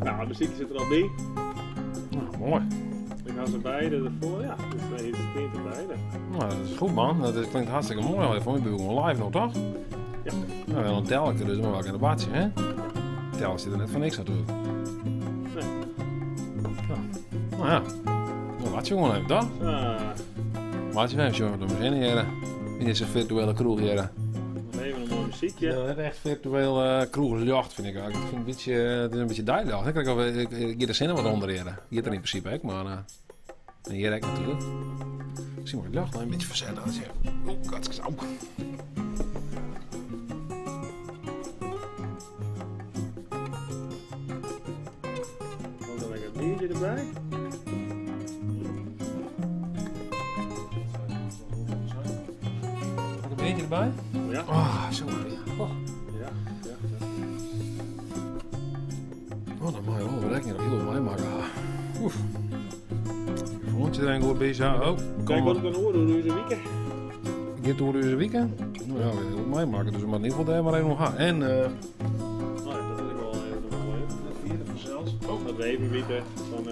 Nou, de muziek zit er al bij. Nou, mooi. Ik ga ze beide ervoor, ja. Dus nee, het klinkt er beide. Nou, dat is goed man. Dat klinkt hartstikke mooi. Voor mij ben ik gewoon live nog, toch? Ja. Nou, wel een telke, dus maar wel een badje, hè? Tel zit er net voor niks natuurlijk. Nee. Ja. Nou ja. Nou, wat je gewoon even, toch? Wat je even, jongen, door mijn zin hier. In deze virtuele kroeg hier. Nog even een mooi muziekje. Ja, het is echt virtueel kroeglucht vind ik eigenlijk. Ik vind het is een beetje duidelijk. Ik krijg er zin wat onder hier. Je hebt er in principe ook, maar hier ook natuurlijk. Misschien moet ik lucht een beetje verzetten. Oh, katskas, au. Dan lekker een biertje erbij. Een beetje erbij? Ja. Ah, zo. Oh. Ja. Oh, dan mag je wel berekenen dat heel mij maken. Oef. Ik vond je er een goed bezig. Oh, Kijk wat ik dan hoor, hoe doe je ze weekend? Ik heb door deze weekend. Nou ja, ik wil mij maken, dus we moeten in ieder geval daar maar even nog gaan. En Oh ja, dat is ik wel even nog wel even. dat vierde vanzelfs. Oh, dat we even weten van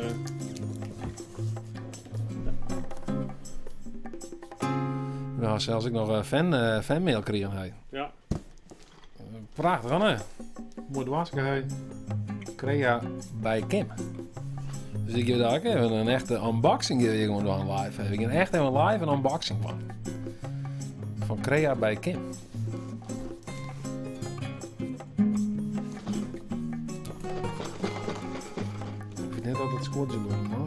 Ja, zelfs ik nog fanmail kreeg. Hey. ja. Prachtig, hè? Mooi dwarsige, hey. Crea bij Kim. Dus ik heb daar ook even een echte unboxing hier gewoon doen live. Ik heb echt even live een unboxing van. Van Crea bij Kim. Ik vind net dat het scoort zo doen, maar...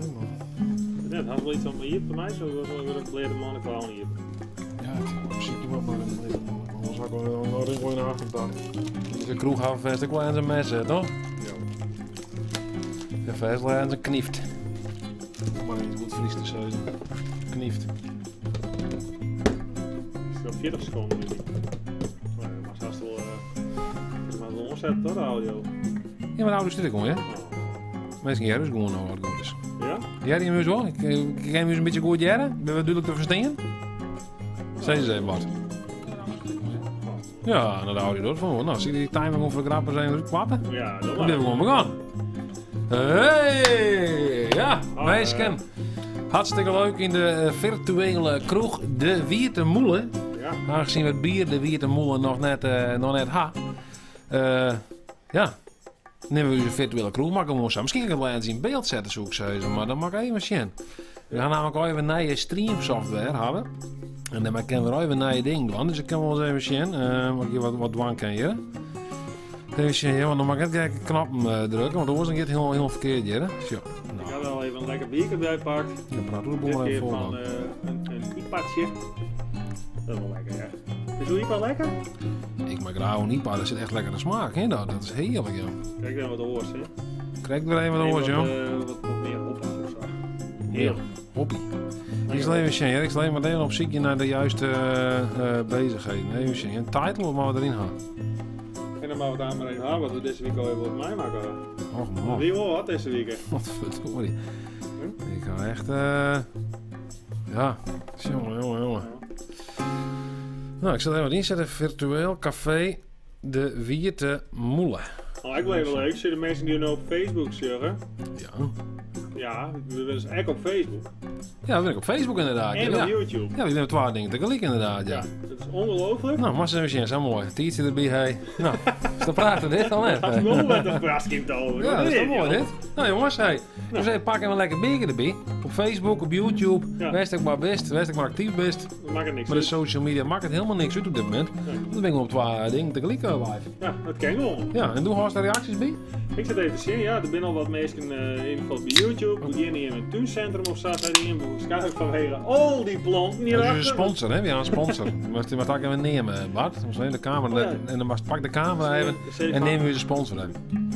Net, had wel iets van hier voor mij, zo weer een geleerde man en clown hier. Ja, ik zie iemand maar anders zou ik wel gewoon naar achter dan. Dus de kroeghavenfest ook wel aan zijn messen, toch? Ja. De vest aan zijn knieft. Maar niet goed Fries te zeggen. Knieft. Het is wel 40 seconden nu. Maar haast wel, maar wel omzetten toch, de audio. Ja, maar nou dus dit gewoon, hè? Oh. Meestal jij dus gewoon nog wat goed is. Ja? Jij die muziek wel? Ik ga hem een beetje goed jaren. Ben we duidelijk te verstaan? Zeg ze even wat. Ja, nou de audio doet van. Nou, zie je die timing over de grappen zijn er klappen? Ja, dat Dan was ben we gewoon begaan. Hey! Ja, meisken. Hartstikke leuk in de virtuele kroeg De Wierte Moelen. Ja. Aangezien we het bier De Wierte Moelen nog net ha. Ja. Nemen we de virtuele kroeg, maken we ons aan. Misschien kan ik het laten zien beeld zetten, zoek ze, maar dan mag ik even zien. We gaan namelijk al even een nieuwe streamsoftware hebben. En dan kunnen we even een nieuw ding doen. Dus ik kan wel eens even zien. Mag ik hier wat dwang kan hier. Even zien, ja, want dan mag ik net een knop drukken, want anders gaat het heel verkeerd hier. Zo. Ik Nou, had wel even een lekker biertje bij gepakt. ik praat ook Dit wel keer even vol van dan. een IPA'tje. Dat is wel lekker, ja. Is zo'n IPA lekker? Ik maak rauw niet, maar er zit echt lekkere smaak in. Dat is heerlijk, joh. Kijk dan wat oors, hè. Krijg er even wat oors, joh. Wat meer hoppig of zo. Heel. Hoppie. Ik zal even zien, ik zal even meteen op zoekje naar de juiste bezigheden. Even zien, een title of maar we erin gaan. En dan maar wat aan maar even halen, wat we deze week al even wat mij maken. Och man, Wie wil wat deze week? wat verdorie. Ik ga echt, ja, jongen. Nou, ik zal even wat inzetten. Virtueel café De Wierte Moelen. Oh, ik wil even leuk. Zie de mensen die nu op Facebook zeggen. Ja. Ja, we willen dus echt op Facebook. Ja, dat ben ik op Facebook inderdaad. En ja. op YouTube. Ja, we hebben 12 dingen tegelijk inderdaad, ja. Ja, dat is ongelooflijk. Nou, maar ze zijn zo mooi. Tietje erbij, hey. Nou, is dat praten dit al net? Gaat nog met een praatskind over. Ja, dat is toch mooi dit? Nou jongens, hey. Dus hey, pak even een lekker beker erbij. Op Facebook, op YouTube. Ja. Wees ik maar best, wees ik maar actief best. We maken niks Maar de uit. social media maakt het helemaal niks uit op dit moment. Dan ben ik op 12 dingen tegelijk live. Ja, dat ken ik wel. Ja, en doe haast de reacties bij. Ik zit even te zien, ja, er zijn al wat mensen in ieder geval bij YouTube. Die hier in een tuincentrum of staat hij in waarschijnlijk vanwege al die planten hier Dat is achter. een sponsor, hè? Ja, een sponsor. Moest je maar even nemen, Bart. Dan moest je de camera Ja. en dan pak de camera even en nemen we de sponsor even.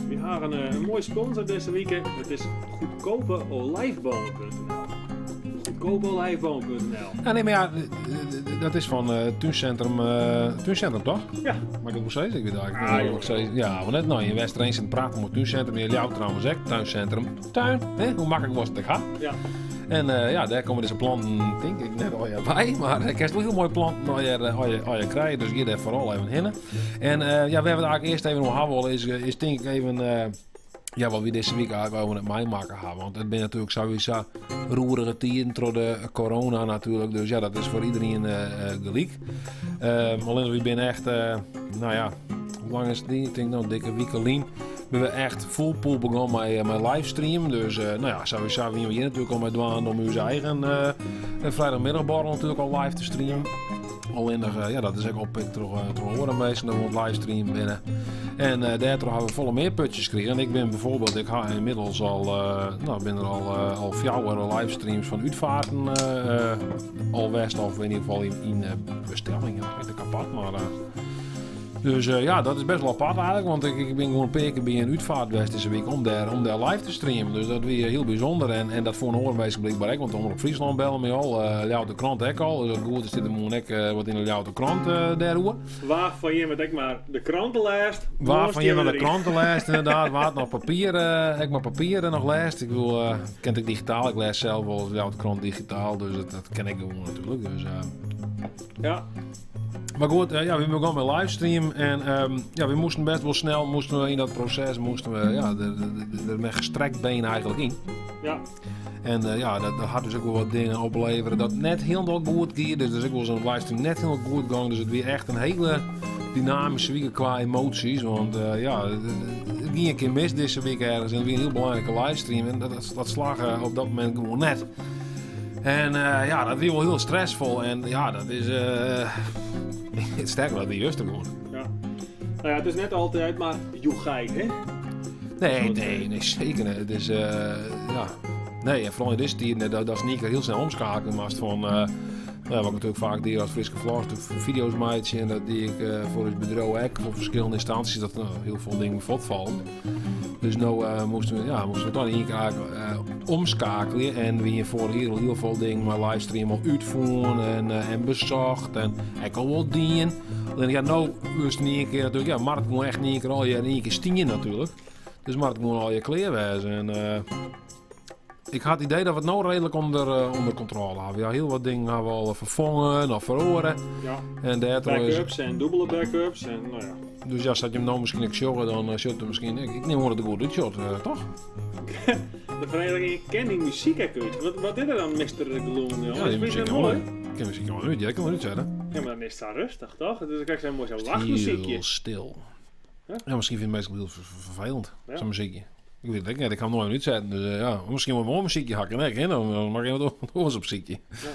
We hebben een mooi sponsor deze week. Het is goedkopeolijfbomen.nl. Goedkopeolijfbomen.nl. Ja, nee, maar ja, dat is van tuincentrum toch? Ja, Maar ik het nog steeds, ik weet eigenlijk Ah, niet joh. nog steeds. Ja, maar net nou, in Westereen zit praten om het tuincentrum, in jou trouwens ook, tuincentrum. Tuin, hè? Hoe makkelijk was het te gaan? ja. En ja, daar komen deze planten, denk ik, net al bij. Maar ik heb wel heel mooie planten al je krijgen, dus hier daar vooral even heen. En ja, we hebben het eigenlijk eerst even nog hebben, is denk ik even... ja, wat we deze week eigenlijk over het meemaken gaan. Want het ben natuurlijk sowieso roerige tijden door de corona natuurlijk. Dus ja, dat is voor iedereen gelijk. Alleen we zijn echt, nou ja, hoe lang is het niet? Ik denk nou een dikke week alleen. We hebben echt full pool begonnen met livestream. Dus nou ja, sowieso we hier natuurlijk al met doen om onze eigen vrijdagmiddagborrel natuurlijk al live te streamen. Alleen ja, dat is ook oppikt door horen meestal nog een livestream binnen. En daardoor hebben we volle meer putjes gekregen. En ik ben bijvoorbeeld, ik ga inmiddels al, nou ben er al 4 livestreams van uitvaarten al west of in ieder geval in bestelling. Ja, dat is kapot, maar... Dus ja, dat is best wel apart eigenlijk, want ik ben gewoon een paar keer bij een uitvaart geweest deze week om daar live te streamen. Dus dat weer heel bijzonder en dat voor een hoornwijs blijkbaar ook, want Omroep Friesland bellen me al, Ljouwt de krant ook al, dus dat goed is dit er moet ook wat in de Ljouwt de krant daar hoor. Waar van je met ik maar de krantenlijst. Waar van je met de krantenlijst inderdaad, waar het nog papier, ik maar papieren nog leest. Ik bedoel, ken ik digitaal, ik lees zelf wel Ljouwt de krant digitaal, dus dat ken ik gewoon natuurlijk. Dus, ja. Maar goed, ja, we begonnen met livestream en ja, we moesten best wel snel in dat proces ja, er met gestrekt been eigenlijk in. Ja. En ja, dat had dus ook wel wat dingen opleveren dat net heel goed ging. Dus ik was een livestream net heel goed gegaan. Dus het weer echt een hele dynamische week qua emoties. Want ja, het ging een keer mis deze week ergens en het weer een heel belangrijke livestream. En dat slag op dat moment gewoon net. En ja, dat was wel heel stressvol en ja, dat is... het sterker dan die eerste gewoon. Ja. Nou ja, het is net altijd maar joegheid, hè? Nee, zeker niet. Het is, ja... Nee, en vooral in deze tijd, dat is niet heel snel omschakelen, maar als van... nou, wat ik natuurlijk vaak deed als Friske Vlog, video's maatje en dat die ik voor het bureau ook voor verschillende instanties, dat heel veel dingen vallen. Dus nu moesten we dan omschakelen en we hier voor heel veel dingen maar livestream al uitvoeren en bezocht en ik al wat dingen. En ja, nou moest niet een keer natuurlijk, ja, Mark moet echt niet een keer al je stien natuurlijk. Dus Mark moet al je kleren wezen en ik had het idee dat we het nou redelijk onder controle hebben. Ja, heel wat dingen hebben we al vervangen of verloren. Ja, en backups en dubbele backups en nou ja. Dus ja, zat je hem nou misschien ik shorten, dan shot hem misschien. Ik neem wel dat goed uitshot, toch? De vereniging kent die muziek ook uit. Wat is er dan, Mr. Gloom? Ja, die muziek wel. Ik ken muziek wel uit, jij kan wel uitzetten. Ja, maar dan is het rustig, toch? Dus dan krijg je een mooi zo'n lachmuziekje. Heel stil. Huh? Ja, misschien vind ik het meestal heel vervelend, ja. zo'n muziekje. Ik weet het ook niet, ik ga hem nooit uitzetten. Dus ja, misschien moet ik wel een muziekje hakken. Nee, dan mag ik wat anders op muziekje. Ja.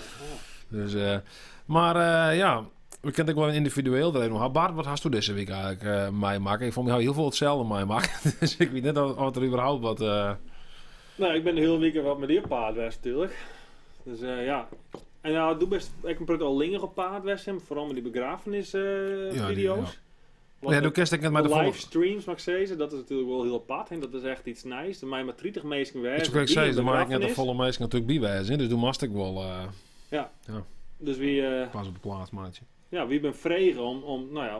Dus, maar ja... We kennen ook wel individueel er nog. Bart, wat hast u deze week eigenlijk mij maken? Ik vond me heel veel hetzelfde mij maken. Dus ik weet niet of er überhaupt wat... Nou, ik ben de hele week wat met die op paard geweest natuurlijk. Dus ja. En ja, doe best... Ik heb al langer op paard geweest, vooral met die begrafenis video's. Ja, doe kerst ik het met de livestreams, mag ik zeggen. Dat is natuurlijk wel heel apart. En dat is echt iets nice. Maar met 30 mensen geweest. Ik zou zeggen, dan maak ik net de volle mensen natuurlijk bijwijzen. Dus toen mast ik wel... ja. Dus wie... pas op de plaats, maatje. Ja, wie ben vregen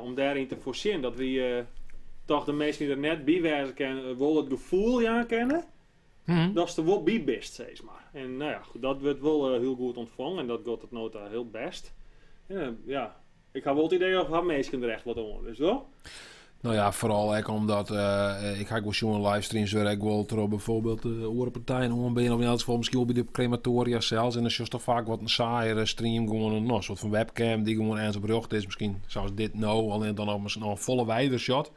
om daarin te voorzien dat we toch de mensen die er net bij wijzen kennen, wel het gevoel kennen. Dat is er wel bij best, zeg maar. En nou ja, goed, dat wordt wel heel goed ontvangen en dat gaat het nota heel best. En ja, ik heb wel het idee of haar mensen er echt wat onder, dus wel? Nou ja, vooral ook omdat ik ga wel zo'n livestreams waar ik wel er bijvoorbeeld orenpartijen om ben, of in elk geval misschien wel bij de crematoria zelfs. En dan is het toch vaak wat een saaiere stream, gewoon een soort van webcam die gewoon eens op rug is. Misschien zoals dit nou, alleen dan nog een volle wijder shot.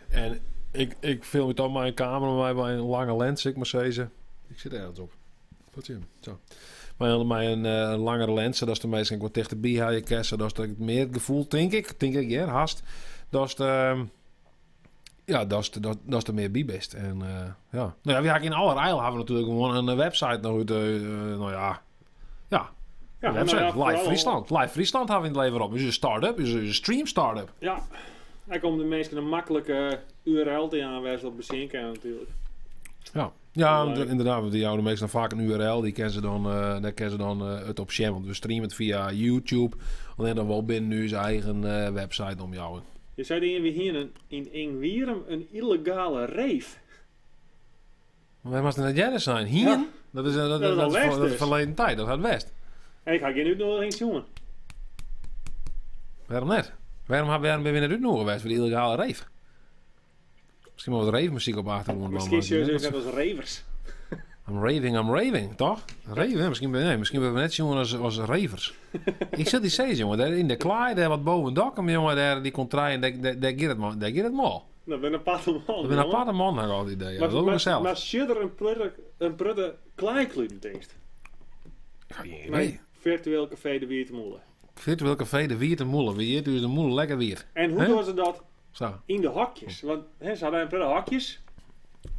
En ik film het dan mijn camera bij een lange lens, ik maar zeggen. Ik zit ergens op. Wat zie je? Zo. Maar een langere lens, dat is de meestal wat dichterbij ga je kessen, dat is het meer het gevoel, denk ik, ja, haast. Dat is de... Ja, dat is er meer bij best. En ja. Nou ja, we hebben in allerijl hebben we natuurlijk gewoon een website nog uit. Nou ja. Ja. Een website. Live Friesland. Live Friesland hebben we in het leven op. Is een start-up. Is een stream start-up. Ja. Daar komt de meesten een makkelijke URL te aanwijzen op bezinken natuurlijk. Ja. Ja, inderdaad. Die houden meestal vaak een URL. Die kennen ze dan, daar kennen ze dan het op share. Want we streamen het via YouTube. Alleen dan wel binnen nu zijn eigen website om jou. Je zei dat we hier in Engwierum een illegale rave. Waar was het net jij zijn? Hier? Dat is West dus. verleden tijd, dat gaat West. En ik ga geen uitnodiging zoeken. Waarom net? Waarom ben je net uitnodigen geweest voor die illegale rave? Misschien wel wat rave-muziek op achtergrond. Misschien zie je net als ravers. I'm raving, toch? Raven, misschien ben we net jongen als ravers. Ik zit die steeds, jongen, daar in de klaai, daar wat boven het dak, maar jongen, daar die komt draaien, daar gaat het mal. Dat ben een aparte man. Dat ben een aparte man, heb ik al het idee. Dat is ook zelf. Maar zit er een prutte klaaikluid tekst? Geen idee. Virtueel café de Wierte Moelen. Virtueel café de Wierte Moelen. Wie dus de Moelen lekker weer. En hoe doen ze dat? Zo. In de hokjes. Want ze hadden een prutte hokjes.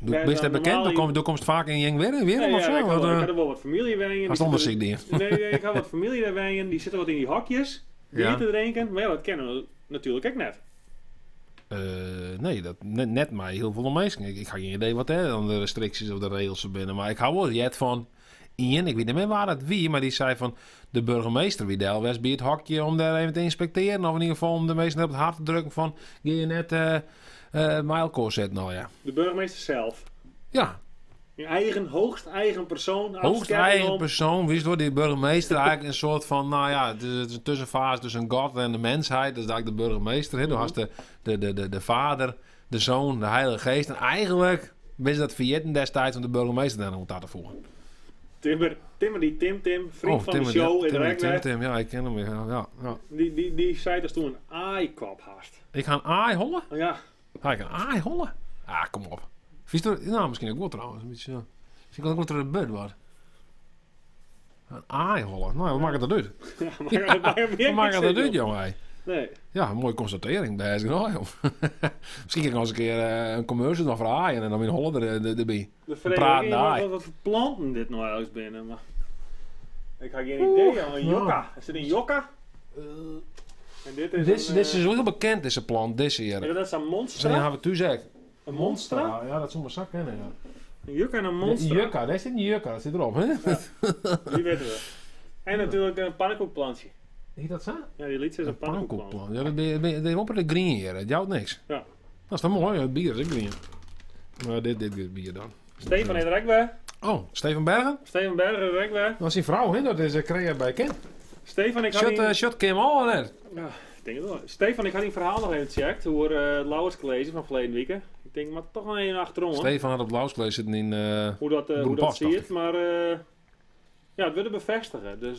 Ben je bekend? Dan komt vaak in Jeng weer of zo? Ik had er wel wat familie wengen. Als onderzoek die. Nee, ik had wat familie daar wengen. Die zitten wat in die hokjes. Bier te drinken. Maar ja, dat kennen we natuurlijk ook net. Nee, dat net maar heel veel mensen. Ik ga geen idee wat dan de restricties of de regels er binnen. Maar ik hou wel jet van Ian, ik weet niet meer waar het wie, maar die zei van de burgemeester wie del was bij het hokje om daar even te inspecteren. Of in ieder geval om de mensen op het hart te drukken van ga je net mijlkoor zetten. Nou ja. De burgemeester zelf. Ja. Je hoogst eigen persoon. Hoogst eigen persoon. Wie is door die burgemeester eigenlijk een soort van, nou ja, het is een tussenfase tussen God en de mensheid. Dat is eigenlijk de burgemeester. Hè? Dan was de vader, de zoon, de heilige geest. En eigenlijk wist dat vergeten destijds om de burgemeester daar nog te voeren. Tim, vriend van de show in de Tim, ja, ik ken hem. Ja. Die zei dus toen een aai-kwap haast. Ik ga een aai hollen? Oh, ja. Ga ik een aai hollen? Ah, kom op. Nou, misschien ook wel trouwens. Een beetje, misschien kan ik ook wel een bud worden. Een aai hollen. Nou, we maken dat uit. Ja, we maken dat uit, jongen. Nee. Ja, een mooie constatering. Daar is nou, misschien kan ik nog eens een keer een commercial nog voor aaien en dan in Holland erbij. De vereniging wat voor planten dit nou eigenlijk binnen. Maar ik heb geen idee. Een jokka. Is het een jokka? En dit is heel bekend, deze plant. Deze hier. Ja, dat is een monster. Dat hebben we toezegd. Een monster? Ja, dat zou maar zak kennen. Ja. Een jukka en een monster. Een jukka, daar zit een jukka. Dat zit erop, hè? Ja, die weten we. En natuurlijk een pannenkoekplantje. Is dat zo? Ja, die liet is een pannenkoekplant. Ja, dat is op de green hier. Het jouwt niks. Ja. Dat is dan mooi, het bier is green. Maar dit bier dan. Stefan is er ook bij. Oh, Stefan Bergen? Stefan Bergen is ook bij. Dat is die vrouw, hè? Dat is Crea bij Ken. Stefan, ik had Shot Kim al net. Ja, ik denk het wel. Stefan, ik had die verhaal nog even gecheckt over het Lauwers College van verleden week. Ik denk, maar toch nog even achterom. Stefan had op Lauwers College zitten in hoe dat ziet, maar ja, het willen bevestigen. Dus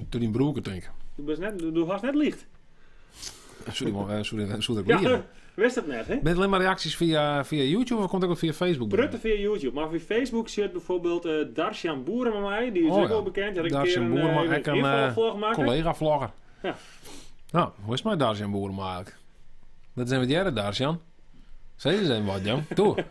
toen in Broeken, denk ik. Du hast net licht. Sorry. Ja, wist het net, hè? Ben je alleen maar reacties via YouTube of komt het ook via Facebook? Prutten via YouTube, maar via Facebook zit bijvoorbeeld Darsjan Boeren met mij, die is ook wel bekend. Had Darsjan Boeren, ik een collega-vlogger. Ja. Nou, hoe is mijn Darsjan Boeren eigenlijk? Dat zijn wat jij, Darsjan. Zeg eens even wat, jong. Toe.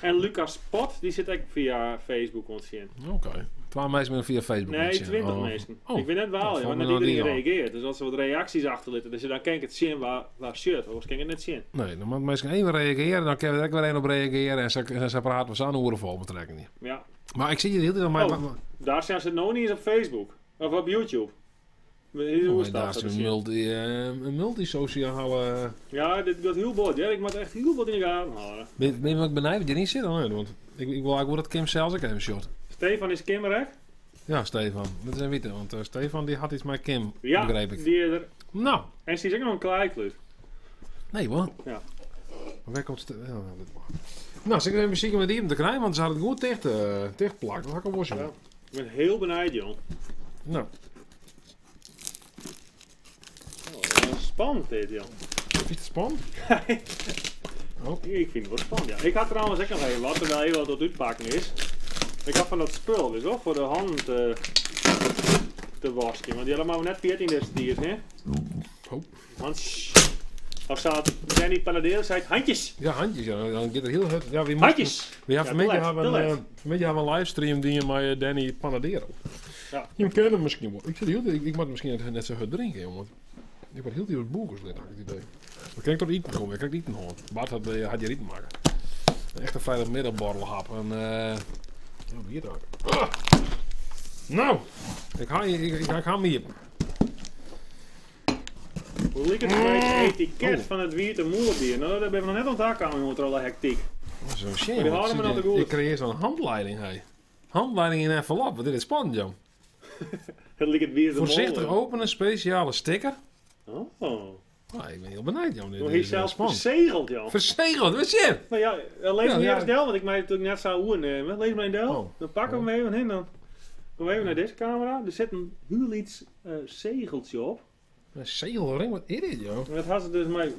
En Lucas Pot, die zit ook via Facebook ontzien. Oké. 2 mensen via Facebook. Nee, 20 mensen. Ik weet net wel, want niet iedereen reageert. Dus als er wat reacties achterlitten, dus dan kan ik het zien waar shirt, anders kan ik het net zien. Nee, dan moet mensen even reageren, dan kan je er ook weer een op reageren en ze praten we zo aan de oren vol betrekken. Ja. Maar ik zie je de hele tijd aan mij. Daar zijn ze nog niet eens op Facebook. Of op YouTube. Daar is een multisociaal. Ja, dit gaat heel bot. Ja, ik moet echt heel bot in de gaten houden. Ben je ook benieuwd dat je niet zit? Want ik wil eigenlijk dat Kim zelfs ook even shot. Stefan is Kim er, hè? Ja, Stefan. Dat is een witte, want Stefan die had iets met Kim, ja, begreep ik. Die is er. Nou. En ze is ook nog een klaaikluid. Nee, wat? Ja. Waar komt nou, zeg even muziek met die te krijgen, want ze hadden het goed dicht plakt. Dat had ik al worstelen. Ja. Ik ben heel benieuwd, joh. Nou. Spannend dit, joh. Vind je het spannend? Oh. Ik vind het wel spannend, ja. Ik had trouwens ook nog even wat, terwijl heel wat tot uitpakken is. Ik had van dat spul dus hoor, voor de hand te wassen. Want die hadden maar net 14 destijds, hè? Oh. Hans. Of staat Danny Paladeel zei handjes. Ja, handjes. Ja. Dan gaat er heel hard. Ja, handjes. We hebben vanmiddag een livestream die met Danny Panadero. Ja. Je kent hem misschien wel. Ik moet misschien net zo hard drinken, jongen. Ik word heel veel boekers lid, had ik het idee. Dan kan ik toch eten komen, ik kan eten horen. Bart had je eten maken. Een echte vrijdagmiddagborrel hap. En hier dan. Nou, ik ga hem hier. Hoe lijkt het etiket van het wierte moerbier? Nou, dat hebben we nog net ontdekt aan met alle hectiek. zo'n Maar shame. die houden me nog te goed. Ik kreeg zo'n handleiding, hey. Handleiding in envelop, wat dit is spannend, Jan. Het lijkt het weer de Voorzichtig molen. openen, speciale sticker. Oh. Nou, ik ben heel benieuwd, Jan. Dit Nog hier is zelfs spannend. verzegeld, joh. Verzegeld, wat is je? Nou ja, lees me Ja, eerst del, want ik mij natuurlijk net zou nemen. Lees mijn del. Oh. Dan pakken we hem even in. Dan gaan we even naar deze camera. Er zit een heel iets zegeltje op. Een zegelring, wat is dit, joh? En dat had ze dus mijn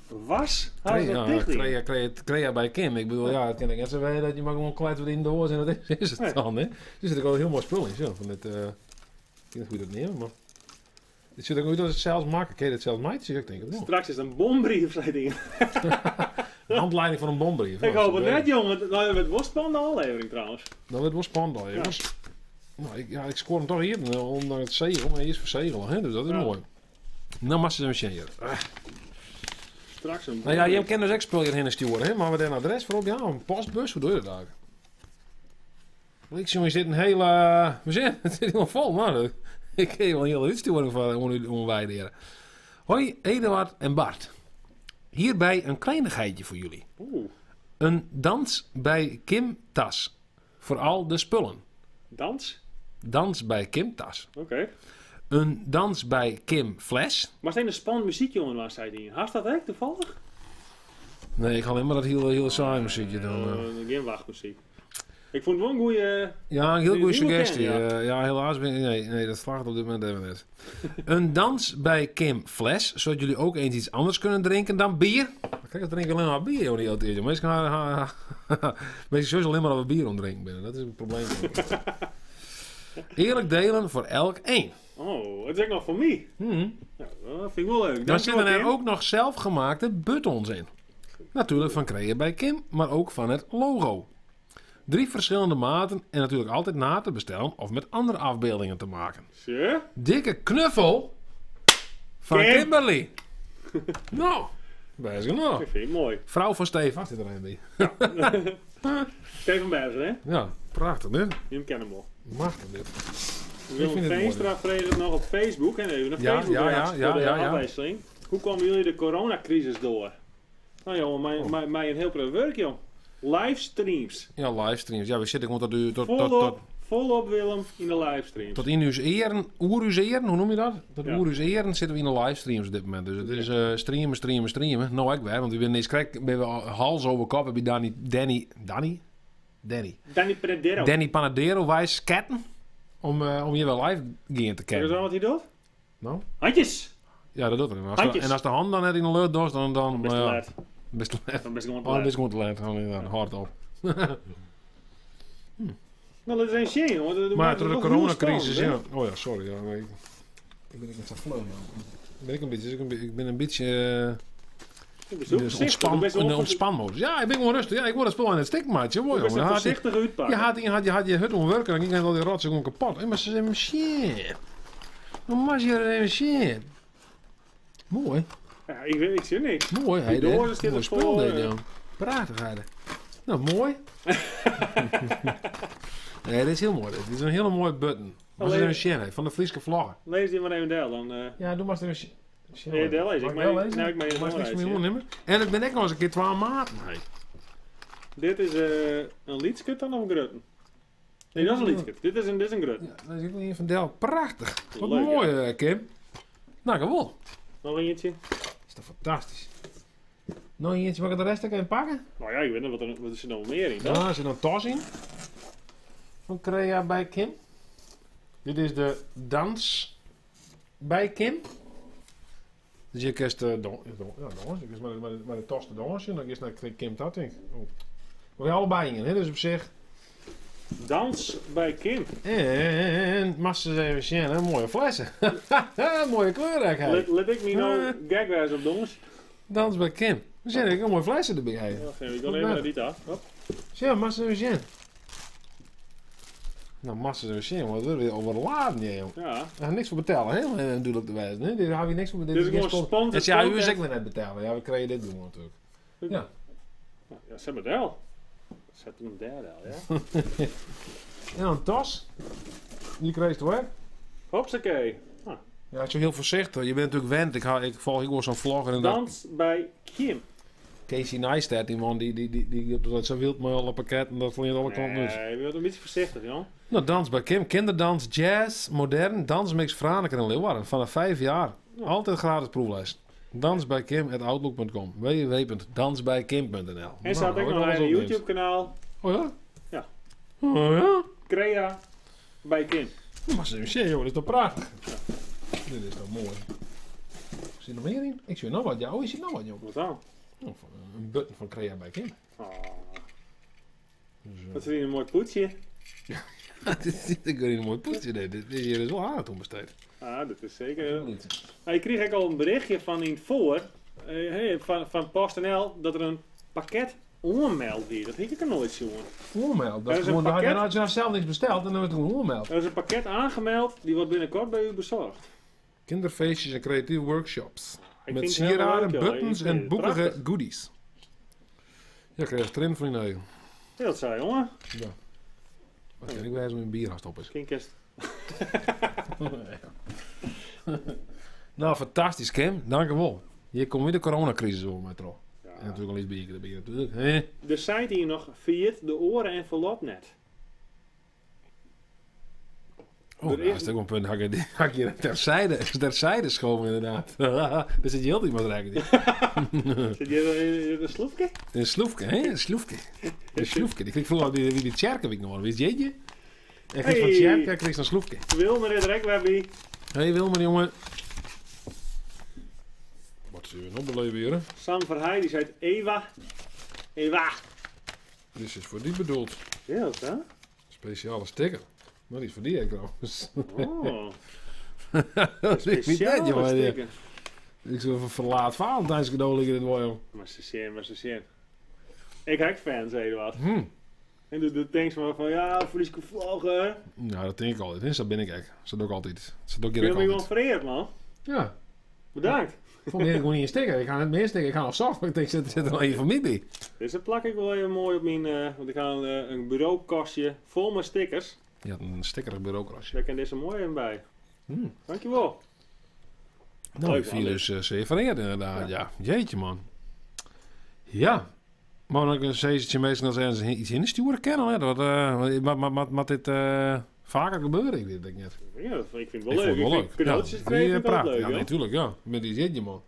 was. Had ze dat dicht in. Crea bij Kim. Ik bedoel, ja, het kan ik net zo weten dat je maar gewoon kwijt wat in de oor en dat is het Nee. dan, hè? Er zit ook wel een heel mooi spul in, zo. Van dit, ik weet niet hoe je dat neemt, maar... Dit zit ook goed als het zelfs maken. Ken je dit zelfs maken? Ik denk het wel. Straks is het een bombrief, zei dingen. Een handleiding van een bombrief. Ik hoop het net, jongen. Nou, het was spannende aflevering trouwens. Dat wordt wel spannend, al, jongens. Nou, ik scoor hem toch hier, ondanks het zegel, maar eerst verzegelen, hè? Dus dat is Ja. mooi. Nou, mag ze een machine hier. Straks een Nou ja, je kent dus ook spul hierheen sturen, hè? Maar wat een adres voor op? Ja, een postbus, hoe doe je dat eigenlijk? Ik zie, je zit een hele... we zijn, het zit helemaal vol, man. Ik heb wel een hele uitsturing van wij leren. Hoi, Eduard en Bart. Hierbij een kleinigheidje voor jullie. Oeh, Een dans bij Kim Tas. Voor al de spullen. dans? Dans bij Kim Tas. Oké. Een dans bij Kim Fles. Maar zijn er spannend muziek, jongen, waar zei die? Haast dat echt toevallig? Nee, ik ga alleen maar dat heel saai muziekje doen. Geen wachtmuziek. Ik vond het wel een goeie... Ja, een heel die goede nieuwe suggestie. ken, Ja, helaas ben nee, dat vraagt op dit moment even net. Een dans bij Kim Fles, zodat jullie ook eens iets anders kunnen drinken dan bier. Kijk, ik drink alleen maar bier, joh, niet altijd. Meestal gaan sowieso alleen maar dat we bier ontdrinken binnen. Dat is een probleem. Eerlijk delen voor elk één. Oh, het is ook nog voor mij. Mhm. Ja, dat vind ik wel leuk. Dan zitten er Kim. ook nog zelfgemaakte buttons in. Natuurlijk van Creë bij Kim, maar ook van het logo. 3 verschillende maten en natuurlijk altijd na te bestellen of met andere afbeeldingen te maken. Zo? Dikke knuffel van Kim. Kimberly. Nou, best genoeg. Ik vind het mooi. Vrouw van Stefan zit er een bij. Steven Berger, hè? Ja, prachtig dit. Je kennen hem wel. Machtig dit. Willem vind het Veenstra vrees het nog op Facebook. En even een Ja, Facebook ja, voor ja, de ja, ja. afwisseling. Hoe komen jullie de coronacrisis door? Nou jongen, mij een heel prettig werk, joh. Livestreams. Ja, livestreams. Ja, we zitten gewoon tot Volop Willem in de livestreams. tot in uw eren, oer eren, hoe noem je dat? Tot Ja. uw eren zitten we in de livestreams op dit moment. Dus het is streamen. Nou, ik weer, want we zijn ineens we hebben hals over kop. Heb je Danny Danny Predero. Danny Panadero wij scatten om hier wel live gaan te Kijk eens kennen. aan wat hij doet. Nou, Handjes! ja, dat doet er. Handjes. En als de hand dan net in de lucht doet, dan Best te ja, laat. best te laat. Dan best gewoon te Oh, dat laat. is gewoon te laat. Gewoon inderdaad, hard op. Nou, dat is een shame, hoor. Dat Maar maakt door het de wel heel coronacrisis, spannend, ja. Oh ja, sorry. Ja, maar ik ben niet zo vlug, man. Ik ben een beetje hè? Ik ben zo voorzichtig. Ik ben zo in de onvoorzichtig. ontspanmodus. Ja, ik ben gewoon rustig. Ja, ik word het spel aan het stikmaatje. Mooi, Ik ben jongen. zo Dan had je- voorzichtig uitpakken. Je had je hut omwerken en ik denk al die rotsen gewoon kapot. Hé, maar ze zijn shit. Dan was je er even shit. Mooi. Ja, ik zie niks. Mooi, Die Heide. doors zitten Mooi vol, spel, dit, Jan. Prachtig, Heide. Nou, mooi. Nee, dit is heel mooi. Dit is een hele mooie button. Was Alleen- er een shit, van de Friese vlaggen. Lees die maar even del, dan... Ja, doe maar eens een Ja, dat lees ik. Mag Maar wel ik- lezen? nou, ik meen het Maar wel niks lezen, meer ja. nimmer. En ik ben ook nog eens een keer 12 maten. Hey. Dit is een liedskut dan of een grutten? Nee, dat is een liedskut. Dit is een grutten. Ja, dat is ook niet van Del. Prachtig. Wat Leuk, mooi, Kim. Nou, gewoon. Nog eentje? Dat is toch fantastisch. Nog eentje, mag ik de rest ook even pakken? Nou ja, ik weet niet wat is er nog meer in. Ja, er zit een tas in. Van Crea bij Kim. Dit is de dans bij Kim. Dus je krijgt de dans. Je krijgt maar de tas te dansen. En dan is naar Kim dat ding. Oh. We gaan allebei in, hè? Dus op zich. Dans bij Kim. En massas even zien, hè? Mooie flessen. Mooie kleur, hè? Let ik me nou gagwijs op, jongens. Dans bij Kim. We zijn ook mooie flessen erbij. Hè? Ja, ik ga even naar die af. Hop. Ja, massas even zien. Nou, massas even zien, want we willen weer overladen, joh. Ja. We gaan niks voor betalen, hè? Natuurlijk te wijzen. Hè? Dit hebben we niks voor. Dit is gewoon spannend. Dus ja, u is ook weer net betalen. Ja, we krijgen dit doen natuurlijk. Ja. Ja, zet me del. Zet hem derde al, ja. En dan een tas. Die kreeg je weg. Hopsakee. Ja, het is heel voorzichtig. Je bent natuurlijk wend. Ik volg gewoon zo'n vlog en dan... Dans bij Kim. Casey Neistat, die man die dat zo wild met alle pakketten, dat vond je alle kanten dus. Nee, je bent een beetje voorzichtig, joh. Nou, dans bij Kim, kinderdans, jazz, modern, dansmix Franeker en Leeuwarden. Vanaf 5 jaar. Altijd gratis proefles. Dansbijkim@outlook.com. www.dansbijkim.nl. En staat ook nog een YouTube-kanaal. Oh ja? Ja. Oh ja? Crea bij Kim. Maar ze zeggen, joh, dat is toch prachtig. Ja. Dit is toch mooi. Zit er nog meer in? Ik zie nog wat. Ja, oh, je ziet nog wat, joh. Wat dan? Oh, een button van Crea bij Kim. Oh. Dus, Wat is een mooi poetsje. dit is een mooi poetsje. Dit is hier dus wel aardig om besteed. Ah, dat is zeker. Ik kreeg ook al een berichtje van in het voor, van PostNL, dat er een pakket onmeld weer. Dat heb ik er nooit zo. Oormeld? Dat is gewoon, dan had je zelf niks besteld en dan werd het een oormeld. Er is een pakket aangemeld, die wordt binnenkort bij u bezorgd. Kinderfeestjes en creatieve workshops. Ik Met vind het heel sieraden, leuk, joh. buttons Ik vind en het boekige prachtig. goodies. Ja, ik krijg erin van je neus. Heel saai, jongen. Ja. Wat kan ik wijzen om een biergast op is? Geen kerst. Nou, fantastisch, Kim. Dank je wel. Hier komt weer de coronacrisis over mij terug. Ja. En natuurlijk al iets bier, dat ben je natuurlijk. Hè? De site hier nog viert de oren envelop net. Oh, dat is ook een punt. Hak ik hier terzijde schoven, inderdaad. Daar zit je heel dicht met rijken. Zit je in een sloefje? Een sloefke, hè? Een sloefke. Een sloefke. Die kreeg vroeger wie die tjerken ik nog wel. Wist je? En kreeg van tjerken, kreeg een sloefke. Wilmer in het rekwebby. Hé Wilmer, jongen. Wat zullen we nog beleven hier? Sam Verheij, die zei Eva. Eva. Dit is voor die bedoeld. Ja, dat is hè? Speciale sticker. Maar die is voor die ik trouwens. Oh. Dat is niet net, jongen. sticker. Ik zou een verlaat Valentijns cadeau liggen in het woord. Maar ze zien. Ik heb fans, Eduard. En de denkt maar van, ja, Friese vloggen. Nou, dat denk ik altijd. Hè? Dat ben ik echt. Dat doe ik altijd. Dat doe ik Ik heb me altijd. gewoon vereerd, man. Ja. Bedankt. Vond ik gewoon niet in sticker. Ik ga het meer sticker. Ik ga nog zacht. Ik denk, zit er nog even van mij bij. Dus dat plak ik wel even mooi op mijn... want ik ga een bureaukastje vol met stickers. Je had een stickerig bureaukrasje. Daar kan deze mooi in bij. Dankjewel. Nou, Leuk, ik viel man. dus zeer vereerd inderdaad. Ja. Jeetje, man. Ja. Maar dan zei je meestal als ze iets in de sturen kennen. Hè? Maar dit vaker gebeuren, ik weet het niet. Ja, ik vind het wel Ik leuk. vond het wel leuk. Cadeautjes Ja, krijgen vind ik ook prachtig. leuk, Ja, joh. natuurlijk, ja. Met die zit je, man.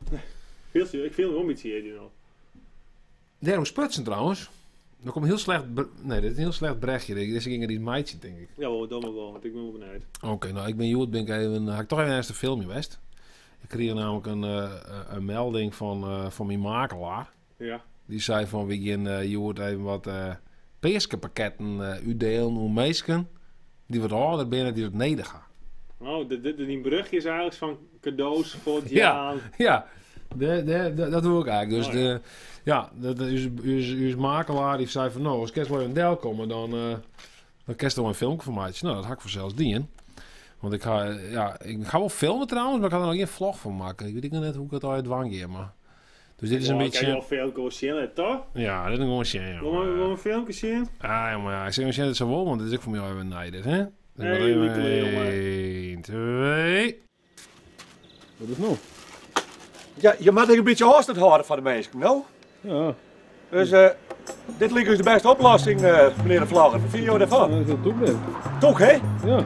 Ik vind wel iets hier, nog. Daarom sputsen trouwens. Er komt heel slecht... Nee, dit is een heel slecht berichtje. Deze ging er iets meidje, denk ik. Ja, wel, domme wel, want ik ben wel beneden. Oké, nou, ik ben Joet, ga ik toch even eerst een filmpje geweest. Ik kreeg namelijk een melding van mijn makelaar. Ja. Die zei van, we gaan Joet even wat peerskepakketten uitdelen hoe meisken die wat ouder binnen die wat neder gaan. Oh, die brugje is eigenlijk van cadeaus voor het Ja. jaar. Ja, dat doe ik eigenlijk. Dus uw makelaar die zei van, nou, als kerst wel een deel komen, dan kerst er wel een filmpje van maken. Nou, dat had ik voor zelfs die in. Want ik ga wel filmen trouwens, maar ik ga er nog geen vlog van maken. Ik weet niet net hoe ik het uit dwang geef, maar... Dus dit is een Ik beetje... kan wel veel zien, toch? Ja, dit is gewoon shit, ja. Wil je een filmpje zien? Ah, ja, maar ja, ik zeg maar shit, het zo wel, want dit is ook voor mij even nijden, hè? Dus Hey, maar even Nicolai, jongen. 1, 2... Wat is het nou? Ja, je moet een beetje afstand houden van de mensen, nou? Ja, Dus dit lijkt dus de beste oplossing, meneer de Vlogger. Wat vind je daarvan? dat is het ook leuk. Toch, hè? Ja.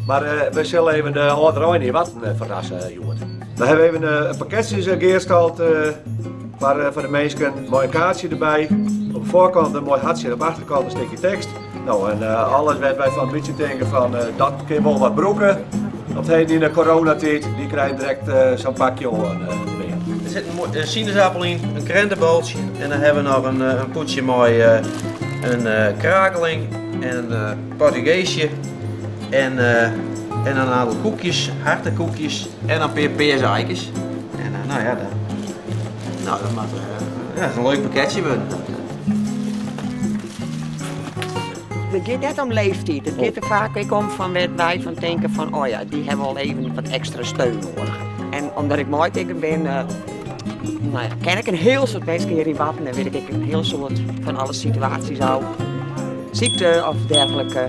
Maar we zullen even de oude Rijn hier wat verrassen, jongen. We hebben even een pakketje geïnstalleerd voor de mensen. Een mooi kaartje erbij. Op de voorkant een mooi hartje en op de achterkant een stukje tekst. Nou, en alles werd wij van een beetje denken van, dat kan wel wat broeken. Dat heet in de coronatijd, die krijgt direct zo'n pakje aan meer. Er zit een sinaasappel in, een krentenbolletje en dan hebben we nog een poetje mooi, een krakeling en een Portugeesje en een aantal koekjes, harte koekjes en een paar peerseikjes. En dat mag dat is een leuk pakketje worden. Het gaat net om leeftijd. Het gaat er vaak ook om van waar wij van denken van, oh ja, die hebben wel even wat extra steun nodig. En omdat ik maaiteken ben, ken ik een heel soort mensen hier in Watten en weet ik een heel soort van alle situaties ook. Ziekte of dergelijke,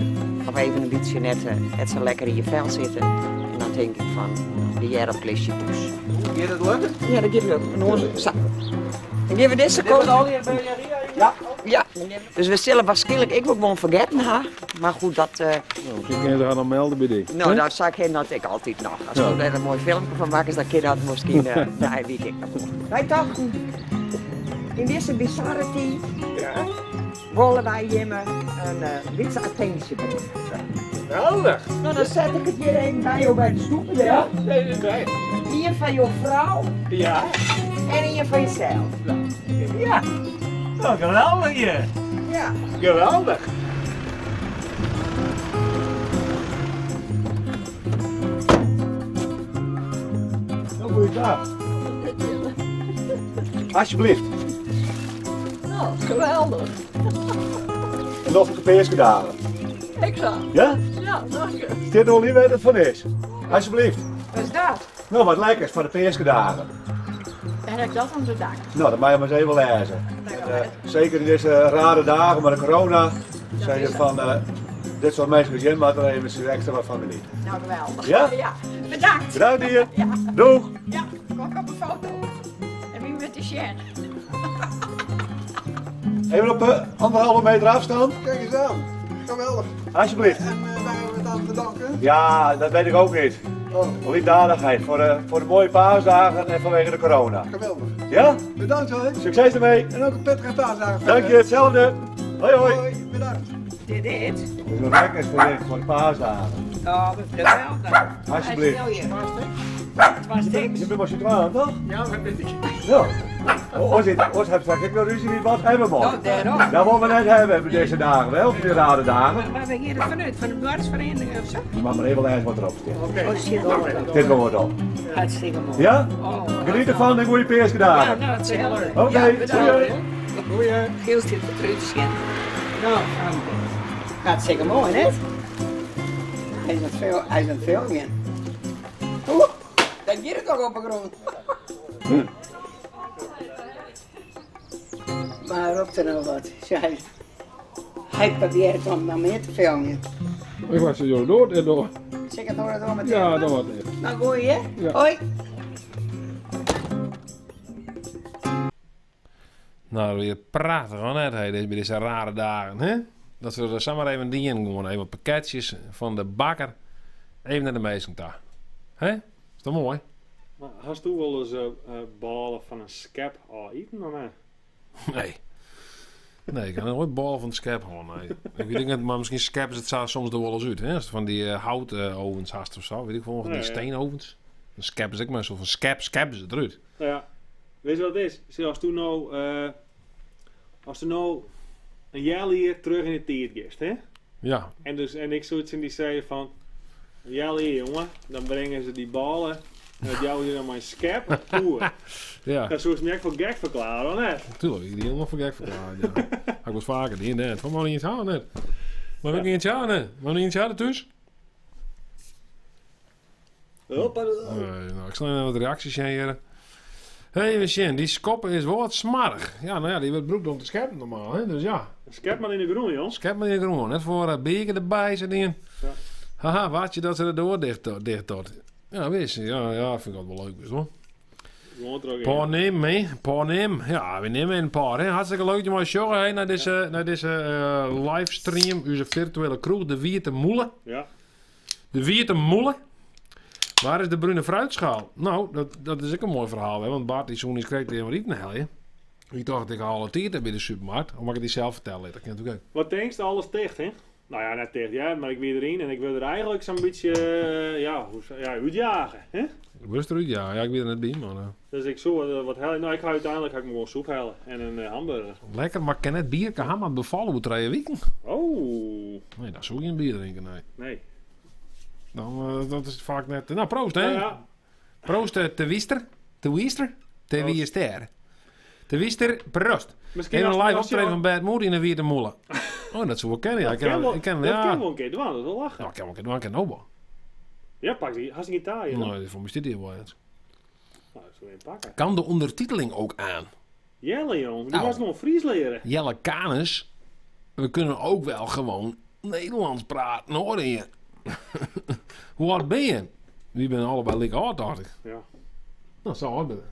of even een beetje net zo lekker in je vel zitten. En dan dan denk ik van, die jaren plasje dus. Gaat het lukken? Ja, dat gaat lukken. En dan geven we deze kant. Ja. Ja, dus we zullen waarschijnlijk ik ook gewoon vergeten, ha. Maar goed, dat... Misschien kun je er nog melden bij die. Nou, dat zou ik dat ik altijd nog. Als we er een mooi filmpje van maken, dan kun je dat misschien draaien wie ik nog. Wij dachten, in deze bizarre tijd, willen wij hem een witse attentie brengen. Geweldig. Nou, dan zet ik het hier even bij jou bij de stoep. Ja? Nee, nee. Hier van jouw vrouw Ja. en hier van jezelf. Ja. Nou, geweldig hier. Ja. Geweldig. Nou, moet je klaar. Alsjeblieft. Nou, geweldig. En nog een gepeersje dagen. Exact. Ja? Ja, dank je. Dit nog niet weet het van is. Alsjeblieft. Wat is dat? Nou, wat lekkers voor de peersje dagen. En heb ik dat om te dak. Nou, dat mag je maar eens even lezen. Zeker in deze rare dagen met de corona, zijn je van dit soort mensen als jij maar er even extra wat van genieten. Nou, geweldig. Ja? Ja. Bedankt. Bedankt hier. Ja. Doeg. Ja, kom op een foto. En wie met de Sjen? Even op 1,5 meter afstand. Kijk eens aan. Geweldig. Alsjeblieft. En waar hebben we het aan bedanken? Ja, dat weet ik ook niet. Oh, Voor liefdadigheid, voor de mooie paasdagen en vanwege de corona. geweldig. Ja? Bedankt hoor. Succes ermee. En ook een prettige paasdagen. Dank je, hetzelfde. Hoi hoi. Hoi, bedankt. Dit is. Dat is wel lekker voor de paasdagen. Oh, dat is geweldig. Alsjeblieft. Het was niks. Je bent maar Citroën, toch? Ja, dat ben ik. Ja. Ons heeft straks ik nog ruzie wie wat hebben we. Nou, daarom. Dat moeten we net hebben bij deze dagen, wel, die rare dagen. Waar ben je er vanuit? Van de dorpsvereniging of zo? Je mag maar even lezen wat erop staat. Oh, dat zit wel. Dit wordt op. Hartstikke mooi. Ja? Oh. Geniet ervan en goede peers Ja, gedaan. nou, hetzelfde. Oké, Ja, bedankt. doei. Goeie. Giel zit er terug te schijnen. Nou, hartstikke mooi, hè? Hij is aan het filmen. Oeh, dat gaat het toch op de grond. Maar op er nou wat. Hij probeert om dan meer te filmen. Ik was er door en door. Zeg het door met Ja, dat was het. Nou, goeie, hè? Ja. Hoi. Nou, weer prachtig hoor, net bij deze rare dagen, hè? Dat we er samen even dienen, gewoon even pakketjes van de bakker even naar de meesten daar. Hè? Is dat mooi? Maar hast u wel eens ballen van een skep al eten met mij? Nee. Nee, ik heb nooit bal van de skep gewoon. Nee. Ik weet niet, maar misschien skeppen ze het soms er wel eens uit. Hè? Als het van die houtovens haast of zo, weet ik veel, van die Nee, ja. steenovens. Dan skeppen ze ook maar zo van skeppen ze het eruit. Nou ja, weet je wat het is? Zie, als u nou een jaar hier terug in de tijd gist, hè? Ja, En ik zoiets in die zei van, een jaar hier jongen, dan brengen ze die ballen en dat jou hier naar mijn skep op toer. ja. Dat zou ze me echt voor gek verklaren, hoor, net? Natuurlijk, ik die helemaal voor gek verklaren. Ja. Ik was vaker, die net. Van maar niet eens aan net. Maar ik niet eens aan net. Maar niet eens aan thuis. Hoppa. Nee, nou, ik zal even wat reacties zien hier. Hé, we zien, die skoppen is wel wat smarrig. Ja, nou ja, die wordt broek om te scheppen normaal, hè. Dus ja, Een skep maar in de groen, joh. schep maar in gewoon. Net voor beker erbij zitten in. Ja. Haha, wat je dat ze er door dicht tot. Ja, wees. Ja, vind ik dat wel leuk, dus hoor. Gewoon er ook in. Paar neem mee, paar neem. Ja, we nemen een paar. Hè. Hartstikke leuk dat je maar zorgen hè, naar deze livestream. Onze virtuele kroeg, de Wierte Moelen. Ja. De Wierte Moelen. Waar is de bruine fruitschaal? Nou, dat is ook een mooi verhaal. Hè, want Bart die zo'n is kreeg tegen wat eten helpen. Ik dacht dat ik al het eten bij de supermarkt. Of mag ik die zelf vertellen? Dat kan natuurlijk ook. Wat denk je alles dicht, hè? Nou ja, net dicht, ja, maar ik weer erin en ik wil er eigenlijk zo'n beetje, uitjagen, hè? Rust eruit, ja. Ja, ik weet er net bij, maar... Dus ik zo wat hellen. Nou, uiteindelijk ga ik me gewoon soep hellen en een hamburger. Lekker, maar ik kan net bier kan maar bevallen hoe 3 weken. Oh, Nee, dan zou je een bier drinken, nee. nee. Dan, dat is vaak net... Nou, proost, hè. Ja, Proost, te Wiester. Te Wiester. Te Wiester. Te Wiester, proost. misschien Even een als- live als je optreden al- van Bad Moody in de Wierte Moelen. Oh, dat zou wel kennen, ja. Dat kan wel- Ik ken dat ja. kan wel een keer doen, dat is wel lachen. Ja, ik ken ook wel. Ja, pak die, hast een gitaar hier dan? Nee, voor mij is dit hier wel eens. Nou, dat zullen we even pakken. Kan de ondertiteling ook aan? Jelle, jongen, die Nou. was nog Fries leren. Jelle Canis, we kunnen ook wel gewoon Nederlands praten, hoor je. Hoe oud ben je? We zijn allebei lekker oud, dacht ik. Ja. Nou, zo oud ben ik.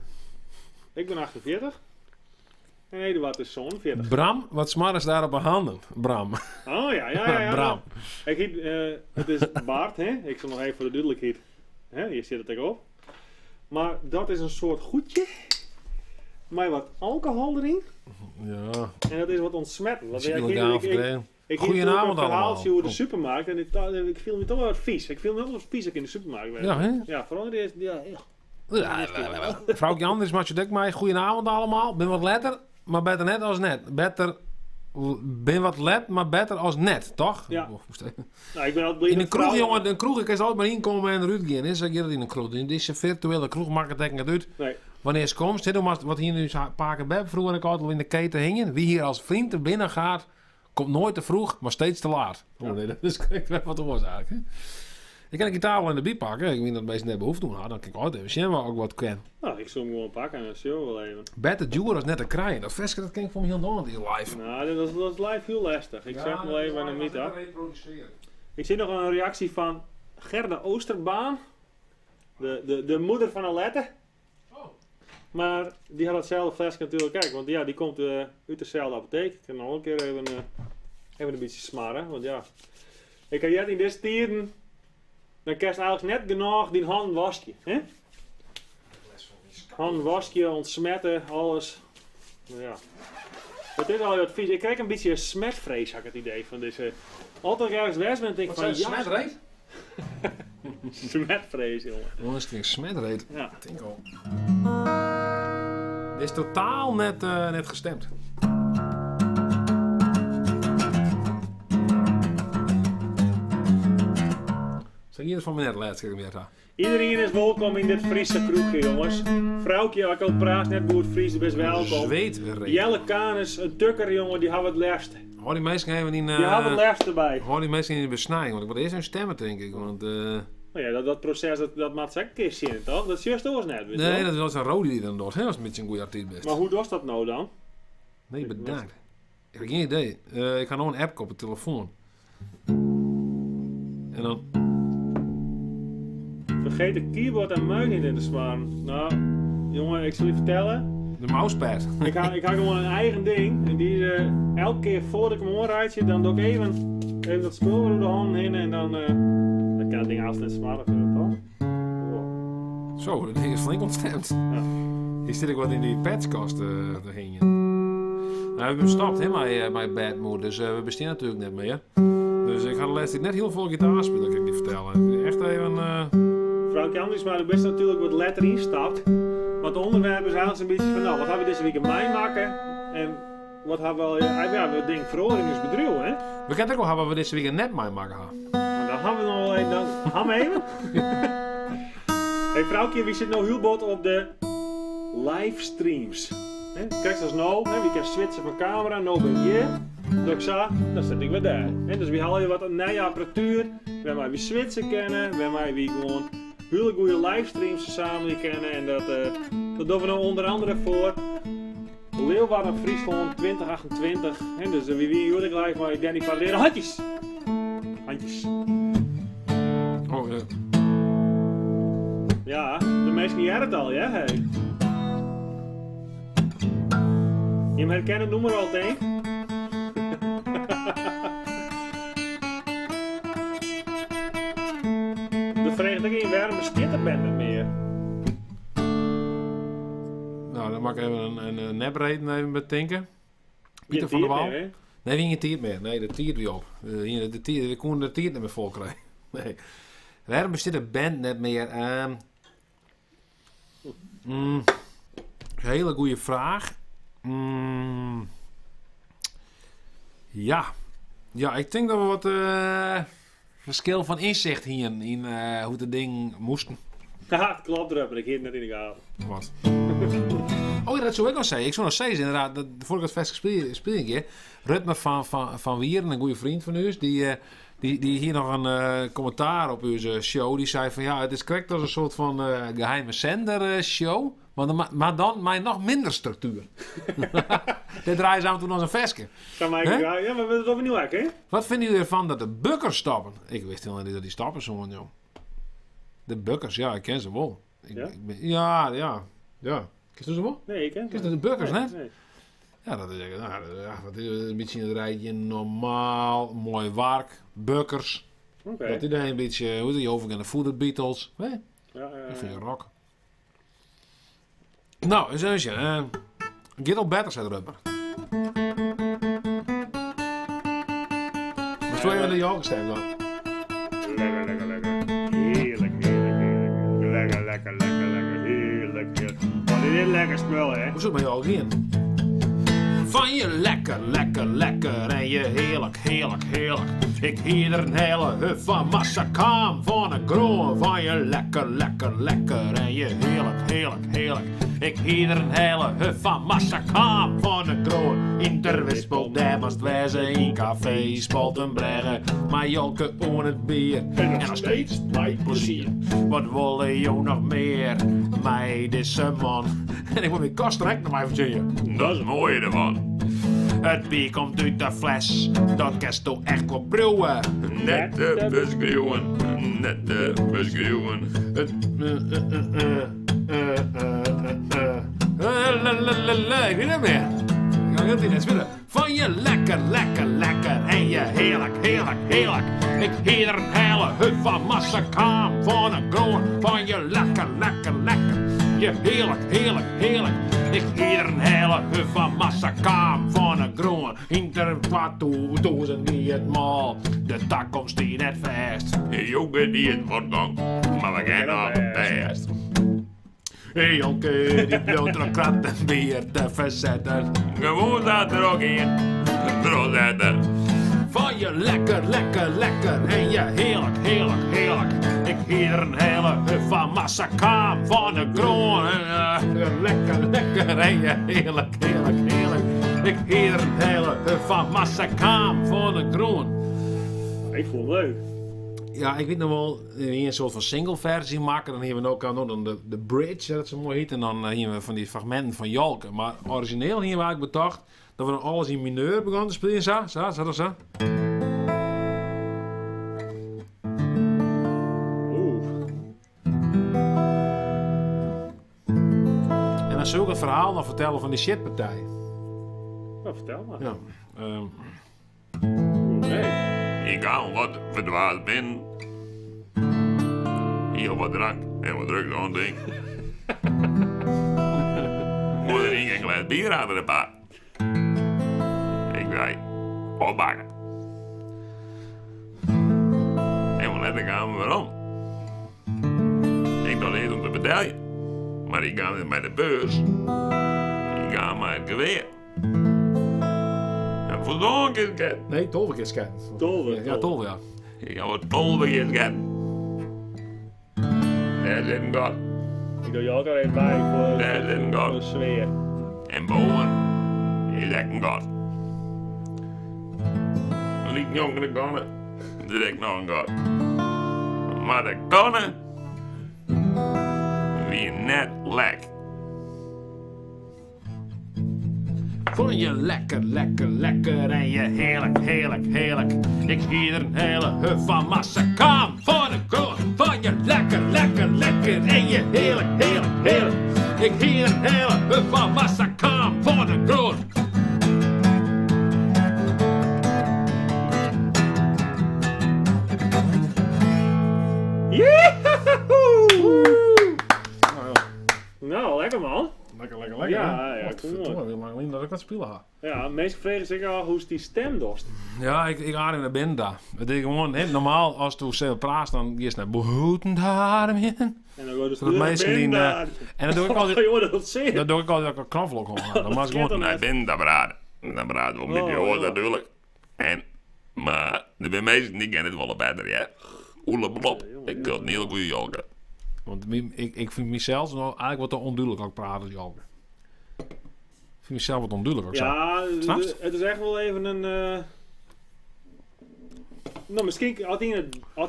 Ik ben 48. En Eduard is zo'n 40. Bram, wat smar is daar op mijn handen? Bram. Oh ja. Bram. Ik heet, het is Bart, hè? Ik zal nog even voor de duidelijkheid. Hè? Hier zit het ook op. Maar dat is een soort goedje. Maar wat alcohol erin. Ja. En dat is wat ontsmettend. Want ik Goedenavond een verhaaltje allemaal. over de supermarkt. En ik viel me toch wel wat vies. Ik viel me wel wat vies als ik in de supermarkt ben. Ja, hè? Ja, vooral in de eerste... Ja. Vrouwtje Anders, maatje Dek mij. Goedenavond allemaal. Ben wat letter, maar beter net als net. Ben wat let, maar beter als net, toch? Ja. Oh, Nou, ik ben altijd blij in met een kroeg, vrouwen. jongen, een kroeg, ik kan altijd maar inkomen en eruit gaan. Is dat je dat in een kroeg? In deze virtuele kroeg maakt het niet uit. Nee. Wanneer ze komt, zit wat hier nu paken bij. Vroeger ik altijd in de keten hingen. Wie hier als vriend er binnen gaat, komt nooit te vroeg, maar steeds te laat. Oh nee, dat is wat er was eigenlijk. Hè? Ik kan een gitaar wel in de biep pakken. Ik weet dat mensen net behoefte doen. Dan kan ik altijd even zien waar ik wat ken. Nou, ik zal hem gewoon pakken en dan show wel even. Better duur als net te krijgen. Dat veske dat ken ik van heel nooit in live. Nou, dat is live heel lastig. Ik zeg wel even aan de meet af. Ik zie nog een reactie van Gerda Oosterbaan. De moeder van Alette. Maar die had hetzelfde flesje natuurlijk. Kijk, want ja, die komt uit dezelfde apotheek. Ik kan nog een keer even een beetje smarren. Want ja, ik kan in deze tijden... Dan kerst eigenlijk net genoeg die hand wasje. Hè? Hand wasje, ontsmetten, alles. Nou ja. Het is al wat vies. Ik krijg een beetje smetvrees, had ik het idee van deze. Altijd ergens weg ben, denk ik van ja. Smetreed? Smetvrees, jongen. Wat is het een smetreed? Ja. Ik denk al. Dit is totaal net gestemd. Zeg je het van me net laatst keer meer? Iedereen is welkom in dit Friese kroegje, jongens. Vrouwtje, wat ik al praat, net goed Fries, best welkom. Zweetreed. Jelle Canis, een tukker, jongen, die hebben het liefst. Hoor die mensen even in... Die hebben het liefst erbij. Hoor die mensen in de besnijing, want ik moet eerst een stemmen, denk ik. Want, Nou ja, dat proces, dat maakt zeker een keer zien, toch? Dat is juist ook net, weet je nee, wel? dat was een rode die dan doet. Hè, als het een beetje een goede artiest best. Maar hoe was dat nou dan? Nee, bedankt. Ik heb geen idee. Ik ga nog een app op de telefoon. En dan... Vergeet de keyboard en muis niet in te sparen. Nou, jongen, ik zal je vertellen. De mousepad. Ik ga gewoon een eigen ding. En die elke keer voordat ik hem omrijdje, dan doe ik even dat spul door de hand heen en dan kan het ding altijd smarten, toch? Wow. Zo, dat ding is flink ontstemd. Ja. Hier zit ik wat in die patchkast te hingen. Nou, we hebben gestapt, hè, mijn badmood. Dus we bestaan natuurlijk net meer. Dus ik ga de laatste net heel veel gitaar spelen, kan ik niet vertellen. Echt even... Vrouwtje Andries, maar er best natuurlijk wat letter instapt. Want de onderwerp is eigenlijk een beetje van, nou, wat hebben we deze week in mei maken? En wat hebben we, ja, we denken veroring is bedrijf, hè? We kunnen ook wel hebben we deze week een net mee maken gaan. Maar dan gaan we nog wel even, gaan we even? Hey vrouwtje, wie zit nou heel bot op de livestreams? Kijk eens nou, wie kan switchen van camera, nou ben je. Dus ik zag, dan zit ik weer daar. Dus we halen wat een nieuwe apparatuur, waar wij wie switchen kennen, waar wij wie gewoon hele goede livestreams samen kennen. En dat doen we nou onder andere voor Leeuwarden Friesland 2028. Dus wie jullie gelijk maar Danny van leren. Handjes! Handjes. Oh, Ja, de meesten die het al, ja? Hey. Je hem herkennen, noem maar al denk. De vraag dat je in waarom bestaat er bent meer. Nou, dan mag ik even een nepreden even bedenken. Pieter Je van der tiert Wal. meer, hè? Nee, wie geen tiert meer. Nee, de tiert weer op. We konden de tiert niet meer vol krijgen. Nee. Waarom bestaat de band net meer? Hele goede vraag. Ja, ik denk dat we wat verschil van inzicht hier in hoe de ding moesten. Haha, het klopt erop, ik heet net in de gaten. Wat? Oh ja, dat zou ik nog zeggen. Ik zou nog zeggen, inderdaad, dat, voor ik het vast speel een keer. Rutmer van Wieren, een goede vriend van u, die hier nog een commentaar op uw show. Die zei van ja, het is correct als een soort van geheime zender show. Maar dan met nog minder structuur. Dit draaien ze aan toen als een veske. Ja, maar we willen het overnieuw hè? Wat vinden jullie ervan dat de bukkers stappen? Ik wist helemaal niet dat die stappen zo, joh. De Bukkers, ja, ik ken ze wel. Ja? Ja. Ken je ze wel? Nee, ik ken Ken je de Bukkers, nee, net? nee. Ja, dat is, dat is een beetje een rijtje normaal, mooi werk, Bukkers. Oké. Dat iedereen een beetje, hoe is die overgaan, de Beatles. Hè? Ja, Ik vind je rock. Nou, eens eens. Get al better, zei de Rupper. Maar zo even de jongen stem dan. Lekker, lekker, lekker. Heerlijk, heerlijk, heerlijk. Lekker, lekker, lekker, lekker. Heerlijk, heerlijk. Oh, dit is lekker spul, hè? Hoe zit het met jou in? Van je lekker, lekker, lekker en je heerlijk, heerlijk, heerlijk. Ik hier een hele huf van massakaam van een groen. Van je lekker, lekker, lekker en je heerlijk, heerlijk, heerlijk. Ik hier een hele huf van massakaam van een groen. In der wispel, daar moest wezen in café, spalten brengen. Maar Jolke oen het bier en nog steeds bij plezier. Wat wil je nog meer, mij deze man? En ik moet mijn kast direct naar mij vertellen. Dat is het mooie ervan. Het bier komt uit de fles, dat kerst toch echt wel brouwen. Net te beschreeuwen, net te beschreeuwen. Ik weet het meer. Ik kan het niet spelen. Van je lekker, lekker, lekker en je heerlijk, heerlijk, heerlijk. Ik hier een hele hut van massakaam van een groen. Van je lekker, lekker, lekker. Je heerlijk, heerlijk, heerlijk. Ik hier een hele hut van massakaam van een groen. In ter 2000 die het mal. De tak komt die net vast. Jongen die het wordt gang, maar we gaan nog best. Hey Jonke, die bloot er een krat en bier te verzetten. Gewoon staat er ook in, zetten. Van je lekker, lekker, lekker en je heerlijk, heerlijk, heerlijk. Ik hier een hele huf van massakaam van de kroon. Lekker, lekker en je heerlijk, heerlijk, heerlijk. Ik hier een hele huf van massakaam van de kroon. Ik vond het leuk. Ja, ik weet nog wel, hier een soort van single versie maken. Dan hebben we ook dan de bridge, dat zo mooi heet. En dan hebben we van die fragmenten van Jalke. Maar origineel hier waar ik bedacht dat we dan alles in mineur begonnen te spelen. Zo. Oeh. En dan zou ik het verhaal nog vertellen van die shitpartij. Nou, vertel maar. Ja. Nee. Ik ga wat verdwaald ben. Hier wat drank en wat drugs aan ding. Moet er niet een glas bier aan de paar. Ik zei, opbakken. En we letten gaan we waarom. Ik doe niet om te betalen. Maar ik ga niet met de beurs. Ik ga met het geweer. En voor zo'n keer get. Nee, tolverkeersket. Tolve. Ja, tolve, ja. Ik ga wat tolverkeerd get. Daar zit een god. Ik doe je ook al even bij Daar zit een voor god. de sfeer. En boven is echt een god. Liet jongen de konnen, direct nog een god. Maar de konnen, wie net lek. Vond je lekker, lekker, lekker en je heerlijk, heerlijk, heerlijk. Ik hier een hele huf van massakaam voor de kroon. Vond je lekker, lekker, lekker en je heerlijk, heerlijk, heerlijk. Ik hier een hele huf van massakaam voor de kroon. Nou, lekker man. Lekker, lekker, lekker. Ja, hè? ja, Wat kom op. verdomme, lang geleden dat ik dat spelen had. Ja, meestal vregen zich al hoe is die stem dost. Ja, ik adem naar binnen daar. Het is gewoon net normaal als tu zelf praat, dan is het naar boeten adem in. En dan wordt Dat mensen die, en dan doe ik altijd, Jongen, dat zie je. dan doe ik altijd een knoflook gewoon. Dan was gewoon. Nou, ik ben dat braden. Dat braden we met je hoor ja. natuurlijk. En, maar er zijn mensen die kennen het wel beter, ja. Oele blop, ik kan het niet heel goed jolken. Want ik vind mezelf nou eigenlijk wat te onduidelijk als ik praat als Jalke. Ik vind mezelf wat onduidelijk als ik Ja, Snap je? het is echt wel even een... Nou, misschien had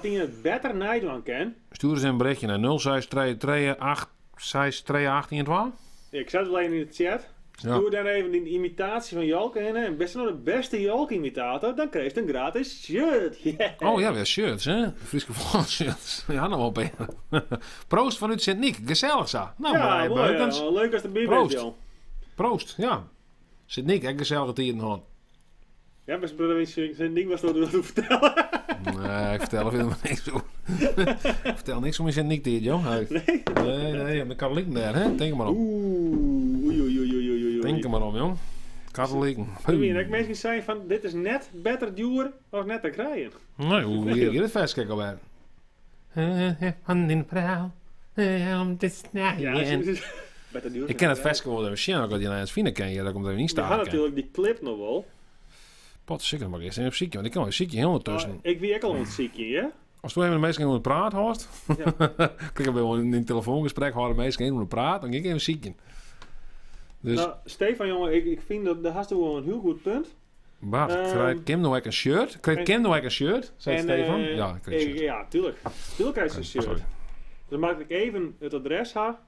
hij het beter Nederland ken. Stuur eens een berichtje naar 0632 863 1812. Ik zet het alleen in de chat. Ja. Doe dan even een imitatie van Jalk in en best wel de beste Jalk-imitator, dan krijg je een gratis shirt. Yeah. Oh ja, weer shirts, hè? Friese Vlaam shirts. Ja, nou wel beter. Proost vanuit Sint-Niek. Gezellig zo. Nou, Ja, Marije mooi, Beukens. ja. Leuk als de bier Proost. bent, Jan. Proost, ja. Sint-Niek, echt gezellige tijd in de hand. Ja, best provincie zijn ding was dat we dat vertellen. Nee, ik vertel er helemaal niks over. Ik vertel niks om in Sint-Niek tijd, joh. Nee, de katholieken daar, hè? Denk er maar om. Oei. Denk er maar om, joh. Katholieken. Ik mensen zijn van, dit is net beter duur als net te krijgen. Nee, hoe leer je het vast alweer? Hand in praal. Om te snijden. Beter duur. Ik ken het vast geworden. Misschien ook dat je naar het vinden ken. Dat komt er niet We gaan staan. natuurlijk die clip nog wel. Pot zeker maar eerst even op ziekje. Want ik kan wel ziekje helemaal tussen. Maar ik wie ook al ontziekje, hè? Als we even de meesten over praat hoort. Ja. Kijk, we in een telefoongesprek houden de meesten over praat. Dan ga ik even ziekje. Dus Nou, Stefan, jongen, ik vind dat daar wel een heel goed punt. Bart, krijgt Kim nou ook een shirt? Krijgt Kim nou ook een shirt? Zei Stefan? Ja, ik krijg een shirt. Ja, tuurlijk. Tuurlijk krijg je een shirt. Sorry. Dan maak ik even het adres ha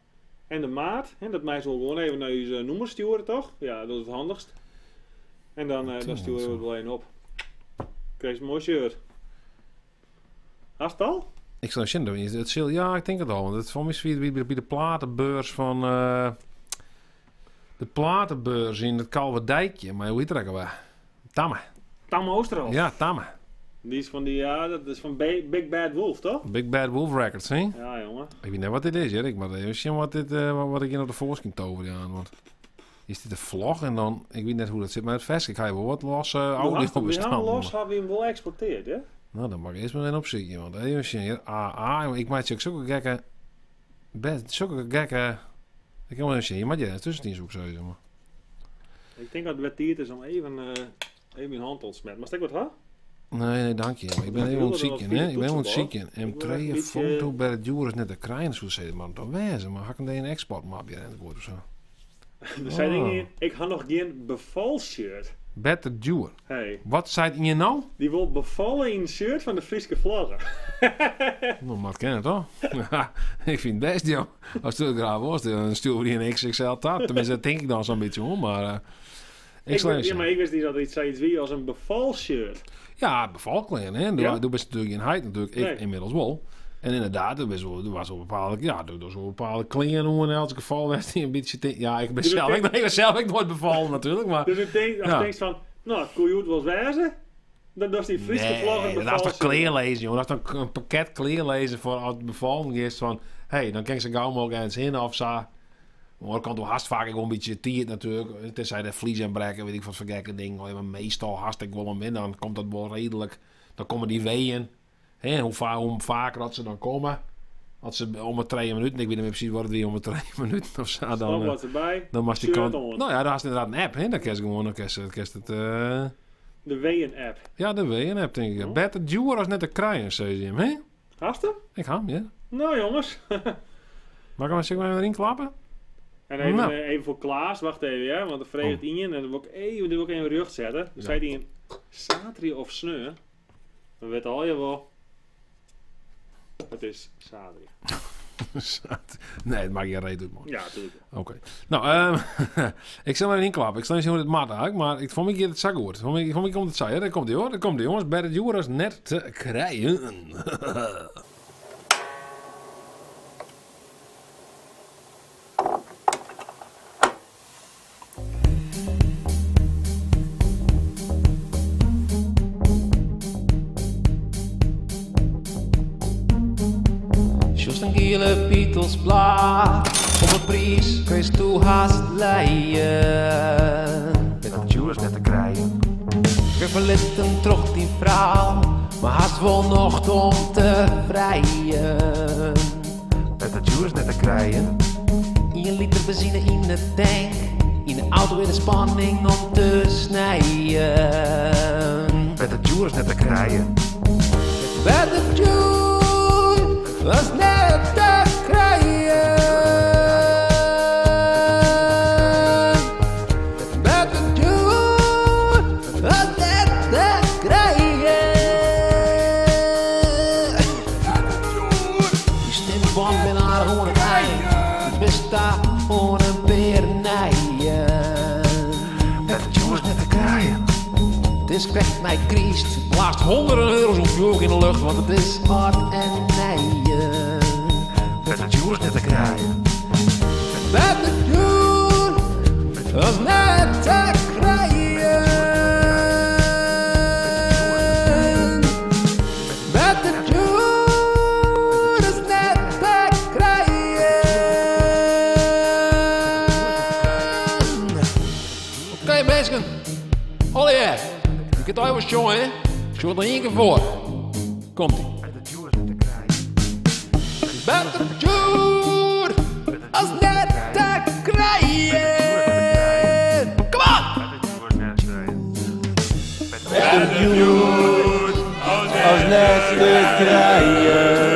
en de maat. En dat mij zo gewoon even naar je nummer sturen, toch? Ja, dat is het handigst. En dan sturen we het wel even op. Krijg je een mooi shirt. Hast het al? Ik zou zien doen. Het zal, ja, ik denk het al. Want het voor mij is bij de platenbeurs van... de platenbeurs in het Kalverdijkje. Maar hoe heet dat ook alweer? Tamme. Tam Oosterhof. Ja, Tamme. Die is van die, ja, dat is van Big Bad Wolf, toch? Big Bad Wolf Records, hè? Ja, jongen. Ik weet niet wat dit is, hè? Ik moet even zien wat ik hier op de voorskin toveren aan. Want is dit een vlog en dan... Ik weet net hoe dat zit met het vest. Ik ga even wat losse audio We gaan bestaan. los, hebben we hem wel exporteerd, hè? Nou, dan mag ik eerst maar even opzoeken. Want even zien hier. Ik maak zulke gekke... Zulke gekke... Ik kan wel even zien. Je mag je tussentien zoeken, zo maar. Ik denk dat het wat tijd is om even in hand te ontsmetten. Maar stek wat, hè? Nee, dank je. Ik ben even aan het zieken, hè? Ik ben aan het zieken. En Ik wil twee een beetje- foto bij het Joris net de krijgen, zo zei maar toch wezen. Maar had ik een exportmapje in het woord of zo. Er zijn dingen in. Ik had nog geen bevalshirt. Better Joer. Hey, Wat zei je nou? die wil bevallen in een shirt van de Friese vlaggen. Nou, maar ken het toch? Ja, ik vind het best, joh. Als het graag was, dan sturen we die een XXL tab. Tenminste, dat denk ik dan zo'n beetje om, maar... Ik wist niet dat er iets zoiets wie als een bevalshirt. Ja, bevalkleding, hè. Ja? Doe best natuurlijk in heid natuurlijk. Ik Nee. inmiddels wel. En inderdaad, er was wel bepaalde... Ja, er was wel bepaalde kleren hoe in elk geval werd die een beetje... Ja, ik ben Dus zelf... ik Ik ben zelf ook nooit bevallen natuurlijk, maar... Dus ik denk, als Ja. je denkt van, nou, kon je het wel eens wezen? Dan is die Friese vlag een dat is toch bevalshirt. kleerlezen, joh. Dat is toch een pakket kleerlezen voor als het bevalling is van... Hé, dan kan ze gauw mogelijk eens in of zo. Maar kan toch haast vaak gewoon een beetje tiert natuurlijk. Tenzij de vlies en brekken, weet ik wat voor gekke dingen. Maar meestal haast ik wel hem in. Dan komt dat wel redelijk. Dan komen die weeën. Hè, hoe vaker dat ze dan komen. Als ze om de 2 minuten. Ik weet niet meer precies wat het weer om de 2 minuten of zo. Dan Dan, wat erbij. dan was die shirt kant. on. Nou ja, daar is inderdaad een app. Hè. Dan kan je gewoon. Dan kan je het. De WN-app. Ja, de weeën app denk ik. Oh. Better duur als net de krijgen, zei ze hem. Hè? Hast je? Ik ga hem, ja. Nou jongens. Mag ik hem zeggen erin klappen? En even, Nou. even voor Klaas, wacht even, ja, want dan vreeg het in en dan wil ik even rug zetten. Dan zei hij in Satri of Sneu. Dan weet al je wel. Het is Satri. Nee, het maakt je reet uit, man. Ja, natuurlijk. Oké. Nou, ik zal even inklappen. Ik zal niet zien hoe het maat uit, maar ik vond me een keer het zak hoort. Vond me komt het zeggen. Daar komt hij hoor. Daar komt hij jongens. Bij de Joris net te krijgen. Just een gele Beatlesblad. Op een prijs kun je toe haast leien. Met een Joris net te krijgen. Ik verliet hem terug die vrouw. Maar haast wel nog om te vrijen. Met een Joris net te krijgen. 1 liter benzine in de tank. In de auto in de spanning om te snijden. Met een Joris net te krijgen. Met een Joris was net te krijgen. Met een Joris was net te krijgen. Die stemband ben haar gewoon een ei. Het bestaat voor een peer nijen. krijgen. Het is vecht mij kriest. Blaast honderden euro's op vuur in de lucht, want het is hard en nijen. Met de juice net te krijgen. Met de juice, dat is net te krijgen. Met de juice, dat is net te krijgen. Oké, mensen. Ollie, je kunt het even jongen, hè? Ik zal er één keer voor. Komt-ie. Met de juice, als net te krijgen. Kom on! Met de juice, als net te krijgen.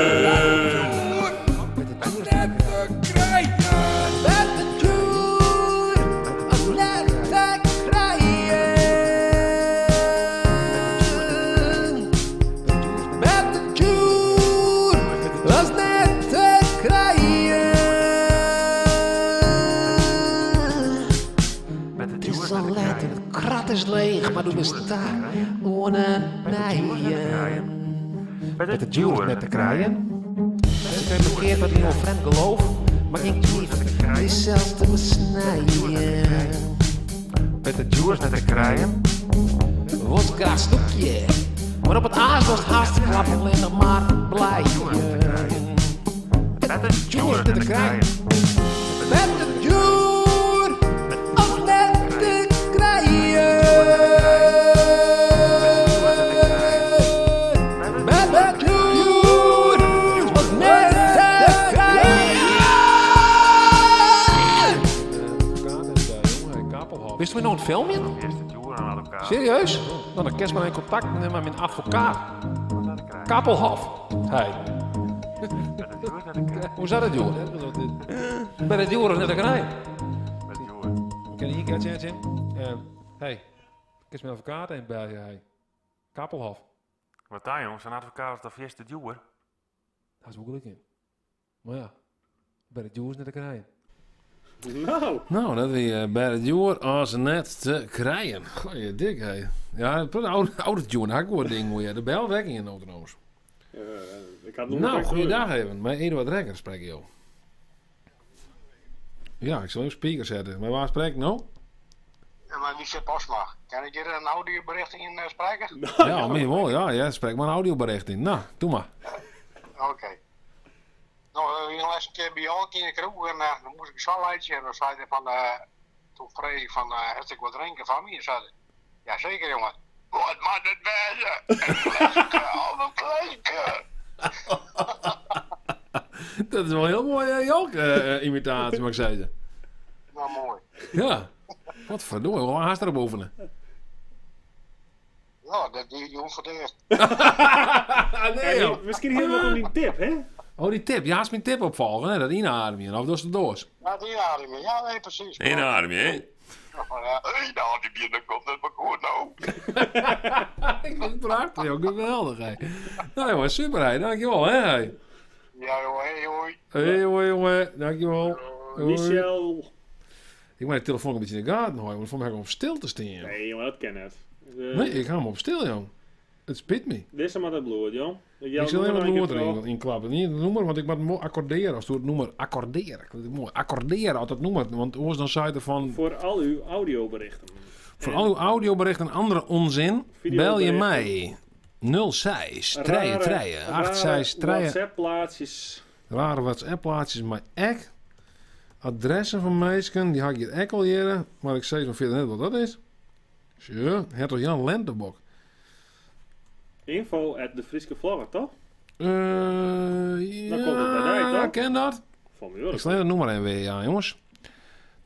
Is leeg, maar doe de sta ohne nijen. Met de juice net te krijgen. Mensen kunnen verkeerd wat in een vreemd geloof, maar geen lief, het is zelfs te besnijden. Met de juice net te krijgen. Wordt graag snoepje, maar op het aas was het haast klappen alleen nog maar blij. Met de juice net te krijgen. Met de juice. Wist je nog een filmpje? Serieus? Nou, dan kerst maar in contact met mijn advocaat. Kapelhof. Hey. Hoe zat het, joh? Bij de duur net een rij. Ken je hier een keertje? Hey, kerst mijn advocaat in bij je. Kapelhof. Wat daar, jongens? Een advocaat is de eerste duur. Dat is moeilijk in. Maar ja, bij de duur net een rij. Nou, dat weer bij het joer als net te krijgen. Goeie dik, hé. Ja, de oude joer, daar goed ding moet je. De bel weg in je autonoos. Ik had Nou, goeiedag even. Mijn Eduard Rekker spreek je. Ja, ik zal even speaker zetten. Maar waar spreek ik nou? Ja, maar Michel Posma. Kan ik hier een audiobericht in spreken? Ja, meer wel. Ja, spreek maar een audiobericht in. Nou, doe maar. Oké. Nou, ik was een keer bij jou in de kroeg en dan moest ik een zwalleidje en dan zei hij van, toen vreeg ik van, heb ik wat drinken van me? En zei hij, ja zeker jongen. Wat mag het wezen? Een flesje, al een flesje. Dat is wel een heel mooie Jolk-imitatie, mag ik zeggen. Nou, mooi. Ja. Wat verdorie, hoe haast er boven? Ja, die hoeft voor de eerst. Nee, joh. Misschien helemaal nog die tip, hè? Oh, die tip. Ja, is mijn tip opvolgen, hè? Dat inademen. Of dat is de doos. Ja, die inademen. Ja, nee, precies. Inademen, hè? Inademen, dan komt het maar goed nou. Ik vind het prachtig, joh. Geweldig, hè. Nou, jongen, super, hè. Dankjewel, hè. Ja, joh, hey, hoi. Hey, hoi, jongen. Dankjewel. Michel. Ik moet de telefoon een beetje in de gaten houden, want voor mij ga ik op stil te staan. Nee, jongen, dat ken het. Nee, ik ga hem op stil, jong. Het spit me. Dit is maar dat bloed, jong. Ik zal even het nummer erin klappen. Niet het nummer, want ik moet het accorderen. Als het nummer accorderen. Ik vind het mooi. Accorderen uit het nummer. Want oors dan zei er van... Voor al uw audioberichten. Voor al uw audioberichten en andere onzin, bel je mij. 06 33 86 WhatsApp-plaatjes. Rare WhatsApp-plaatjes, maar echt adressen van mensen, die ga ik hier echt al jaren, maar ik zei zo verder net wat dat is. Zo, het is Jan Lentebok. Info at de Frieske Vlogger, toch? Ja, Dan komt het bij mij, toch? Ken dat? Van mij, Ik stel het nummer even weer, ja jongens.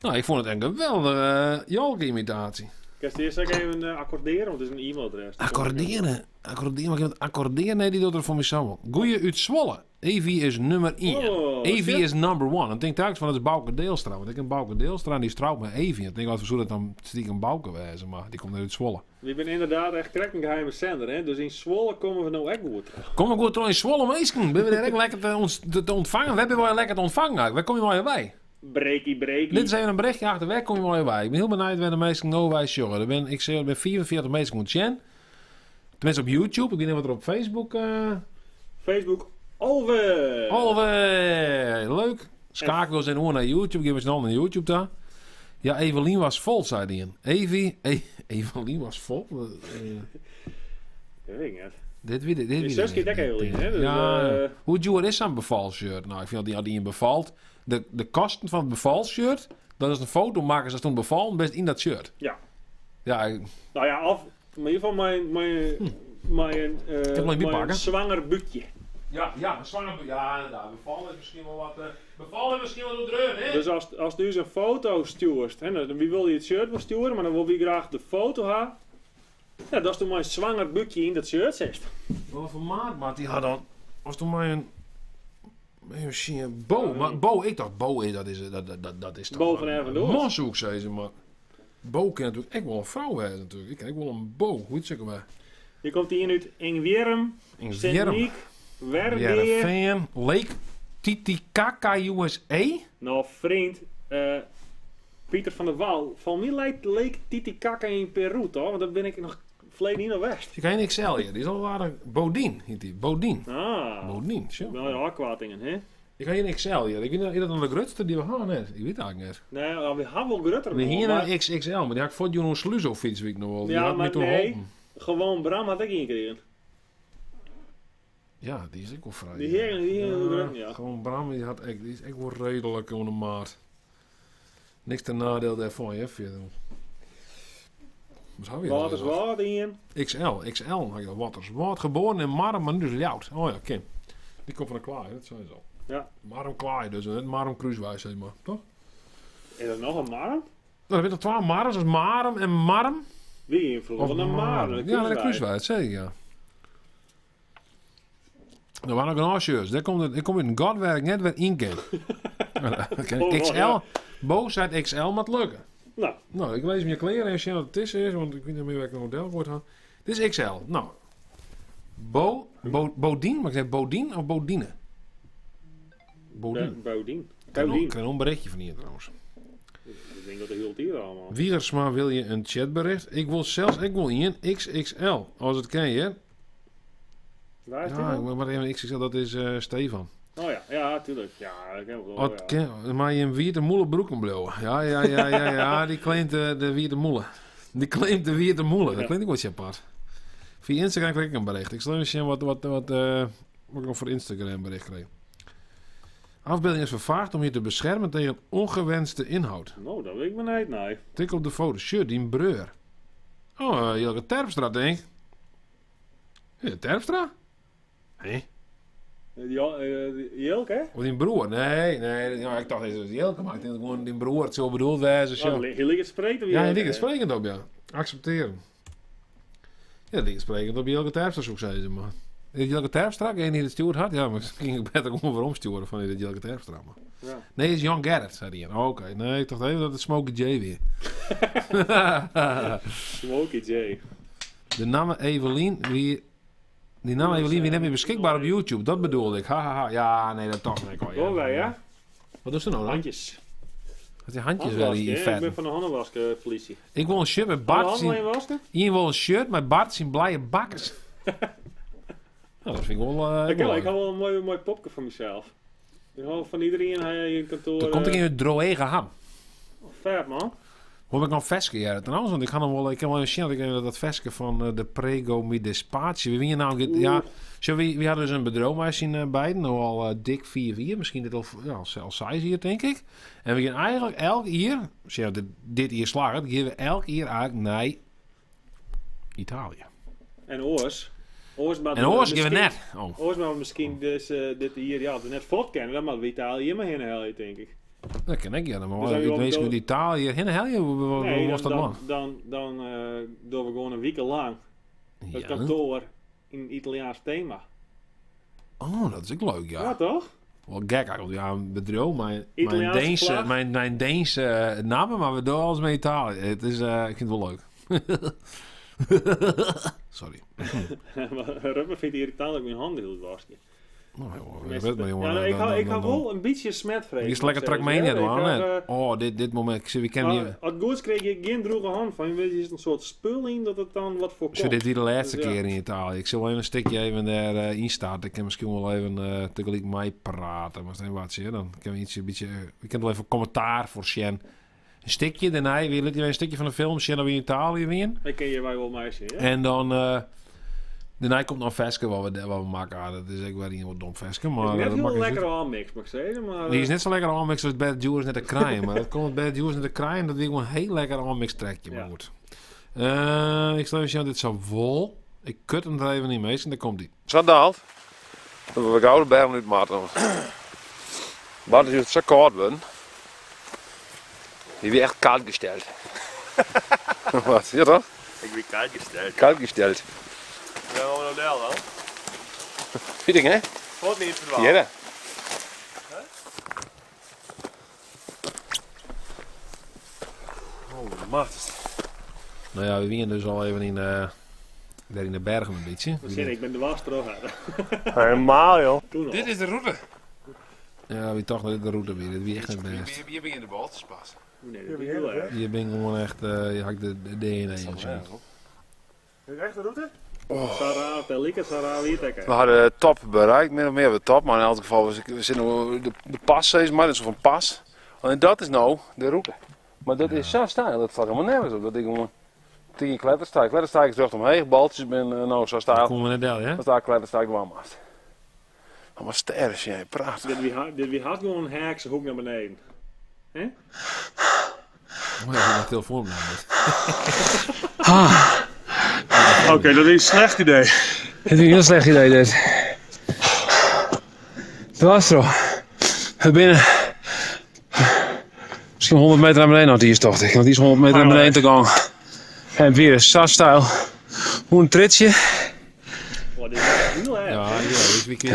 Nou, ik vond het echt een geweldige Jolke-imitatie. Kan je eerst even accorderen, want het is een e-mailadres. Accorderen, maar ik heb het accorderen, nee, die doet er voor mezelf. Goeie uit Zwolle. Evie is nummer 1. Oh, Evie is number 1. Dan denk ik telkens van, dat is Bouke Deelstra. Want ik heb Bouke Deelstra en die is trouwt met Evie. Ik denk altijd zo dat dan stiekem Bouke wezen, maar die komt uit Zwolle. Je bent inderdaad echt correct een geheime zender, hè? Dus in Zwolle komen we nou echt goed terug. Kom maar goed terug in Zwolle, meesken. Ben we er echt lekker te ontvangen? We hebben wel lekker te ontvangen. Waar kom je maar bij? breakie. Dit is even een berichtje achterweg, kom je wel even bij. Ik ben heel benieuwd waar de meesten nou bij jongen. Ik zeg, er ben 44 mensen moet zien. Tenminste op YouTube. Ik weet niet wat er op Facebook... Facebook Alve. Leuk. Schakel we zijn oor naar YouTube. Geef eens een naar YouTube daar. Ja, Evelien was vol, zei hij. Evelien was vol? Dat weet ik niet. Dit wie Die zus keer Evelien, hè? Dus, ja. Hoe duur is zo'n bevalshirt? Nou, ik vind dat die een bevalt. De kosten van het bevalshirt, dat is een foto maken ze toen bevallen, best in dat shirt. Ja. Ja. Nou ja, maar in ieder geval mijn zwanger butje. Ja, een zwanger butje. Ja, inderdaad. Bevallen is misschien wel wat... bevallen is misschien wel wat dreun, hè? Dus als u een foto stuurt, hè, dan wie wil je het shirt wel sturen, maar dan wil wie graag de foto hebben. Ja, dat is toen mijn zwanger butje in dat shirt zegt. Wat voor maat, die had dan... Was toen mijn... Bo, maar Bo, ik dacht, Bo is dat is toch... Bo van Ervendoor. Moshoek, zei ze, maar... Bo kan natuurlijk echt wel een vrouw hebben, natuurlijk. Ik ken echt wel een Bo, hoe het zeggen wij. Hier komt hij in uit Ingwierm, Sint-Niek, Werbeer... Fan, Lake Titicaca USA. Nou, vriend, Pieter van der Wal, van wie lijkt Lake Titicaca in Peru, toch? Want dan ben ik nog verleden hier naar West. Je kan geen XL hier, die is al waardig. Bodien heet die, Bodien. Ah. Bodien, zo. Wel ja, kwatingen, hè? Ik ga hier een XL hier. Ik weet niet, is dat dan de grootste die we gaan net? Ik weet het eigenlijk niet. Nee, we hebben wel groter. We hier een XXL, maar die had ik voor je een Sluzo-fiets, weet ik nog wel. Die ja, had maar me toen nee, geholpen. gewoon Bram had ik ingekregen. Ja, die is ook wel vrij. Die hier, ja. Gewoon Bram, die is echt wel redelijk onder maat. Niks ten nadeel daarvan, hè, verder. Wat is wat in? XL had je dat. Wat is wat? Geboren in Marm, maar nu dus Ljout. Oh ja, Kim. Die komt van een klaai, dat zijn ze al. Ja. Marm klaai, dus net Marm Kruiswijs, zeg maar. Toch? Is dat nog een Marm? Nou, er zijn er 2 Marms, dus Marm en Marm. Wie invloed? Een Marm? Ja, een Kruiswijs, zeg ik, ja. Er waren ook een shirts. Ik kom in een godwerk net weer inken. XL. Bo zei XL, maar het lukken. Nou, ik lees mijn kleren en zie wat het is, want ik weet niet meer welke model wordt. Dit is XL. Nou. Bodien, maar ik zeg Bodien of Bodine? Bodien. Bodien. Ik krijg een berichtje van hier trouwens. Ik denk dat de hield hier allemaal. Wiegersma, wil je een chatbericht? Ik wil hier een XXL. Als het ken je. Waar is ja, maar even XXL, dat is Stefan. Oh ja, tuurlijk. Ja, dat ken ik wel. Ja. Maar je een wierte moele broeken blauw. Ja, die claimt de wierte moele. Die claimt de wierte moele. Dat klinkt ook wat apart. Via Instagram kreeg ik een bericht. Ik zal even zien wat ik nog voor Instagram bericht kreeg. Afbeelding is vervaagd om je te beschermen tegen ongewenste inhoud. Nou, dat weet ik maar niet, nee. Tik op de foto. Shirt, die breur. Oh, Jelke Terpstra, denk ik. Ja, Terpstra? Hé? Jelke, hè? Of die broer? Nee, ja, ik dacht dat het Jelke, maar ik denk gewoon die broer het zo bedoeld was. Ja, je ligt het sprekend op Jelke. Ja, je ligt het sprekend op, ja. Accepteren. Ja, je ligt het sprekend op Jelke Terpstra, zo zei ze maar. Jelke Terpstra, ik weet niet dat het stuurt had. Ja, maar ging ik beter gewoon waarom sturen van dat Jelke Terpstra. Ja. Nee, het is Jan Gerrit, zei hij. Oké, nee, ik dacht even dat het Smokey J weer. Smokey J. De naam Evelien, die naam Evelien, wie net meer beschikbaar op YouTube. Dat bedoelde ik. Hahaha. Ja, nee, dat toch niet. Kom wij, ja? Wat is er nou dan? Handjes. Wat die handjes wel die vet. Ik ben van de handenwasken politie. Ik wil een shirt met Bart zien. Hier wil een shirt met Bart zien blije bakkers. Nou, dat vind ik wel. Ik had wel een mooi popje van mezelf. Ik hou van iedereen in je kantoor. Dan komt ik in het droege ham. Vet, man. Hoe heb ik nog veske hier trouwens? Want ik heb wel even zien dat veske van de Prego Mi Despacio. Wie nou? Ja, we hadden dus een bedroomhuis in beiden. Nou al dik 4-4. Misschien dit al size hier, denk ik. En we gaan eigenlijk elk jaar, dit hier slagen, geven we elk jaar eigenlijk naar Italië. En Oors. Oors geven we net. Oors maar misschien dus dit hier, ja, net voort kennen. Dan moeten we Italië maar heen helpen, denk ik. Dat ken ik, ja. Maar ik weet met Italië heen helpen. Hoe was dat man? Dan doen we gewoon een week lang het kantoor in een Italiaans thema. Oh, dat is ook leuk, ja. Ja, toch? Wel gek eigenlijk. Ja, een bedrijf, mijn Deense namen, maar we doen alles met Italië. Het is, ik vind het wel leuk. Sorry. Ruppen vindt irritant dat ik mijn handen heel wasje. Nou, ik had wel een beetje smetvrees. Je is lekker Trackmania doen, hè? Oh, dit moment. Ik ken niet. Als goeds kreeg je geen droge hand van. Je is een soort spul in dat het dan wat voorkomt. Zo dit weer de laatste keer in Italië. Ik zal even een stukje even daar instarten. Ik kan misschien wel even tegelijk mij praten. Maar wat zie je dan? Ik kan een beetje. Ik kan wel even commentaar voor Sjen. Een stukje daarna. Wil je een stukje van de film Sjen dat we in Italië weer? Ik ken je wij wel meisje. Ja? En dan. Daarna komt nog een veske wat we maken. Dat is echt wel een wat dom veske. Maar net heel lekker aanmix, mag ik zeggen. Maar, die is net zo lekker aanmix als Bad Jules net te kraaien. Maar dat komt met Bad Jules net te kraaien. Dat is gewoon een heel lekker aanmix trekje. Maar goed. Ik stel je dit zo vol. Ik kut hem er even niet mee. En daar komt hij. Zo daalt. We gaan de bergen uit maat. Wat is het zo koud ben? Die weer echt koud gesteld. Wat? Ja toch? Ik ben koud gesteld. Koud gesteld. Ja, we nog deel dan. Weet ik, hè? Wat niet verdwaald. Ja. Oh, maat. Nou ja, we winnen dus al even in, daar in de bergen een beetje. Ik ben de was terug. Helemaal, joh. Dit is de route. Ja, wie toch de route weer. Dit wie echt het best. Je bent in de boot pas. Nee, dat is heel erg. Je bent gewoon echt, je hakt de DNA in. Heb je echt de route? Sarah, Pelika, Sarah, wie het we hadden de top bereikt, min of meer de top, maar in elk geval we zitten de pas steeds maar, dat is van pas. En dat is nou de route. Maar dat is zo stijl, dat valt helemaal nergens op. Dat ik gewoon tegen kletterstijg. Kletterstijg is terug omheen, baltjes ben nou zo stijl. Komen we net del, ja? Dan staat kletterstijg warm af. Allemaal sterren, jij praat. Dit had gewoon een haakse hoek naar beneden. Hè? Oh ja, ik telefoon namelijk. Oké, dat is een slecht idee. Het is een heel slecht idee dit. De Astro. We binnen. Misschien 100 meter naar beneden nog die is toch. Want die is 100 meter naar beneden te gaan. En weer style. Hoe een tritsje. Oh, dit is heel erg.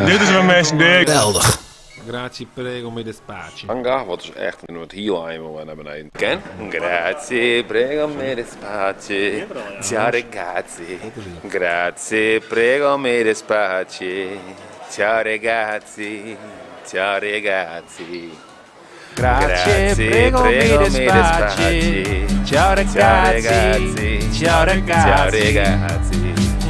Dit is mijn meest dik. Geweldig. Grazie prego met het paardje. Anga, wat is echt met heel even naar beneden. Ken? Grazie prego met het paardje. Ciao ragazzi. Grazie prego met het paardje. Ciao ragazzi. Ciao ragazzi. Grazie prego met het paardje. Ciao ragazzi. Ciao ragazzi.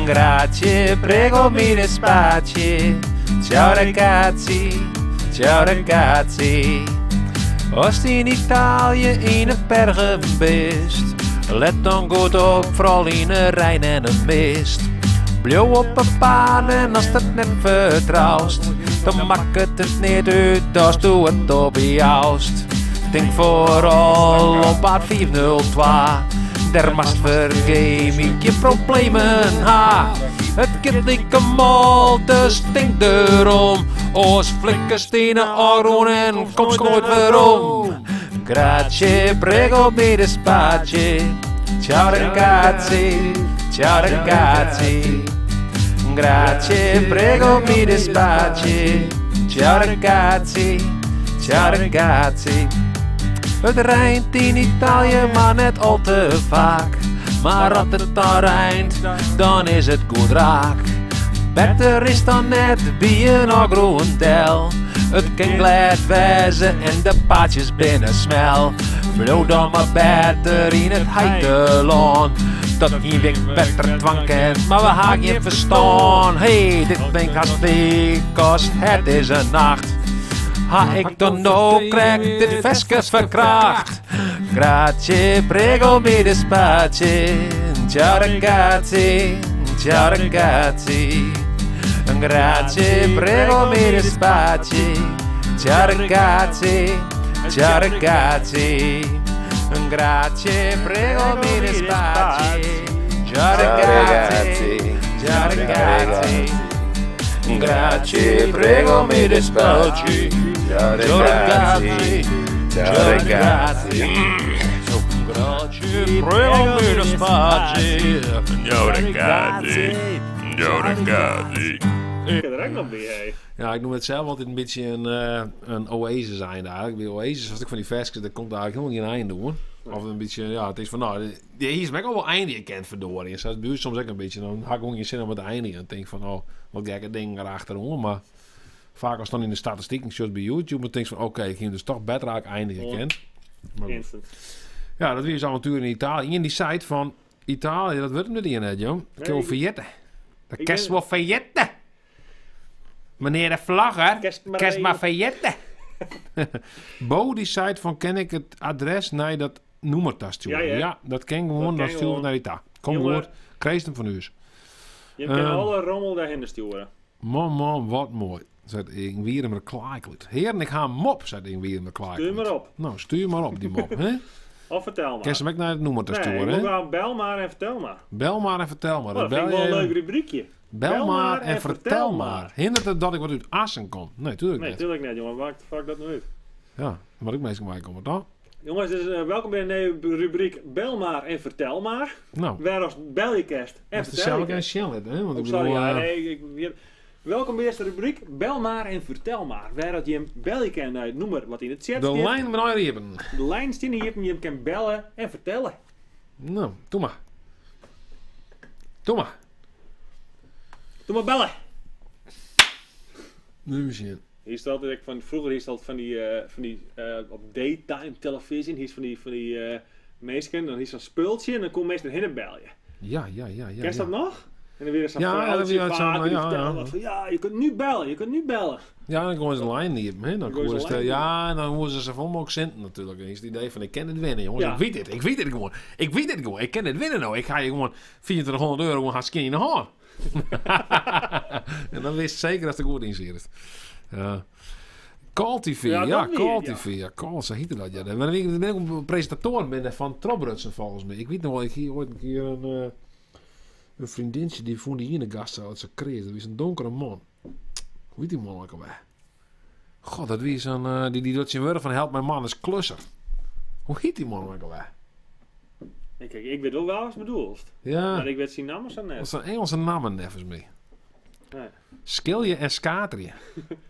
Grazie prego met het paardje. Ciao ragazzi. Ciao ragazzi, als je in Italië in de bergen bist, let dan goed op, vooral in de Rijn en de mist. Blauw op een paan en als het net vertrouwt, dan maakt het niet uit als je het op joust. Denk vooral op paard 402, daar mast vergeet je problemen ha. Het kind lijkt mal, dus denk erom. Als flikkerstenen oren en komt nooit weerom. Grazie, prego met een spaatje. Ciao ragazzi, ciao ragazzi. Grazie, prego met een spaatje. Ciao ragazzi, ciao ragazzi. Het rijnt in Italië, maar net al te vaak. Maar als het dan rijnt, dan is het goed raak. Beter is dan net bij een agroentel. Het kan glad wezen en de paadjes binnen smel. Vloe dan maar beter in het heitelaan. Dat een week beter twanken, maar we haken je verstaan. Hey, dit ben ik hartstikke kost, het is een nacht. Ha, ik dan nou krijg dit veskes verkracht. Grazie, prego met een spaatje. Ciao ragazzi, ciao ragazzi. Grazie, prego met een spaatje. Ciao ragazzi, ciao ragazzi. Grazie, prego met een spaatje. Ciao ragazzi, ciao ragazzi. Grazie, prego met een spaatje. Ciao ragazzi, ciao ragazzi. Grazie, prego met een spaatje. Ciao ragazzi, ciao ragazzi. Ik heb er ook nog bij. Ja, ik noem het zelf altijd een beetje een oasis einde eigenlijk. Bij oasis, als ik van die versjes, daar komt eigenlijk helemaal geen einde hoor. Of een beetje, ja, het is van nou, hier is mij ook wel einde gekend verdorie. En zoals soms ook een beetje, dan hak ik gewoon je zin om het einde. En denk van, oh, wat gekke ding erachter hoor. Maar Vaak als dan in de statistieken shows bij YouTube, dan denk je van oké, ik ging dus toch beter raak eindigen kent. Instant. Ja, dat was avontuur in Italië. In die site van Italië, dat wordt hem er niet net, joh. Dat kan wel verjetten. Dat kan wel verjetten. Meneer de Vlagger, kerst maar verjetten. Bo die site van ken ik het adres naar dat nummertas sturen. Ja, dat ken ik gewoon, dan sturen we naar Italië. Kom goed, krijg hem van u. Je kan alle rommel daarheen sturen. Man, wat mooi. Zet ik weer hem klaarklut. Heren, ik ga hem op, zet ik weer hem klaarklut. Stuur maar op. Nou, stuur maar op die mop, hè? Of vertel maar. Kan je hem ook naar het nummertas sturen, hè? Nee, bel maar en vertel maar. Bel maar en vertel maar. Dat vind ik wel een leuk rubriekje. Bel maar en vertel maar. Hindert het dat ik wat uit Assen kom? Nee, tuurlijk niet. Nee, tuurlijk niet, jongen. Waar fuck dat nou uit? Ja, wat ik meestal mee kom, toch? Jongens, dus welkom bij de rubriek Bel maar en vertel maar. Nou. Waar als bel je kerst en vertel je kerst. hè? Want ik bedoel, welkom bij deze rubriek Bel maar en vertel maar. Waar dat je hem bel je kan uit nummer wat in het chat de lijn van je hebben. De lijn staat hier en je kan bellen en vertellen. Nou, doe maar. Doe maar. Doe maar bellen. Nu zien. Hier staat vroeger is dat van die op daytime televisie. Hier is van die meesken. Dan is zo'n speeltje en dan komt meestal heen en bel je. Ja. Ken je dat nog? En dan weer zo'n ja, je kunt nu bellen. Ja, dan gewoon ze een lijn niet hè? Dan horen ze zoveel mogelijk centen natuurlijk. Dan is het idee van ik kan het winnen, jongens. Ja. Ik weet het gewoon. Ik kan het winnen nou. Ik ga je gewoon 2400 euro gaan skiën in de hand. En dan wist je zeker dat het goed in zit. Ja. Call TV, Call TV. Call, ze heette dat. Ja. Maar ik ben ook een presentator van Trobrutsen volgens mij. Ik weet nog wel, ik hier ooit een keer een vriendinnetje die vond die hier in de gast uit zijn kreeg. Dat was een donkere man. Hoe heet die man ook alweer? God, dat was een die doet zijn woorden van help mijn man is klusser. Hoe heet die man ook alweer? Ik weet ook wel wat bedoeld. Ja. Maar ik weet zijn namen zo net. Dat zijn Engelse namen nevens mee. Nee. Skilje en skaterje.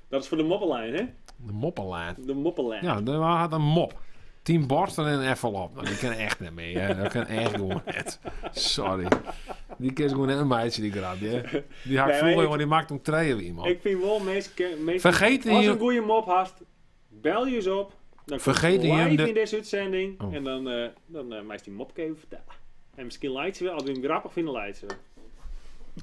Dat is voor de moppenlijn, hè? De moppenlijn. De moppenlijn. Ja, daar had een mop. 10 borsten en een envelop. Nou, die kan echt niet mee, hè. Dat kan echt gewoon net. Sorry. Die kan gewoon net een meisje die grap, hè. Die haakt vroeger, want die maakt hem treien wie iemand. Ik vind wel meestal vergeet als je een goede mop hast, bel je eens op. Dan vergeet je live de... in deze uitzending. Oh. En dan meest die mop even vertellen. En misschien leidt ze wel. Als we hem grappig vinden, leidt ze wel.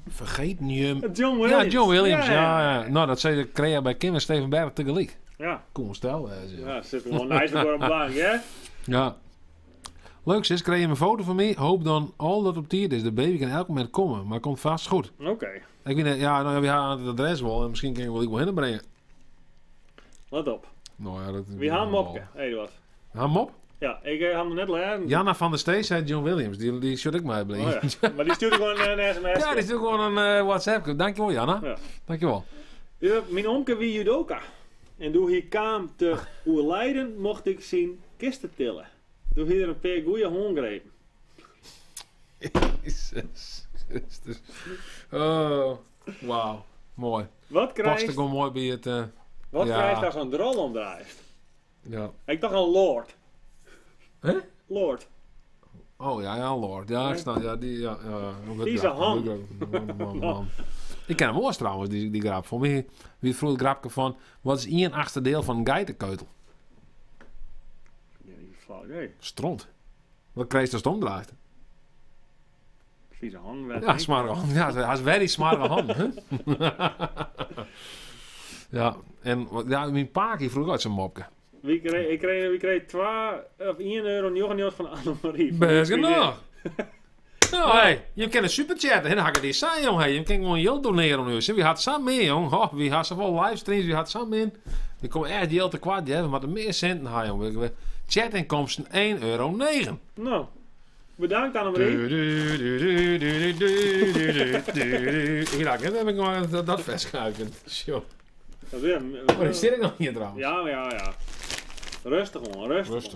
Vergeet je hem... John Williams. Ja, John Williams. Ja. Nou, dat zei de Crea bij Kim en Steven Berg tegelijk. Ja. Cool stel. Ja, zit gewoon nice voor een bank, hè? Ja. Leuk sis, kreeg je een foto van mij. Hoop dan al dat op tijd is. De baby kan elk moment komen, maar komt vast goed. Oké. Ik weet nou, we gaan het adres wel en misschien kan je wel iets heen brengen. Let op. Nou ja, dat wie gaan hem op? Eduard. Gaan hem op? Ja, ik ga hem net leren. Janna van der Stees zei John Williams. Die should ik mij blijven. Oh ja. Maar die stuurde gewoon een sms. Ja, die stuurde gewoon een WhatsApp. Dankjewel Janna. Ja. Dankjewel. Mijn onkel wie judoka. En toen hij kwam te Leiden mocht ik zien kisten tillen. Toen hier een paar goede hondgrepen. Jezus Christus. Oh, wauw. Mooi. Wat krijgt... Past er gewoon mooi bij het... Wat krijgt als een drol omdraait? Ja. Ik dacht een lord. Hè? Lord. Oh ja, Lord. Ja, ik snap. Ja, die is een hand. Man. Ik ken hem ook trouwens, die grap. Voor mij wie het vroeger grapje van... Wat is 1/8 deel van een geitenkeutel? Ja, die flauw idee. Stront. Wat krijg je als het omdraait? Vieze hand. Ja, smarige hand. Ja, hij is very smarige hand. Ja, en ja, mijn paakje vroeg uit zijn mopje. Wie kreeg 2 of 1 euro nieuw van Annemarie. Best genoeg. Nou, hey, je kan een superchatten. En dan had ik die zijn, jong. Hey. Je kan gewoon heel doneren nu. Wie had samen mee, jong? Oh, wie had zoveel livestreams, wie had samen in? Die komen echt heel te kwart, hè. Maar de meer centen gaan, jong. Chatinkomsten €1,09. Nou, bedankt Annemarie. Ja, dan heb ik maar dat verschuiven. Sure. Die zit ik nog hier trouwens. Ja. Rustig man, rustig.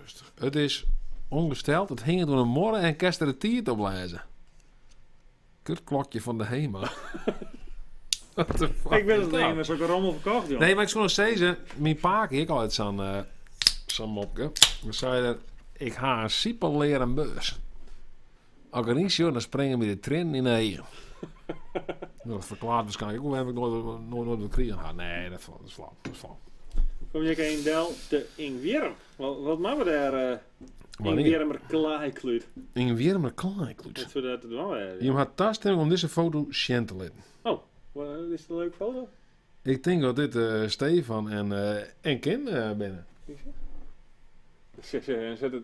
Rustig. Het is ongesteld. Het hing door een morgen en kerst er de tiert op lezen. Kutklokje van de HEMA. Ik ben het niet, maar zo'n rommel verkocht, joh. Nee, maar ik zou nog steeds... Mijn paak, ik altijd zo'n mopje. We zeiden, ik ga een siepel leren beurs. Als ik er niet zo, dan springen we de train in de eigen. Dat verklaart waarschijnlijk ook. Hoe heb ik nooit wat gekregen? Ah, nee, dat is flauw. Dat is flauw. Kom je een del te Ingwierm? Wat maken we daar? Ingwiermer klaaikluit. Ingwiermer klaaikluit. Wat voor dat doen we? Je had tasten om deze foto sjen te letten. Oh, is het een leuke foto? Ik denk dat dit Stefan en Ken binnen.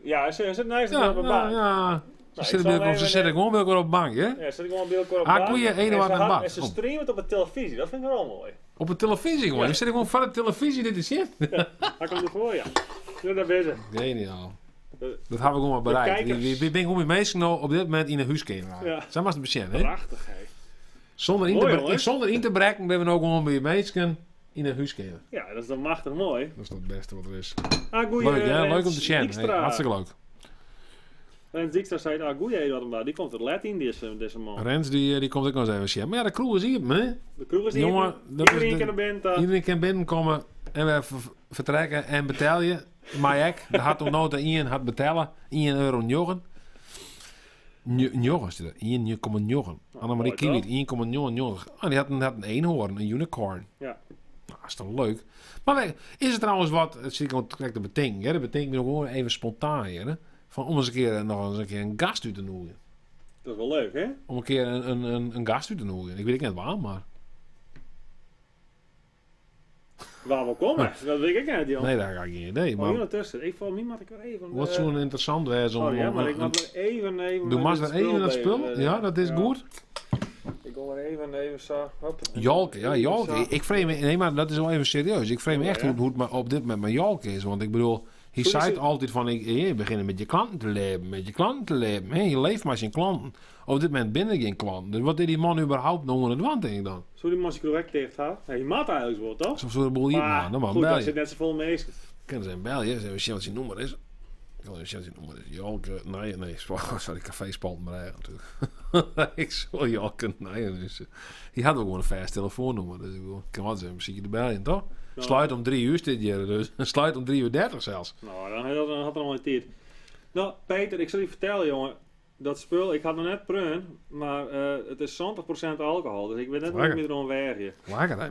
Ja, ze zit naast Ja, op de bank. ja. Ze zitten gewoon bij elkaar op de bank, hè? Ja, ze zitten gewoon bij elkaar op de bank. Koe je een wat een bank. En ze streamen het op de televisie, dat vind ik wel mooi. Op de televisie gewoon. Je zit gewoon van de televisie dit te zien. Ja, hij komt ervoor, ja. Doe daar bezig. Geniaal. Dat hebben we gewoon maar bereikt. We ben gewoon met mensen nou op dit moment in een huiskamer. Ja. Zo was het bekend, hè? Prachtig, hè? Zonder in te breken ben we nou gewoon bij mensen in een huiskamer. Ja, dat is dan machtig mooi. Dat is het beste wat er is. Goeie, leuk, ja? Leuk om te zien. Hey, hartstikke leuk. Rens Dijkstra zei, goeie, die komt er let in deze man. Rens die komt ook nog eens even zien. Maar ja, de crew is hier, hè? De crew is hier. Jongen, iedereen kan binnenkomen en we vertrekken en betalen. Maar ik, de had toen nooit Ian had betalen. €1,9. Njogen is dit. 1,9. Annemarie Kiewit, 1,99. Oh, die had een eenhoorn, een unicorn. Ja. Nou, dat is toch leuk. Maar is het trouwens wat, het zit gewoon direct te bedenken. Dat betekent me gewoon even spontaan hier. Hè? Van om eens nog eens een gast uit te nodigen. Dat is wel leuk, hè? Om een keer een gast uit te nodigen. Ik weet niet waar, maar... Waar we komen? Dat weet ik niet, joh. Nee, daar ga ik geen idee. Maar ondertussen. Ik val niet, maar ik er even... Wat zo'n interessant wezen om... ja, maar ik moet er even... Doe maar even dat spul. Ja, dat is goed. Ik kom er even zo... Hop. Jalke, ja, Jalke. Ik vreem me... Nee, maar dat is wel even serieus. Ik vreem me echt hoe het maar op dit moment met Jalke is. Want ik bedoel... Hij zei altijd van, je begint met je klanten te leven. Hey, je leeft maar zijn klanten. Op dit moment binnen geen klanten. Dus wat deed die man überhaupt nog onder de wand, denk ik dan? Zou die man zich correct tegen gaat? Hij maakt eigenlijk wel, toch? Zo'n soort boel hier, maar dan goed, bel daar je. zit net zo vol mee. Kennen ze een bel je? Ze hebben wat zijn nummer is. Ik wil even zijn nummer is. Jalke, nee, sorry, café spalt maar eigenlijk natuurlijk. Ik zal Jalke, nee. Dus, die had ook gewoon een vast telefoonnummer. Dus ik kan wel zeggen, misschien de bel je, toch? Nou, sluit om 3 uur dit jaar, dus sluit om 3:30 zelfs. Nou, dan had er nog een tijd. Nou, Peter, ik zal je vertellen, jongen. Dat spul, ik had nog net prun, maar het is 20% alcohol. Dus ik weet net niet meer erom weg hier. Lekker, hè?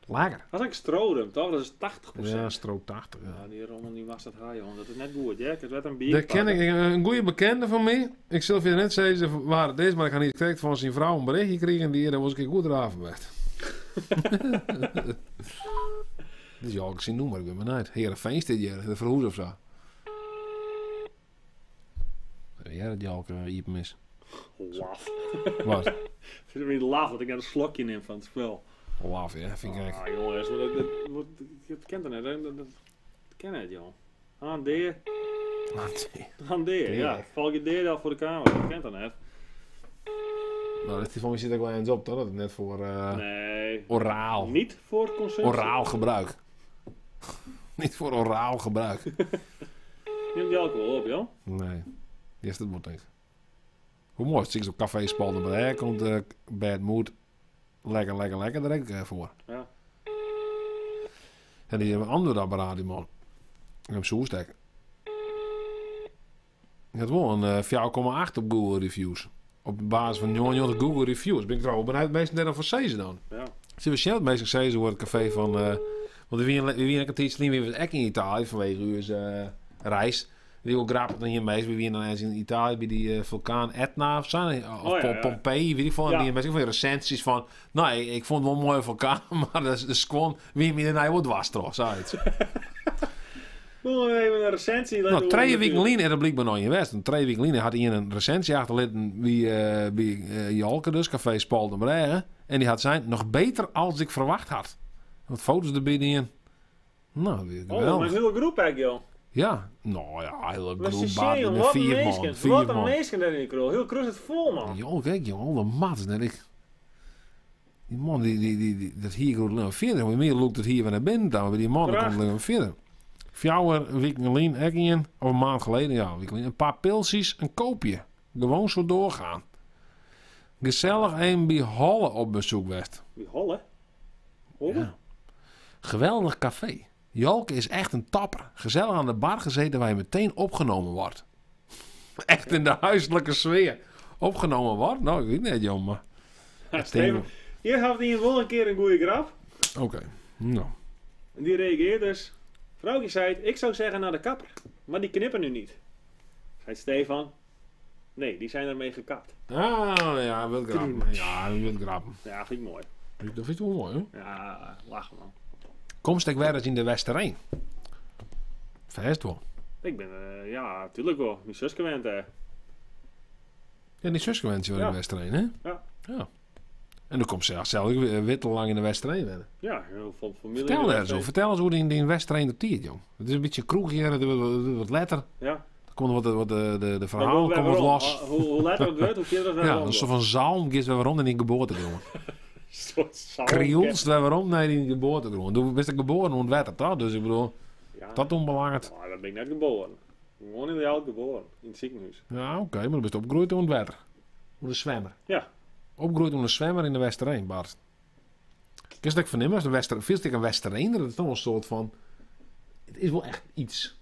Lekker. Dat is eigenlijk stroodum, toch? Dat is 80%. Ja, stro 80, ja. Ja, die rommel die was dat haar, jongen. Dat is net goed, ja. Het werd een bier. Dat ken ik, een goede bekende van mij. Ik zal je net zeggen waar het is, maar ik ga niet correct van zijn vrouw een berichtje krijgen die er was ik goed eraf werd. Dat is Jalke zijn noemer, ik ben benieuwd. Heerenveen dit jaar, de verhoes of zo. Ja, dat Jalke Iep mis. Laf. Wat? Ik vind het niet laf dat ik net een slokje neem van het spel. Laf, ja, vind ik gek. Ah, jongens, dat kent er net, dat ken het, joh. Handeer, ja. Val je deer al voor de camera, dat kent dat net. Nou, dat van mij zit ook wel eens op, toch? Dat het net voor nee. Oraal. Niet voor consumptie. Oraal gebruik. Niet voor oraal gebruik. Neem die alcohol op, joh? Nee, die is het moet niet. Hoe mooi is het? Zo'n café spalden, maar daar komt Bad Mood lekker direct voor. Ja. En die hebben een ander apparaat, die man. Ik heb zo'n stek. Ik had wel een 4,8 op Google Reviews. Op basis van jongen Google Reviews. Ben ik trouwens benieuwd meestal net voor Sezen dan. Ja. Ze we snel meestal Sezen wordt het café van... want we winnen een tijdje niet meer echt in Italië vanwege uw reis. Die wil grappig dan hier meestal. We winnen dan eens in Italië bij die vulkaan Etna of zo. Of Pompeii, weet ik veel. En die meestal van recensies van... Nee, ik vond het wel een mooie vulkaan, maar dat is gewoon... Wie me er wat was toch, zoiets. Even een recensie. Nou, 3 weken geleden er blijkbaar nog in West. En 3 weken geleden had hij een recensie achterlaten bij Jalke dus, café Spalden Bregen. En die had zijn nog beter als ik verwacht had. Wat foto's erbij in. Nou, weer geweldig. Oh, maar een hele groep eigenlijk, joh. Ja, nou ja, hele groep. Wat een meisje. Wat een meisje daar in de kroeg. Heel kruis het vol, man. Joh, kijk, joh, alle mat. Die man, dat hier goed lang verder. Hoe meer loopt het hier van naar binnen dan. Maar die man komt lang verder. 4 weken geleden, of een maand geleden, ja, een paar pilsjes, een koopje. Gewoon zo doorgaan. Gezellig een bij Holle op bezoek werd. Bij Holle? Holle? Ja. Geweldig café. Jalke is echt een tapper. Gezellig aan de bar gezeten waar je meteen opgenomen wordt. Echt in de huiselijke sfeer. Opgenomen wordt? Nou, ik weet niet, jongen. Steven, hier had hij wel een keer een goede grap. Oké, nou. En die reageert dus. Vrouwtje zei, ik zou zeggen naar de kapper. Maar die knippen nu niet. Zei Stefan. Nee, die zijn ermee gekapt. Ah, ja, wil grappen. Ja, wil grappen. Ja, vind ik mooi. Dat vind ik wel mooi, hoor. Ja, lachen man. Komst ik weer eens in de Westerijn? Vast wel. Ik ben, ja, natuurlijk wel. Mijn zus gewend, hè. Ja, die zus gewend in de Westerijn, hè? Ja. Ja. En dan komt ze zelf wittel lang in de Westerijn werden. Ja, heel veel familie. Vertel eens hoe die in de Westerijn dat tiert, jong. Het is een beetje kroeg hier, wat letter. Ja. Dan komt de verhalen komen wat los. Hoe letter het wordt, hoe kinderen het ja, dat is zo van zalm, gist we rond in die geboortegrond. Krioels, we rond naar die geboortegrond. Toen ben ik geboren in het wetter, toch? Dus ik bedoel, ja. Dat onbelangrijk. Maar dat ben ik net geboren. Gewoon in de oud geboren, in het ziekenhuis. Ja, oké, maar dan ben je opgegroeid in het wetter. Hoe een zwemmer. Ja. Opgegroeid om een zwemmer in de Westerijn, Bart. Kijk dat ik van hem, veel een Westerijn, dat is toch een soort van... Het is wel echt iets.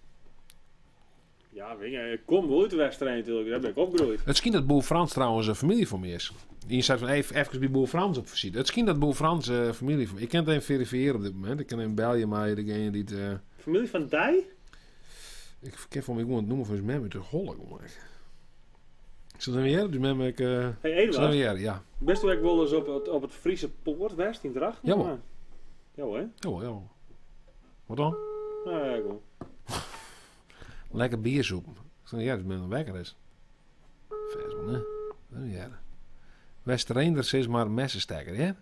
Ja, weet je, ik kom wel uit de Westerijn natuurlijk, daar ben ik opgegroeid. Het schijnt dat Boer Frans trouwens een familie van me is. Je zei van even bij Boer Frans op visite. Het schijnt dat Boer Frans familie van me. Ik kan het even verifiëren op dit moment. Ik kan hem bellen, maar degene die het... Familie van Dij? Ik verkeer van mij gewoon het noemen van zijn mem uit de Holle. Is dat een weer? Dus mem ik... Hey Eduard, ja. Best wel ik wel eens op het Friese Poort West in Dracht? Jawel. Jawel, hè? Jawel. Wat dan? Nou ja, goed. Lekker biersoep. Ja, dat men lekker is. Vers man, hè? Ja. Westerreinders is maar een messenstekker, hè? Is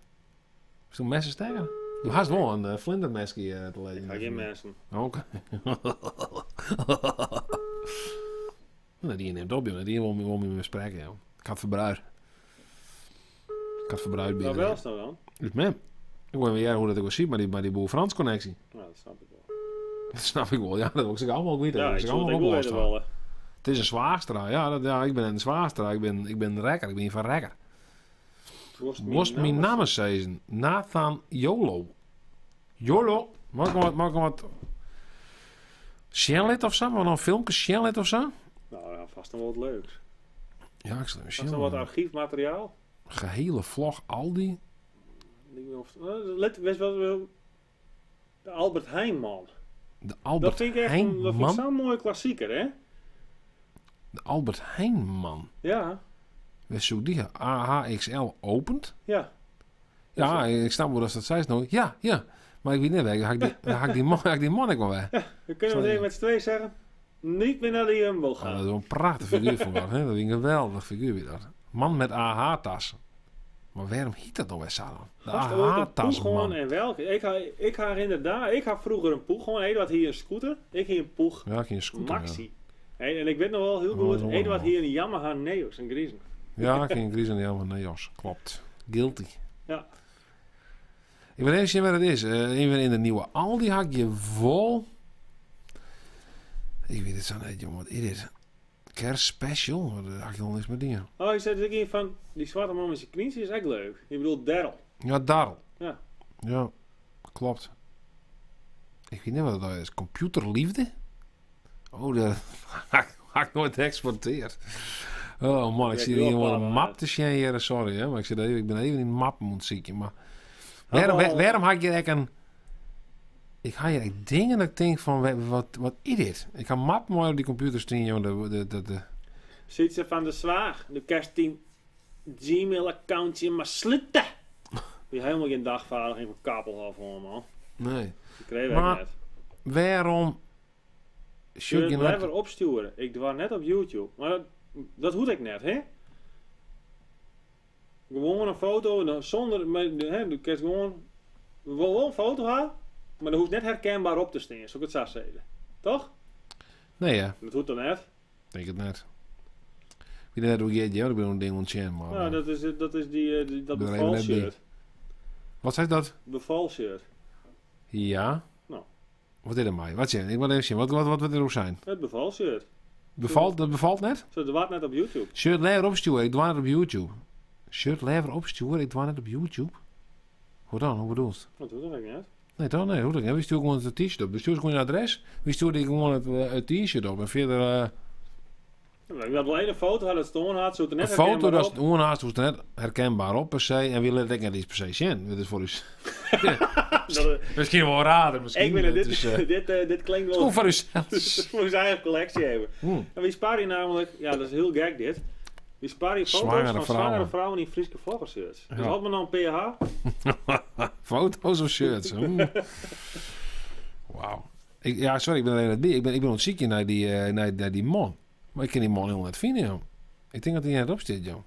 het een messenstekker? Je had wel een vlindermesje te lezen. Ik ga geen messen. Oké. Nou, die neemt op, joh. Die wil me meer spreken, joh. Ik had verbruid. binnen. Nou, wel snel dan. Dus mem. Ik weet niet hoe dat ik was ziet, maar die Boer Frans connectie. Nou, dat snap ik wel. Dat snap ik wel, ja. Dat wil ik allemaal weten. Ja, ik zal het ook weten wel. Het is een zwaagstra, ja, ik ben een zwaagstra. Ik ben rekker, ik ben hier van rekker. Worst mijn naam zeggen. Nathan Jolo. Jolo? Mag ik wat... Shellet of zo? Maar dan een filmpje Shellet of zo? Nou, ja, vast nog wat leuks. Ja, ik stel vast nog wat archiefmateriaal. Gehele vlog Aldi. Let, wees wel... De Albert Heijnman. De Albert Heijnman? Dat vind ik zo'n mooie klassieker, hè? De Albert Heijnman? Ja. Wees zo die AHXL opent? Ja. Ja, ik snap wel dat dat zei nou. Ja. Maar ik weet niet, ga ik die man ik wel weg. Ja, dan kunnen we even met z'n tweeën zeggen... Niet meer naar de Jumbo gaan. Dat is wel een prachtig figuur voor dat, hè? Dat is een geweldig figuur weer dat. Man met AH-tassen. Maar waarom hiet dat nou eens zo dan? De AH-tas, man. En welke? Ik ga inderdaad... Ik had vroeger een Poeg. Gewoon Eduard hier een scooter. Ik ging een Poeg. Ja, ik ging een scooter, Maxi. Ja. En ik weet nog wel heel goed. Eduard hier een Yamaha Neos. Een Griezen. Ja, ik ging een Griezen Yamaha Neos. Klopt. Guilty. Ja. Ik weet even zien wat het is. Even in de nieuwe Aldi had je vol... Ik weet het zo niet, jongen. Wat is dit? Kerstspecial? Wat had je nog eens met dingen? Oh, je zei dat ik hier van... Die zwarte man met zijn knietjes is echt leuk. Je bedoelt Daryl. Ja, Daryl. Ja. Ja, klopt. Ik weet niet wat dat is. Computerliefde? Oh, dat had ik nooit geëxporteerd. Oh man, ik zie hier gewoon een map te sharen. Sorry, hè, maar ik ben even in de map moeten zieken. Maar waarom had je eigenlijk een... Ik ga hier dingen dat ik denk van, wat is dit? Ik ga map mooi op die computer staan, jongen. Ziet ze van de zwaag. De kerstteam Gmail-accountje maar sluiten. Die helemaal geen dagvaardiging voor Kapelhof hoor, man. Nee. Die kreeg ik maar net. Waarom... Je het lever opsturen. Ik doe net op YouTube. Maar dat hoed ik net, hè? Gewoon een foto, zonder... Hè, je kan gewoon... Wel een foto hebben. Maar dat hoeft net herkenbaar op te staan, zou ik het zo zeggen. Toch? Nee, ja. Dat hoeft dan net. Ik denk het net. Ik weet niet hoe je het, ja, ik ben een ding ontzettend, maar... Ja, dat is dat bevalshirt. Wat zei dat? Bevalshirt. Ja. Nou. Wat is er mij? Wat zeg ik wil even zien. Wat wil er ook zijn? Het bevalshirt. Dat bevalt net? Zo, dat was net op YouTube. Shirt lever opsturen, ik doe het op YouTube. Shirt lever opsturen, ik doe het op YouTube. Hoe dan? Hoe bedoel je? Dat doe ik net. Nee, toch? Nee, hoe dan? We sturen gewoon het t-shirt op. We sturen gewoon een adres. We sturen gewoon het t-shirt op. En verder... Ik had alleen een foto had het stoon had, zo het Een net foto herkenbaar dat op. het onhaast was net herkenbaar op per se. En wie let ik net iets per se zien. Dat is voor u. Misschien wel raar. Misschien. Ik vind Het het, is, dit klinkt wel... gewoon voor uzelf. voor zijn eigen collectie hebben. En wie spaar je namelijk... Ja, dat is heel gek dit. Wie spaar je foto's Zwangere van vrouwen. zwangere vrouwen in Friese vloggershirts. Dus Ja. had me dan een PH. Foto's of shirts. Wauw. Sorry, ik ben alleen net bij. Ik ben ontziekje naar die man. Maar ik kan die man heel net vinden, joh. Ik denk dat hij net op zit, joh. Ik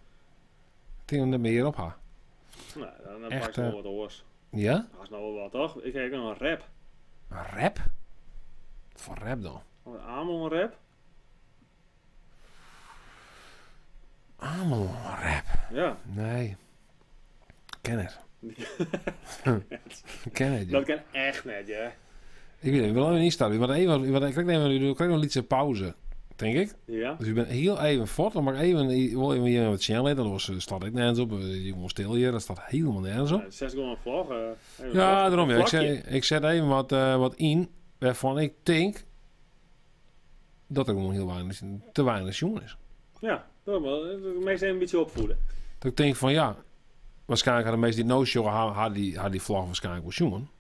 denk dat hij net meer op gaat. Nou, dan Echt, pak ik nog wat oors. Ja? Dat is nou wel wat, toch? Ik heb nog een rap. Een rap? Wat voor rap dan? Een Amon rap. Amon rap? Ja. Nee. Ken het. Ken het, joh. Dat kan echt net, ja. Ik weet het, ik wil even niet starten. Ik krijg nog een liedje pauze, denk ik. Ja. Dus ik ben heel even fort, maar even weer wat snel dan staat ik nergens op. Je moet stil hier, dat staat helemaal nergens op. Ja, 6 gewoon een vlog. Ja, daarom. Ja. Vlakje. Ik zet even wat in waarvan ik denk dat er gewoon heel weinig, te weinig jongen is. Ja, dat wel. De meeste even een beetje opvoeden. Dat ik denk van ja, waarschijnlijk hadden de meesten die no-show had die vlag waarschijnlijk wel jongen.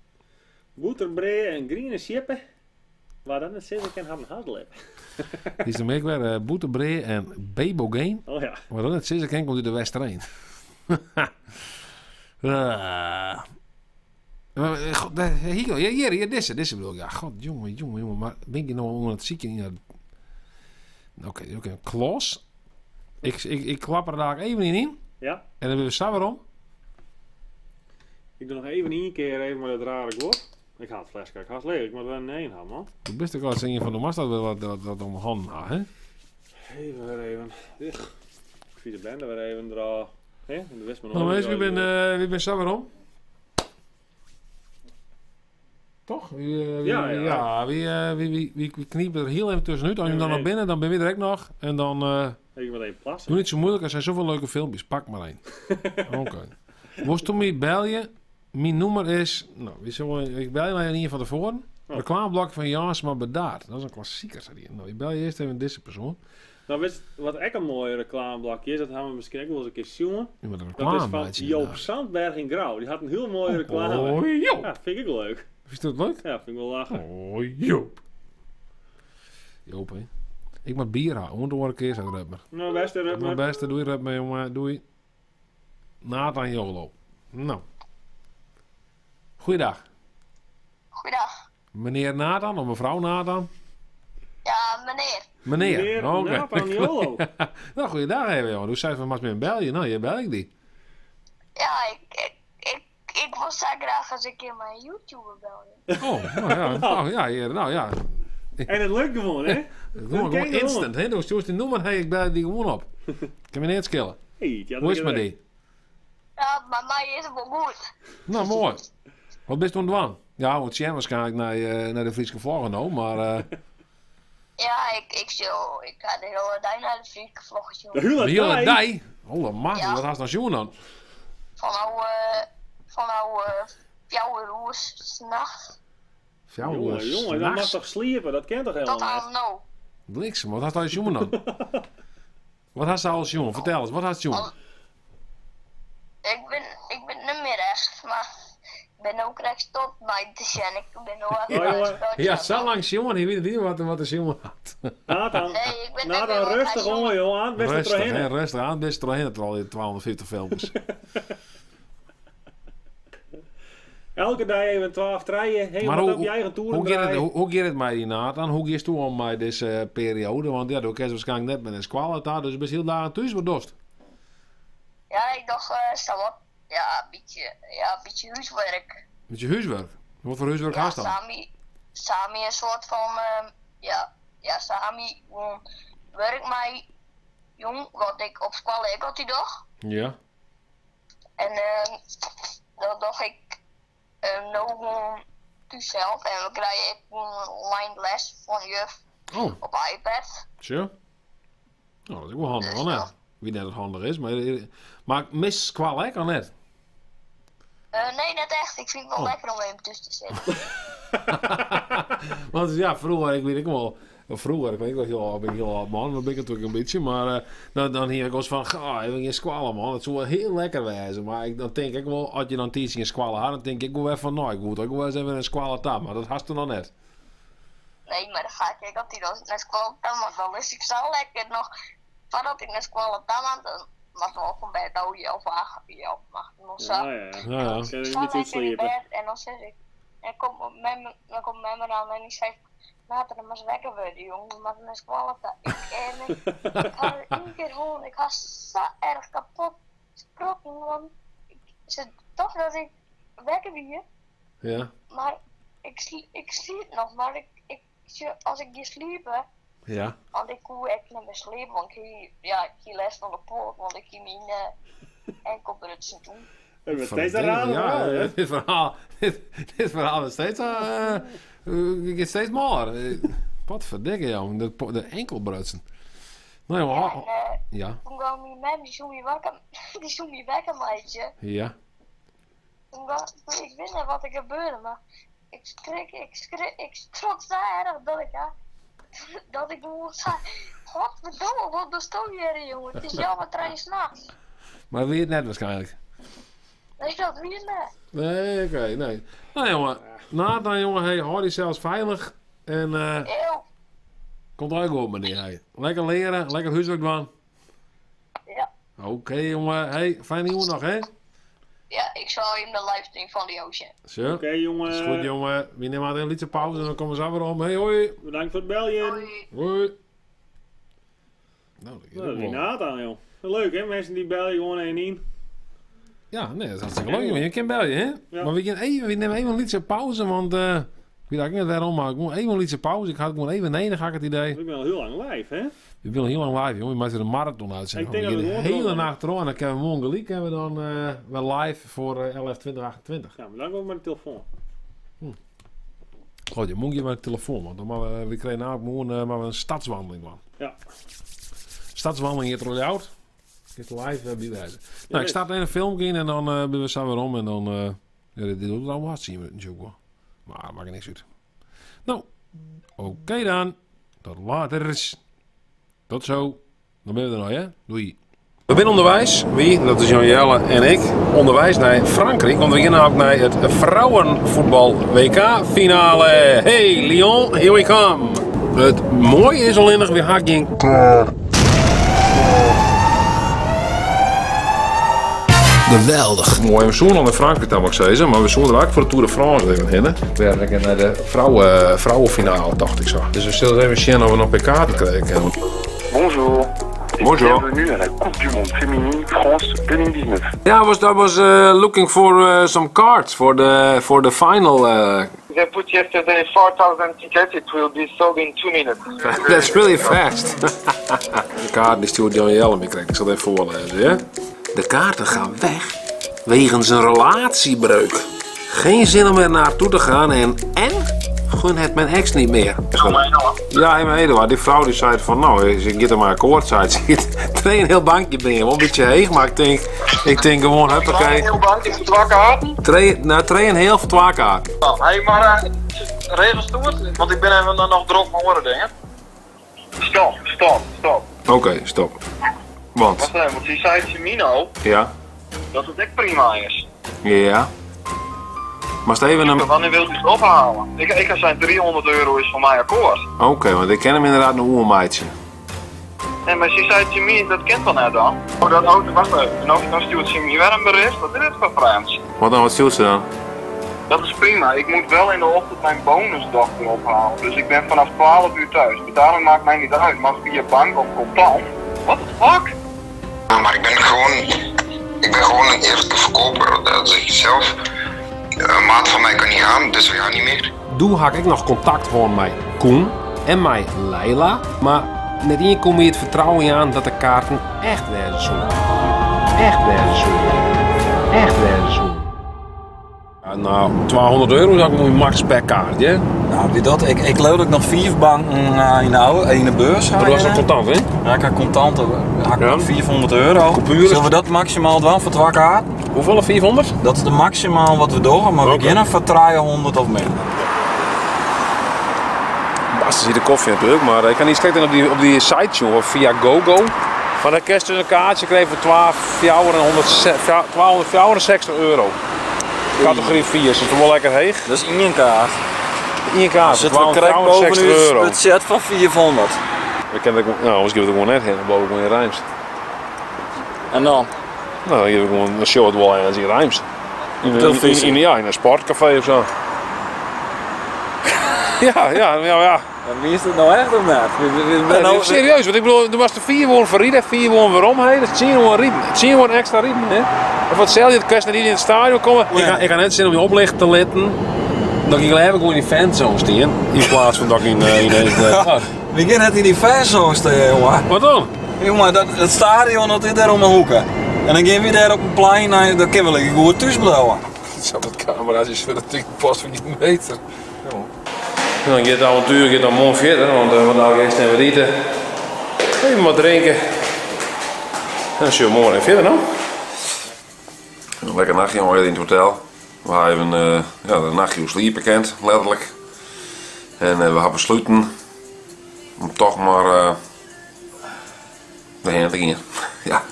Boeterbree en groene schippen. Waar dan het zit, ik kan hebben hadden. Die is dan ook weer Boeterbree en Bebogeen. Oh ja. Maar dan het zit, komt uit de Westereen. Hier, deze bedoel ik. Ja, god, jongen. Maar ben je nou onder het ziekje in? Oké. Klos. Ik klap er daar even in. Ja. En dan weer we waarom. Ik doe nog even één keer even maar dat rare woord. Ik ga het flesje kijken. Ga het leeg. Ik moet wel een nee hebben, man. Je best ook wel zingen van de mast dat we wat om handen hè? Even weer even. Ik zie de bende weer even draaien. Hè? En de wist me nog. Nou mensen, wie ben zo waarom? Toch? Wie kniepen er heel even tussenuit. Als je dan naar binnen, dan ben je direct nog. En dan... Ik moet even plassen. Doe niet zo moeilijk, er zijn zoveel leuke filmpjes. Pak maar één. Oké. Moest toen me bellen. Mijn nummer is... Nou, ik bel je maar in ieder van tevoren. Reclameblok van Jansma Bedaard. Dat is een klassieker, zei hij. Nou, ik bel je eerst even deze persoon. Nou, weet je wat echt een mooi reclameblokje is? Dat hebben we misschien ook wel eens een keer zien. Ja, maar Dat is van Joop Sandberg in Grauw. Die had een heel mooie reclame. Oh, Joop. Ja, vind ik leuk. Vind je dat leuk? Ja, vind ik wel lachen. Oh, Joop. Joop, hè. Ik moet bier halen. Moet door een keer zo rupper. Nou, beste rupper. Mijn beste, doei rupper, jongen. Doei. Nathan Jolo. Nou. Goeiedag. Goeiedag. Meneer Nathan of mevrouw Nathan? Ja, meneer. Meneer. Oké. Nathan Jolo. Nou, goeiedag even, jongen. Hoe zei van maar in België? Nou, je bel ik die. Ja, ik wil zo graag eens een keer mijn YouTuber bellen. Oh, nou ja. En het lukt gewoon, hè? Gewoon instant, hè? Dus die nummer, hey, ik bel die gewoon op. Kan me niet schillen. Hey, hoe is het met die? Ja, bij mij is het wel goed. Nou, mooi. Wat bist toen dwan? Ja, want Sjen waarschijnlijk naar de Friese vloggen nou, maar... Ja, ik ga de hele dag naar de Friese vloggen zien. De hele dag? Holle man, wat had je nou zien dan? Van nou 4 uur s'nachts. Jongen, dat mag toch sliepen? Dat kent toch helemaal niet? Dat nou. Bliksem, wat had je jongen dan? Wat had je als jongen? Vertel eens, wat had je jongen? Ik ben niet meer echt, maar ik ben ook recht tot bij te zijn. Ik ben nog ja, zo lang jongen, je weet niet wat de jongen had. Nathan, rustig jongen, joh, aan het beste erheen. Rustig aan het beste erheen, het al 250 filmpjes. Elke dag even 12 treien, helemaal op je eigen toeren hoe gaat het met je Nathan? Hoe gaat het om met deze periode? Want ja, dan kan je waarschijnlijk net met een squal uit, dus je bent heel dagen thuis, wat dost? Ja, ik dacht, een beetje huiswerk. Beetje huiswerk? Wat voor huiswerk had je dan? Sami een soort van, Sami werk mij jong, wat ik op school ik had die dag. Ja. En dat dacht ik nou gewoon zelf en we krijgen een online les van juf op iPad. Zo. Nou, dat is ook wel handig, wel net. Wie net het handig is, maar mis kwal ik al net? Nee, net echt. Ik vind het wel lekker om even tussen te zitten. Want ja, vroeger, ik weet ik wel, Vroeger, ik weet wel, ben ik heel oud man, maar ben ik natuurlijk een beetje. Maar dan hier ik was van, even geen squallen man. Het zou wel heel lekker wezen. Maar dan denk ik wel, als je dan tijdens een squallen had, dan denk ik wel even van, nou, ik moet ook wel eens even een squallen tam. Maar dat hast er nog net. Nee, maar dan ga ik altijd naar squallen tam, want dan is ik zo lekker nog. Voordat ik naar squallen tam had, dan mag nog van bed houden of wagen. Ja, mag nog zo. Ja. Ik sta lekker in bed en dan zeg ik, dan komt mijn me dan en die zegt, laten we maar eens wekker worden, jongen, maar dan is het wel ik had er 1 keer gewoon, ik was zo erg kapot geschrokken, want ze dacht dat ik wekker weer. Ja. Maar ik sliep nog, maar als ik hier sliep, ja. Want ik kon echt niet meer sliepen, want ik heb les van de poort, want ik heb mijn enkelbrutsen doen. Het is steeds een raar verhaal. Dit verhaal is steeds... ik get steeds meer. Wat verdikke jou, de enkelbrutsen. Nou ja. Toen kwam mijn man, die zoek me wekker, meidje. Ja. Ik weet niet wat er gebeurde, maar ik schrok zo erg dat ik gewoon zei, godverdomme, wat bestond je, jongen? Het is jammer trein 's nachts. Maar wie het net waarschijnlijk? Nee, dat wie het net. Nee, oké, nee. Nou jongen, dan jongen, hey, hou je zelfs veilig. En komt ook goed meneer. Hey. Lekker leren, lekker huiswerk doen. Ja. Oké jongen, hey, fijne jongen nog hè? Ja, ik zal je de livestream van die Ocean. Zo. Oké jongen. Is goed jongen. We nemen maar een liedje pauze en dan komen we zo weer om. Hey hoi. Bedankt voor het beljen. Hoi. Nou, dat is Nathan joh. Leuk hè, mensen die bellen gewoon 1-1. Ja, nee, dat is hartstikke leuk jongen. Je kan bellen hè? Ja. Maar we nemen even een liedje pauze, want ik weet niet waarom, maar ik moet even een liedje pauze. Ik ga gewoon even nee, dan ga ik het idee. Ik ben al heel lang live hè? We willen heel lang live, jongen. Je maakt er een marathon uitzenden. Ik denk dat de hele nacht erop en dan kunnen we morgen gelijk hebben we dan wel live voor 11:20:28. Ja, maar dan gewoon met de telefoon. Goed, je moet je met de telefoon, want dan we kregen namelijk morgen maar een stadswandeling man. Ja. Stadswandeling hier terug uit. Ik ga live bijwijzen. Nou, ik start een filmpje in en dan ben we zo weer om en dan dit doet het allemaal hard zien we natuurlijk wel. Maar maakt niks uit. Nou, oké dan. Tot later. Tot zo. Dan ben we er nog, hè? Doei. We zijn onderwijs. Wie? Dat is Jan Jelle en ik. Onderwijs naar Frankrijk. Want we gaan ook naar het vrouwenvoetbal WK finale. Hey Lyon, here we come. Het mooie is alleen nog weer geen geweldig. Mooi, we zoeken al naar Frankrijk dan mag ik zeggen, maar we zoeken er ook voor de Tour de France even heen. We gaan naar de vrouwenfinale, dacht ik zo. Dus we zullen even zien of we nog PK te krijgen. Bonjour. Bonjour. Bienvenue à la Coupe du Monde féminine France 2019. Yeah, I was looking for some cards for the final. They put yesterday 4,000 tickets. It will be sold in 2 minutes. That's really fast. De kaart die stuurt Jan Jelle mee krijgt. Ik zal het even voorlezen, ja? De kaarten gaan weg wegens een relatiebreuk. Geen zin om er naartoe te gaan en gun het mijn ex niet meer. Ja, maar Eduard, die vrouw die zei van nou, ze gaat er maar akkoord, zei ze. Twee een heel bankje brengen, wel een beetje heeg, maar ik denk gewoon, huppakee. Een heel bankje voor 2 kaarten? Twee een heel voor 2 kaarten. Hé, maar regels toe het, want ik ben even nog druk met andere dingen. Stop. Oké, stop. Want? Want die zei Semino, ja, dat het echt prima is. Ja. Maar even een... Wanneer wilt u het ophalen? Ik ga zijn 300 euro is voor mij akkoord. Oké, want ik ken hem inderdaad een oermeidje. Nee, maar ze zei Jimmy, dat kent dan net dan. Oh, dat auto, wacht even. Nou stuurt Jimmy weer een bericht, wat is dit voor vreemds? Wat dan, wat stuurt ze dan? Dat is prima, ik moet wel in de ochtend mijn bonusdochter ophalen. Dus ik ben vanaf 12 uur thuis. Betaling maakt mij niet uit, maar via bank of contant. What the fuck? Ja, maar ik ben gewoon een eerste verkoper, dat zeg ik zelf. Een maat van mij kan niet gaan, dus we gaan niet meer. Doe had ik nog contact gewoon met Koen en met Leila, maar net hier kom je het vertrouwen aan dat de kaarten echt werden zoeken. Echt werden zoeken. Ja, nou, 200 euro zou ik moet max per kaartje. Nou, wie dat? Ik loop ook nog 4 banken in de beurs. Dat was een contant, hè? Ja, ik heb contant. Ja. 400 euro. Coupuren. Zullen we dat maximaal doen voor 2 kaarten? Hoeveel? 400? Dat is de maximaal wat we doen, maar we beginnen voor 300 of meer. Bas hier de koffie natuurlijk, maar ik kan niet kijken op die site jongen, via GoGo. Van de kerst een kaartje kreeg voor 1260 euro. Categorie 4, is het wel lekker heeg? Dat is één kaart. Eén kaart, zit we correct boven euro. Het budget van 400. We kennen het, nou, anders geef ik het gewoon net heen, dan boven gewoon in Rijms. En dan? Nou, dan geef ik gewoon een short wel eens in Rijms. In een sportcafé of zo. ja. En wie is het nou echt of net? Nou, serieus, want ik bedoel, er was de 4 woorden voor Rieden, 4 woorden waarom heen, dat 10 woorden Rieden. 10 woorden extra Rieden, hè? En voor hetzelfde, het kwestie niet in het stadion komen. Ik ga net zin om je oplicht te letten. Dat ik even gewoon in die fanzone staan, in plaats van dat ik in We gaan net in die fanzone staan, jongen. Wat dan? Jongen, het stadion dat is daar om de hoeken. En dan gaan we daar op een plein, dan kunnen we lekker goed thuis blijven. Zo, dat camera's is voor de pas van die meter. Dan gaat het avontuur dan morgen verder, want vandaag eerst even eten. Even wat drinken. En dan zullen we morgen even verder nou. Een lekker nachtje in het hotel. We hebben de nachtje sliepen kent, letterlijk. En we hebben besloten om toch maar heen te gaan. Ja.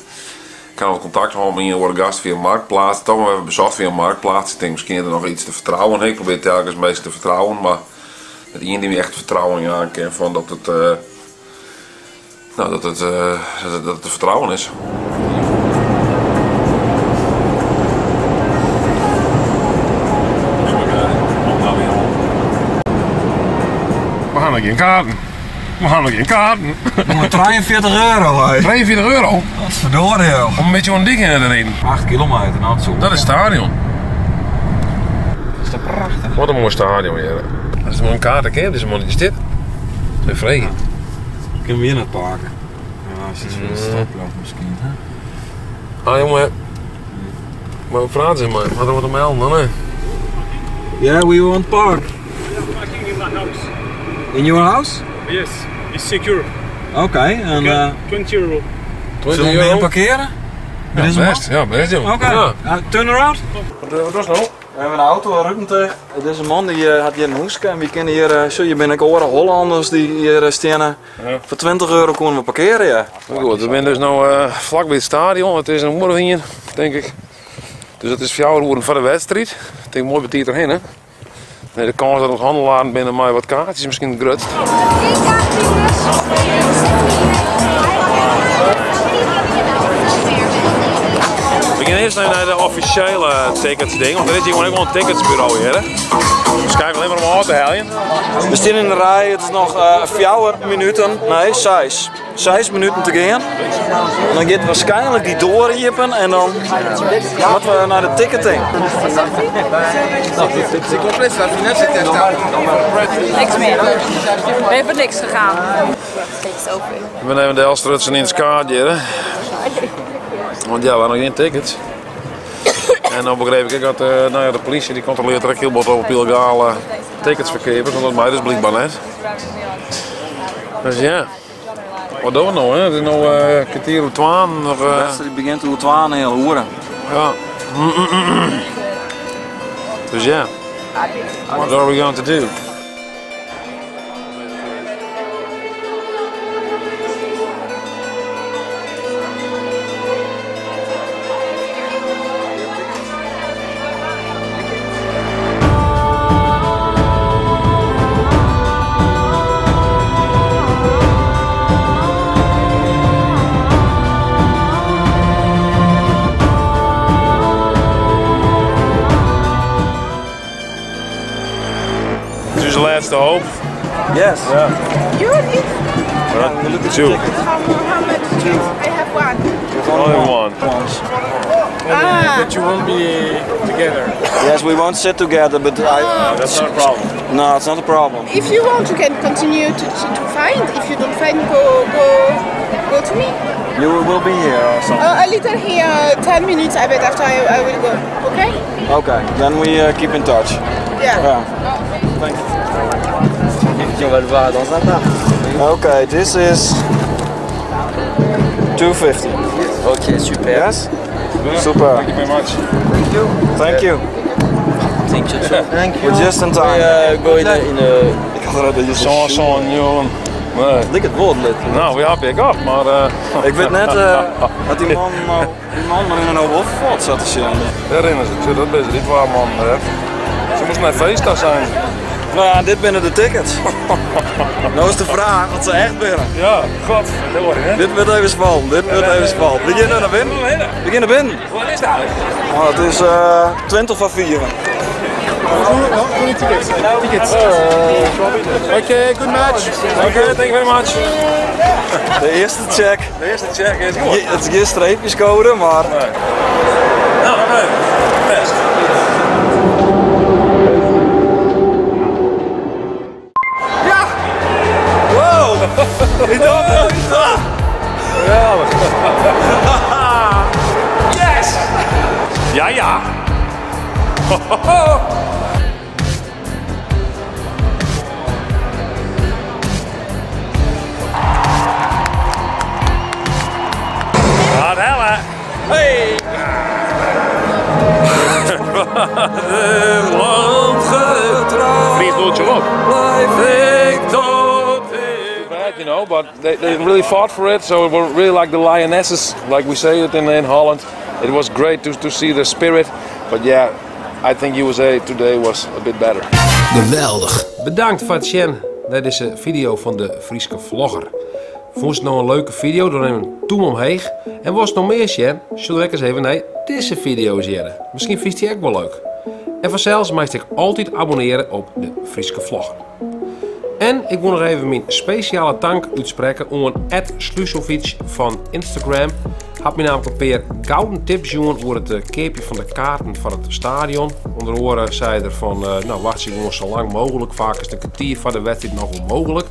Ik kan het contact houden met een gast via Marktplaats. Toch maar even bezocht via Marktplaats. Ik denk misschien er nog iets te vertrouwen. Ik probeer telkens mensen te vertrouwen, maar het enige die me echt vertrouwen aan kan van dat het dat het te vertrouwen is. We gaan nog geen kaarten. Maar 43 euro, hè? 43 euro? Wat is verdorie, joh. Om een beetje zo'n ding in te rijden. 8 kilometer, nou zo. Dat is het stadion. Dat is toch prachtig? Wat een mooi stadion hier. Dat is een kaart, hè? Dit is een mannetje dit. Dat is vrij. Kunnen we hier net parken? Ja, als je het wil stappen misschien, hè? Ah jongen. Maar hoe praten ze maar? Wat er wat te melden dan, hè? Yeah, we want park. Parking in my house. In your house? Yes, it's secure. Oké, en 20 euro. Zullen we hier parkeren? Ja, best, ja, best jongen. Oké, turn around. Wat was nou? We hebben een auto, Rutte. Het is een man die had hier een hoeske en we kennen hier, zo je bent ook Hollanders die hier staan. Voor 20 euro kunnen we parkeren, ja. Goed, we zijn dus nu vlak bij het stadion. Het is een uur hier, denk ik. Dus dat is 4 uur van de wedstrijd. Ik denk mooi betiert erheen, hè. Nee, de kans dat ons handelaren binnen mij wat kaartjes misschien grutst. We gaan eerst naar de officiële tickets ding, want er is hier gewoon een ticketsbureau hier. Dus kijken alleen maar om aan te halen. We staan in de rij, het is nog 4 minuten, nee 6 minuten te gaan. En dan gaat waarschijnlijk die doorriepen en dan moeten we naar de ticketing. Niks meer. We hebben niks gegaan. We nemen de Elstrutsen in het skaatje hier. Want ja, we hadden nog geen tickets. En dan begreep ik dat de politie die controleert er heel wat op illegale ticketsverkeerders, want dat mij dus blijkbaar net. Dus ja, wat doen we nou? Hè? Het is nu een kwartier op 12. De wedstrijd begint om 12 heel uren. Ja. Dus ja, what are we going to do? Laatste hoop. Yes. Yeah. You need. Two. I have one. Only one. But you won't be together. Yes, we won't sit together, but that's not a problem. No, it's not a problem. If you want, you can continue to find. If you don't find, go to me. You will be here or something? A little here, 10 minutes. I bet after I will go. Okay? Okay, then we keep in touch. Yeah. Thank you. Okay, this is 250. Okay, super. Yes? Super. Thank you very much. Thank you. Thank you. Thank you. Thank you. We're just in time. Go in the... Ik had er dat je zo'n jongen. Nee. Lik het woord lid. Nou, we hebben ik ook, maar... Ik weet net dat die man maar in een oude Hofvoort zat te zien. Herinner zich, dat is dit waar man. Ze moest naar feestdag zijn. Nou ja, dit binnen de tickets. Nou is de vraag wat ze echt binnen. Ja, god, dat hoor je hè. Dit wordt even spannend, We gaan naar binnen. We gaan naar binnen. Wat is het eigenlijk? Nou, het is 20 van 4. Hoe die tickets? Oké, good match. Oké, thank you very much. De eerste check. De eerste check is goed. Het is geen streepjescode, maar... Nee. Nou, oké. Best. Ja! Wow! Ik dacht het niet. Geweldig. Yes! Ja, ja. Wat helle. Hey! Land getrouw. Vries doeltje op. Blijf ik tot in. Bad, you know, but they really fought for it. So it was really like the lionesses, like we say it in Holland. It was great to see the spirit. But yeah, I think USA today was a bit better. Geweldig. Bedankt voor het zien naar deze video van de Frieske vlogger. Vond je het nou een leuke video? Dan neem een toem omheen. En was het nog meer zien? Zullen we eens even naar deze video zien. Misschien vindt die ook wel leuk. En vanzelfs mag ik altijd abonneren op de Frieske vlogger. En ik wil nog even mijn speciale dank uitspreken aan @Sluiselfiets van Instagram. Had me namelijk een paar gouden tips jongen over het keepje van de kaarten van het stadion. Onder andere zei er van, nou wacht je gewoon zo lang mogelijk. Vaak is de kwartier van de wedstrijd nog onmogelijk.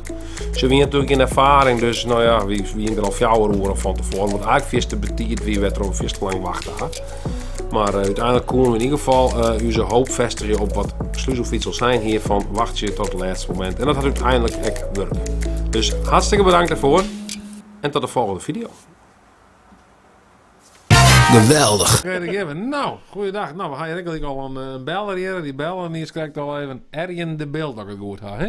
Ze wie natuurlijk in ervaring, dus nou ja, wie er al 4 uur van tevoren. Want eigenlijk vies te betiert wie werd er al vies te lang wachten. Maar uiteindelijk konden we in ieder geval onze hoop vestigen op wat sluizelfiets zal zijn hier van wacht je tot het laatste moment. En dat had uiteindelijk echt werk. Dus hartstikke bedankt daarvoor en tot de volgende video. Geweldig. Nou, goeiedag. Nou, we gaan eigenlijk al een beller hier. Die beller en die krijgt al even Arjen de Beeld dat ik het goed had, hè?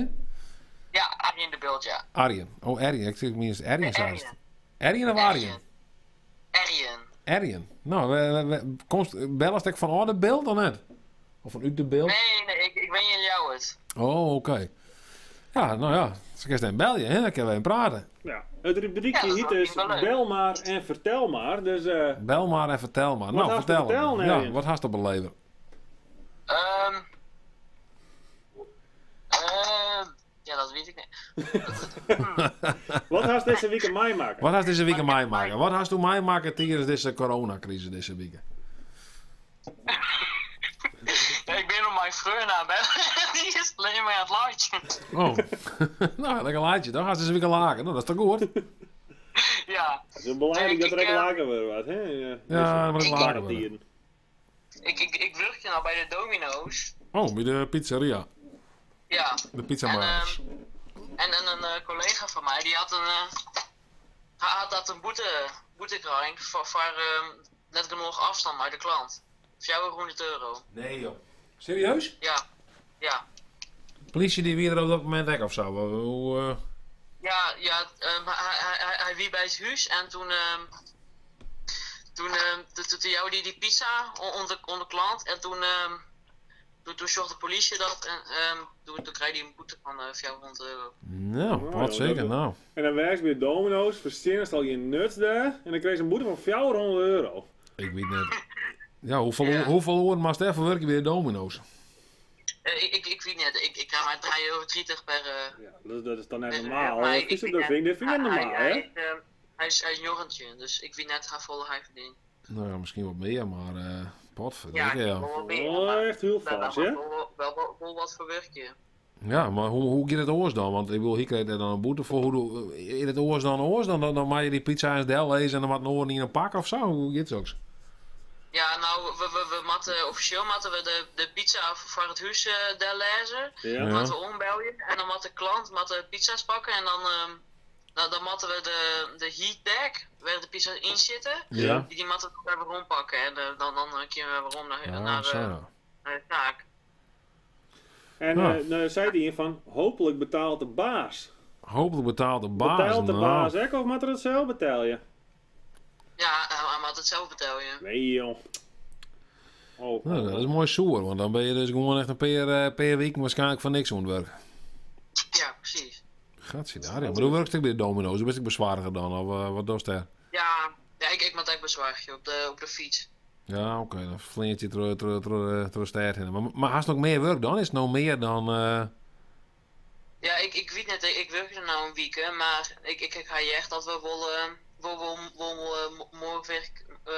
Ja, Arjen de Beeld, ja. Arjen. Oh, Arjen. Ik zeg minstens Arjen zei het. Arjen of Arjen? Arjen. Nou, bellen stek van de Beeld dan net? Of van u de Beeld? Nee, ik ben hier in jou het. Oh, oké. Ja, nou ja. Ze kan een belje, hè? Dan kunnen we even praten. Ja, het rubriekje hier is bel maar en vertel maar. Dus, bel maar en vertel maar. Nou, vertel maar. Ja, wat had je op het leven? Ja, dat weet ik niet. Wat had deze week in mei maken? Wat had deze week in mei maken? Wat had je mei maken tijdens deze coronacrisis deze week? Ik ben op mijn vriend aan die is alleen maar aan het laatje. Oh, nou, lekker laatje. Dan gaat ze weer laken. Nou, dat is toch goed? Ja. Het is belangrijk dat er lekker laken wordt, wat, hè? Ja, dat moet laken worden. Ik werkte nou bij de Domino's. Oh, bij de pizzeria. Ja. De pizzamakers. En een collega van mij, die had een boete gekregen voor net genoeg afstand bij de klant. €400. Nee joh. Serieus? Ja. Ja. Politie die weer er op dat moment weg of zo? Hoe, Ja, hij wie bij het huis en toen jou die pizza onder klant en toen zocht de politie dat en toen kreeg hij een boete van €400. Nou, wat zeker nou. En dan werkt bij Domino's, verstenen al je nuts daar en dan kreeg ze een boete van €400. Ik weet niet. Ja, hoeveel uur mag je even werken bij de Domino's? Ik weet niet, ik krijg maar €3,30 per... Ja, dat is dan net normaal. Dat vind ik net normaal, hè? Hij is een jochentje, dus ik weet net hoeveel hij verdient. Nou ja, misschien wat meer, maar potverdikke ja. Echt heel vast, hè? Wel wat voor werkje. Ja, maar hoe gaat het oors dan? Want ik wil, hier krijg je dan een boete voor. In het oors dan mag je die pizza eens del lezen en dan moet nog niet in een pak of zo? Hoe gaat het ook? Ja, nou, officieel moeten we de pizza voor het huis del lezen. Ja. Dan moeten we ombellen en dan moet de klant de pizza's pakken en dan moeten we de heat bag waar de pizza in zitten, die moeten we weer rondpakken en dan kunnen we weer rond naar de zaak. En nou zei hij hier van, hopelijk betaalt de baas. Hopelijk betaalt de baas. Betaalt de baas, hè? Of moet er het zelf betalen? Ja, hij moet het zelf betalen. Nee, joh. Oh, Nou, dat is mooi zoer, want dan ben je dus gewoon echt een per week waarschijnlijk van niks aan het werk. Ja, precies. Gatsiedaar, ja. Maar hoe werkt het bij de domino's? Hoe ben ik bezwariger dan? Of wat doe je daar? Ja, ik moet echt bezwaar op de fiets. Ja, oké, dan flint je terug staart in. Maar haast nog meer werk dan? Is het nou meer dan... Ja, ik weet net, ik werk er nou een week, maar ik ga je echt dat we wel morgen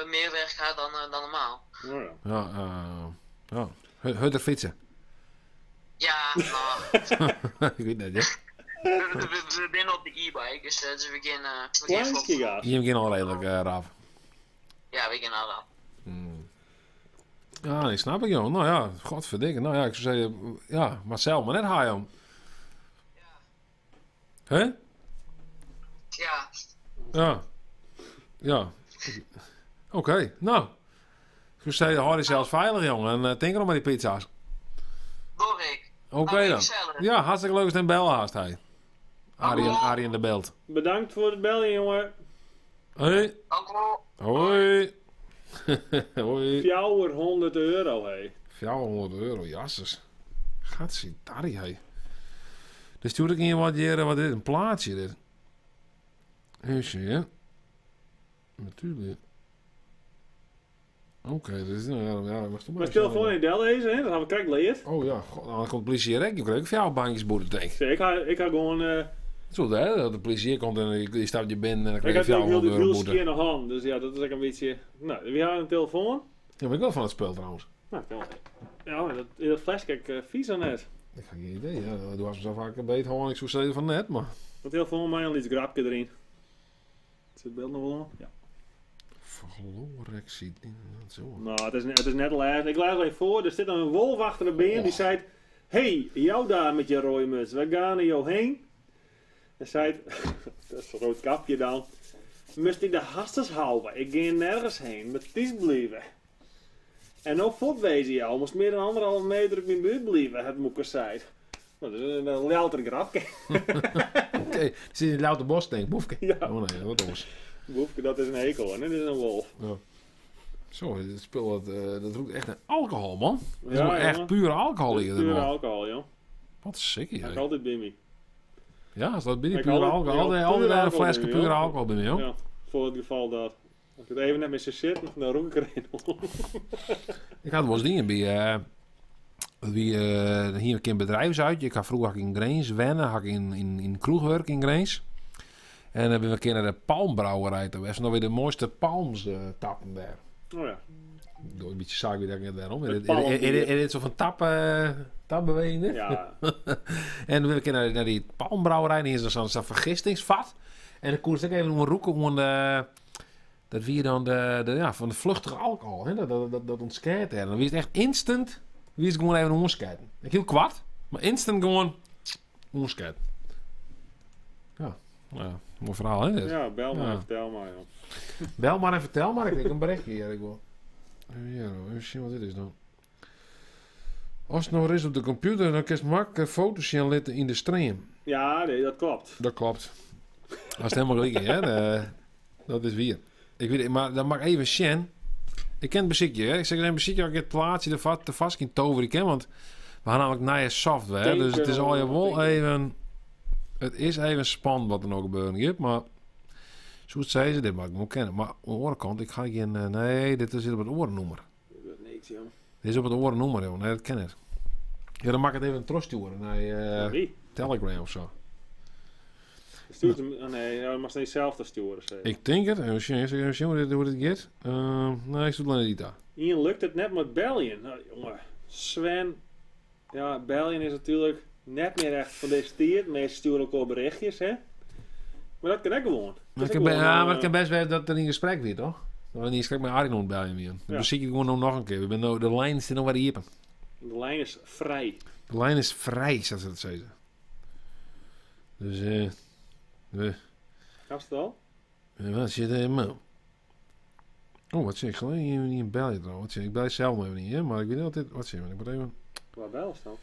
meer werk gaan dan normaal. Ja. Hutter fietsen. Ja, nou. Ik weet net, ja. We binnen op de e-bike, dus we gaan Je begint al redelijk raf. Ja, we gaan al raf. Ja, nee, snap ik, joh. Nou ja, godverdikke. Nou ja, ik zou zeggen, ja, Marcel, maar net haai om. Hè? Ja. Ja. Oké, nou. Ik zou zeggen, hou je zelfs veilig, jongen. En denk erom met die pizza's. Door ik. Oké dan. Ja, hartstikke leuk dat je bellen haast, hij. Arjen de Belt. Bedankt voor het bellen, jongen. Hoi. Hoi. Hoi. €400, hé. €400, jasses. Gatsie, Darrie, hé. Dus stuur ik hier wat jaren, wat is dit? Een plaatsje, dit. Even, ja. Natuurlijk. Oké, dus ja, maar Maar stel voor in Del deze, hè? Dan gaan we kijken leer. Oh ja, god, dan komt de politie direct. Je krijgt voor jou bankjesboete, denk ik. Ik ga gewoon... Zo, hè, dat de politie hier komt en die stapt je binnen en dan Ik krijg je heb €400 de boete. wielski in de hand, dus ja, dat is ook een beetje... Nou, we hebben een telefoon. Ja, maar ik wel van het spel trouwens. Nou, ja, in dat flesje kijk vies aan net. Ik heb geen idee, ja. Doe was zo vaak een beetje gewoon, ik zou zeggen van net, maar... Dat telefoon mij al iets grapje erin. Zit het beeld nog wel aan? Ja. Verlorectie, zo. Nou, het is net lezen. Ik lees alleen voor, er zit een wolf achter de been die zei... Hey, jou daar met je rode muts, we gaan naar jou heen. En zei, dat is een rood kapje dan. Moest ik de hastes houden, ik ging nergens heen, met ties blijven. En ook voortwezen jou, moest meer dan 1,5 meter op mijn buurt blijven, het moeke zei. Nou, dat is een louter grapje. Oké, zit in het louter bos, denk ik, boefke. Ja. Oh nee, wat ons. Boefke, dat is een hekel en dit is een wolf. Ja. Zo, dit spul dat roept echt naar alcohol, man. Dat is Ja, gewoon echt jongen. pure alcohol hier. Pure man. alcohol, joh. Wat sick hier. Dat is altijd bij me. Ja, is dat binnen Ik pure altijd- alcohol? ja, Altijd pure een alcohol flesje bij me, pure joh. alcohol bij me, joh. Ja, voor het geval dat. Als ik het even net met ze zit, dan rook ik er een op. Ik had wel eens dingen bij... hier een keer een bedrijfsuitje. Ik had vroeger in Greens wennen, had ik in kroegwerk in Greens. En dan hebben we een keer naar de Palmbrouwerij te wezen. Dan weer de mooiste palms tappen daar. Oh ja. Door een beetje saai weer daarom. Met En palmbier. dit zo van tapbeweging. Ja. En dan wil ik naar die Palmbrouwerij. En hier is zo'n vergistingsvat. En dan koers ik even een roeken om dat wie dan van de vluchtige alcohol. Hè? Dat ontskijt er. Dan wie is het echt instant. Wie is het gewoon even omskijten. Ik heel kwart. Maar instant gewoon omskijten. Ja. Nou ja, mooi verhaal hè dit. Ja, bel maar Ja. en vertel maar, joh. Bel maar en vertel maar. Ik denk een berichtje hier. Ik wil. Ja, even zien wat dit is dan. Als het nou is op de computer, dan kun je makkelijk foto's zien laten in de stream. Ja, nee, dat klopt. Dat klopt. Als het helemaal gelijk is, hè. Dat is weer. Ik weet het, maar dan mag ik even zien. Ik ken het beziekje, hè. Ik zeg een beziekje als ik het plaatsje de vast in tover ik ken, want we gaan namelijk naar je software. Dus het is al je wel even... Het is even spannend wat er nog gebeuren gaat, maar... Zoals zei ze, dit mag ik nog kennen. Maar aan de andere kant, ik ga geen... nee, dit is op het oornummer. Dat is niks, joh. Dit is op het oornummer, joh. Nee, dat ken ik. Ja, dan mag ik het even terugsturen naar Wie? Telegram of zo. Stuurt hem... Oh nee, je mag niet zelf te sturen, zeg. Ik denk het. Even zien hoe dit gaat. Nee, ik doe alleen niet daar. Hier lukt het net met België. Nou, jongen. Sven. Ja, België is natuurlijk net meer echt van deze tijd. Meestal sturen ook al berichtjes, hè. Maar dat kan ik gewoon. Maar het kan best wel dat er in gesprek weer, toch? Dat we in gesprek met Arjen ontbellen weer. Dan zie ik gewoon nog een keer. We zijn de lijn is er nog wat dieper. De lijn is vrij. De lijn is vrij, zoals ze dat zeggen. Dus, Gaat het al? wat zit er helemaal? Oh, wat zeg ik? Gewoon niet een belje trouwens. Ik bel zelf maar even niet, hè? Maar ik weet niet wat dit... Wat zeg ik? Ik moet even... Waar bel is dan?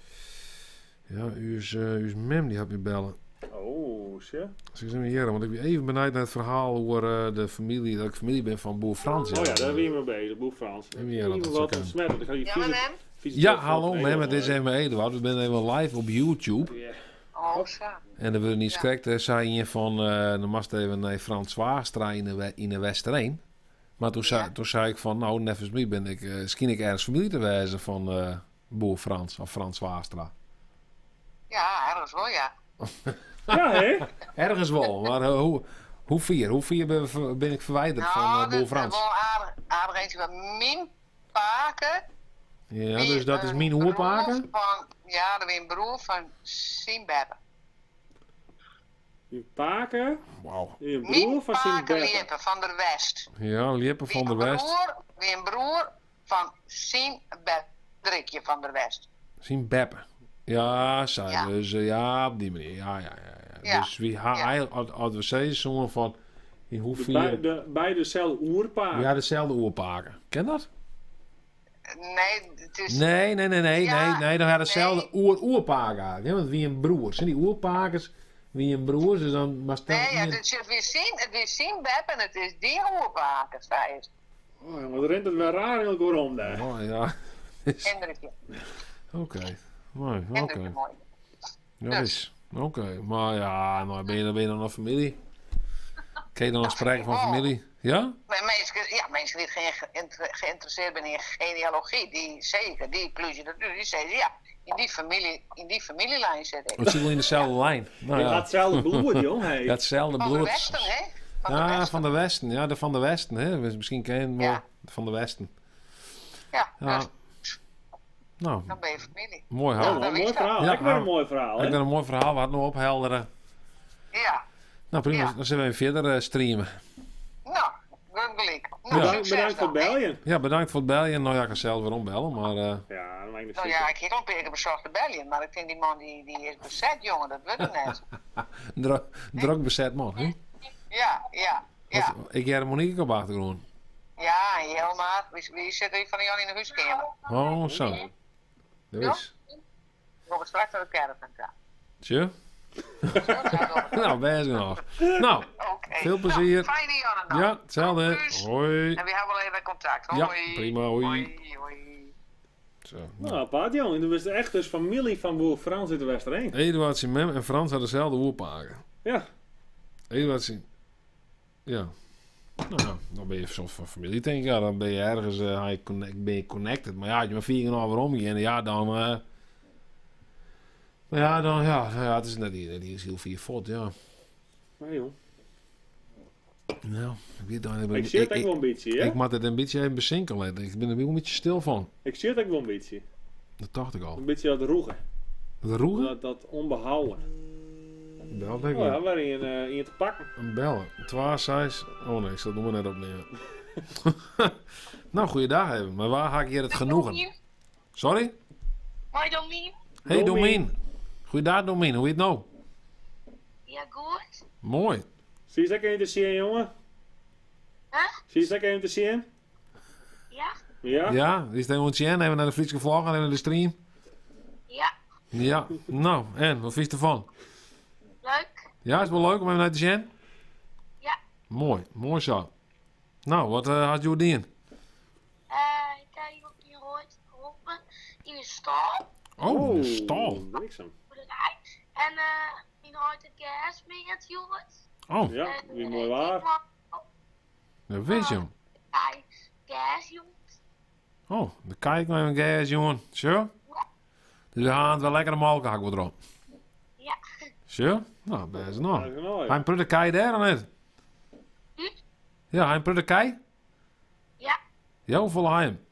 Ja, uw mem die had me bellen. Oh, shit. Ze zijn hier, want ik ben even benieuwd naar het verhaal over de familie, dat ik familie ben van boer Frans. Oh ja, daar ben je mee bezig, boer Frans. Wat een smet. Dan ga je Ja, hallo mem, het is even Eduard. We zijn even live op YouTube. Yeah. Oh, zo. En dan wil niet correct, zei je van, dan moest even naar Frans Zwaastra in de Westereen. Maar toen zei ik van, nou, nevens mij ben ik, misschien ik ergens familie te wezen van boer Frans of Frans Zwaastra. Ja, ergens wel, ja. Ja, hè? Ergens wel, maar hoe vier ben ik verwijderd van boer Frans? Wel aardig eentje van Min Paken. Ja, dus dat is mijn hoerpaken? Ja, dat is een broer van Sien Beppe. Min Paken? Wauw. Een broer van Sien Beppe. Liepen van der West. Ja, Liepen van der West. Weer een broer van Sien Beppe. Drikje van der West. Sien Beppe. Ja, dus ja, op die manier. Ja. Dus wie hadden we steeds zongen van in hoeveel... Bij dezelfde oerpaken. Ja, dezelfde oerpaken. Ken dat? Nee, het is... Nee, dan hadden dezelfde oerpaken. Ja, want wie een broer. Zijn die oerpakers wie een broer? Dus dan maar nee, het is Sien Beppe en het is die oerpaken, zei het. Oh jongen, wat rent het weer raar heel goed om daar. Oh ja. Hendrikje. Oké. Mooi, oké. Mooi. Ja, is. Oké, maar ja, nou ben je dan nog familie? Kun je dan nog spreken van familie? Ja? Mensen die geïnteresseerd zijn in genealogie, die zeker, die plussen dat doen, die zeggen ja, in die familielijn zit ik. We zitten in dezelfde lijn. Nou, je gaat hetzelfde bloed, jong. Hey. Hetzelfde bloed. Van de Westen, hè? Van de Westen. Ja, de Van de Westen, hè? Misschien ken je wel Van de Westen. Ja. Dus. Nou, dan ben je familie. Mooi verhaal. Ja, mooi verhaal. Ja, ik ben een mooi verhaal. Ik ben een mooi verhaal, we hadden nog ophelderen. Ja. Nou prima, dan zullen we even verder streamen. Nou, gelijk. Bedankt voor het bellen. Ja, bedankt voor het bellen. Nou ja, ik kan zelf weer ombellen, maar... Ja, dat maakt niet nou ja, ik heb al een bezocht de bellen, maar ik vind die man die is bezet, jongen, dat weet ik net. Druk bezet man, hè? Ja. Ik heb Monique op achtergrond. Ja, Jelmaar. Wie zit er van Jan in de huiskamer? Oh, zo. Dat is. We gaan straks naar de kerk gaan. Tje? Nou, best nog. Nou, veel plezier. Nou, fijne Janne dan. Ja, hetzelfde. Hoi. En we hebben wel even contact. Hoi. Ja, prima. Hoi. Zo, nou, apart jongen. Toen was echt dus familie van boer Frans uit de Westereen. Eduard zijn mem en Frans hadden dezelfde oerpaken. Ja. Eduard zijn... Ja. Nou, dan ben je soort van familie, denk ik. Ja, dan ben je ergens ben je connected. Maar ja, als je maar 4 keer omgaan, ja, dan... het is net die is heel veel fort, ja. Nee, joh. Nou, ik zie het ook wel een beetje, hè? Ik moet het een beetje even bezinken. Ik ben er wel een beetje stil van. Ik zie het ook wel een beetje. Dat dacht ik al. Een beetje dat roegen. Dat roegen? Dat onbehouden. Bel, denk ik. Ja, waar in je te pakken. Een bellen. 12, 6. Oh nee, ik zal het net opnemen. Nou, goeiedag even. Maar waar ga ik hier het genoegen? Sorry? Hoi Domien. Hey Domien. Goeiedag Domien, hoe is het nou? Ja, goed. Mooi. Zie je het even te zien, jongen? Zie je het even te zien? Ja. Ja? Ja, die is tegen ons zien. Even naar de Friese vlog en naar de stream. Ja. Ja, nou, en wat vind je ervan? Leuk. Ja, is het wel leuk om even naar te zien? Ja. Mooi, mooi zo. Nou, wat had je gedaan? Ik heb hier op die rood geholpen in een stal. Oh, een stal. Bliksem. En in had het gas mee het jongens. Oh. Ja, wie mooi waar. Dat weet je hem. Gas jongens. Oh, dan kijk naar een gas, jongen. Zo? Dus we gaan het wel lekker een malkak erop. Ja. Zo? Nou, best nou. Hij prutte kei daar of niet? Ja, hij prutte kei? Ja. Ja, hoeveel hij hem?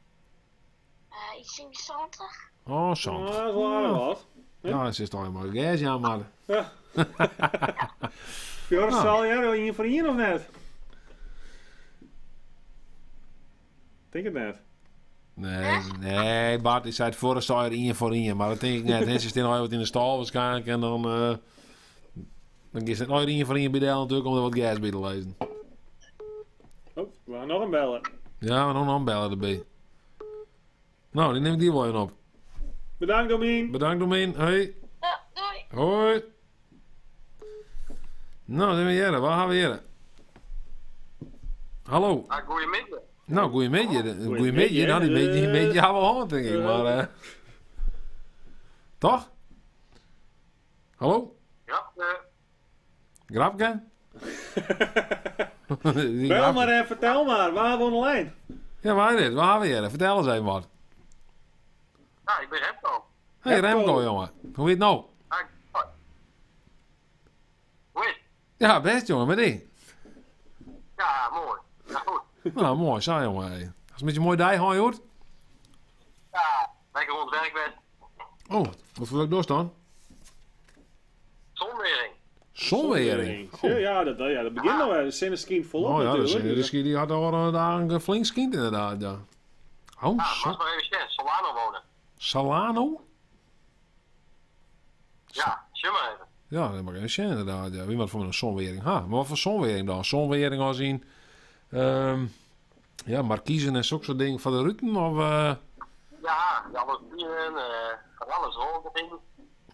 Iets in 70. Oh, zo. dat is wel aardig wat. Ja, het is toch helemaal gas, ja, maar. Ja. Fjord, zal jij er een voor hier of net? Denk het net. Nee, Bart, ik zei het voor de er in voor in, maar dat denk ik net. Hij zit nog wat in de stal waarschijnlijk en dan is het nooit in voor in bij de natuurlijk om er wat gas bij te lezen. Oh, we gaan nog een bellen. Ja, we gaan nog een bellen erbij. Nou, die neem ik die wel even op. Bedankt Domien. Bedankt Domien, hoi. Hoi. Nou, zijn we hier. Waar gaan we hier? Hallo. Goedemiddag. Nou, goeiemiddag. Goeiemiddag. Nou, die beetje gaan we hand, denk ik. Maar, toch? Hallo? Ja, Grapke? Bel maar en vertel maar, waar hebben we een lijn? Ja, waar is dit? Waar gaan we hier? Vertel eens even wat. ja, ik ben Remco. Hé, Remco, jongen. Hoe is het nou? Hoe is het? Ja, best, jongen. Met die. Ja, mooi. Ja, goed. Nou, mooi. Zo, jongen. Als het een beetje mooi die gaan, hoort. Ja, lekker rond het werk bent. Oh, wat voor leuk dorst dan? Zonwering. Zonwering? Oh. Ja, dat begint nou weer. De Sinneskind volop Oh ja, natuurlijk. dus die had al daar een flink kind inderdaad, ja. Oh, Was nog even snel. Solano wonen. Salano? Ja, zie maar even. Ja, dat mag even zien inderdaad. Ja. Wie wat voor een zonwering? Ha, maar wat voor zonwering dan? Zonwering als in... ja, markiezen en zulke soort dingen van de Rutten of... Ja, alles bieren, alles rond.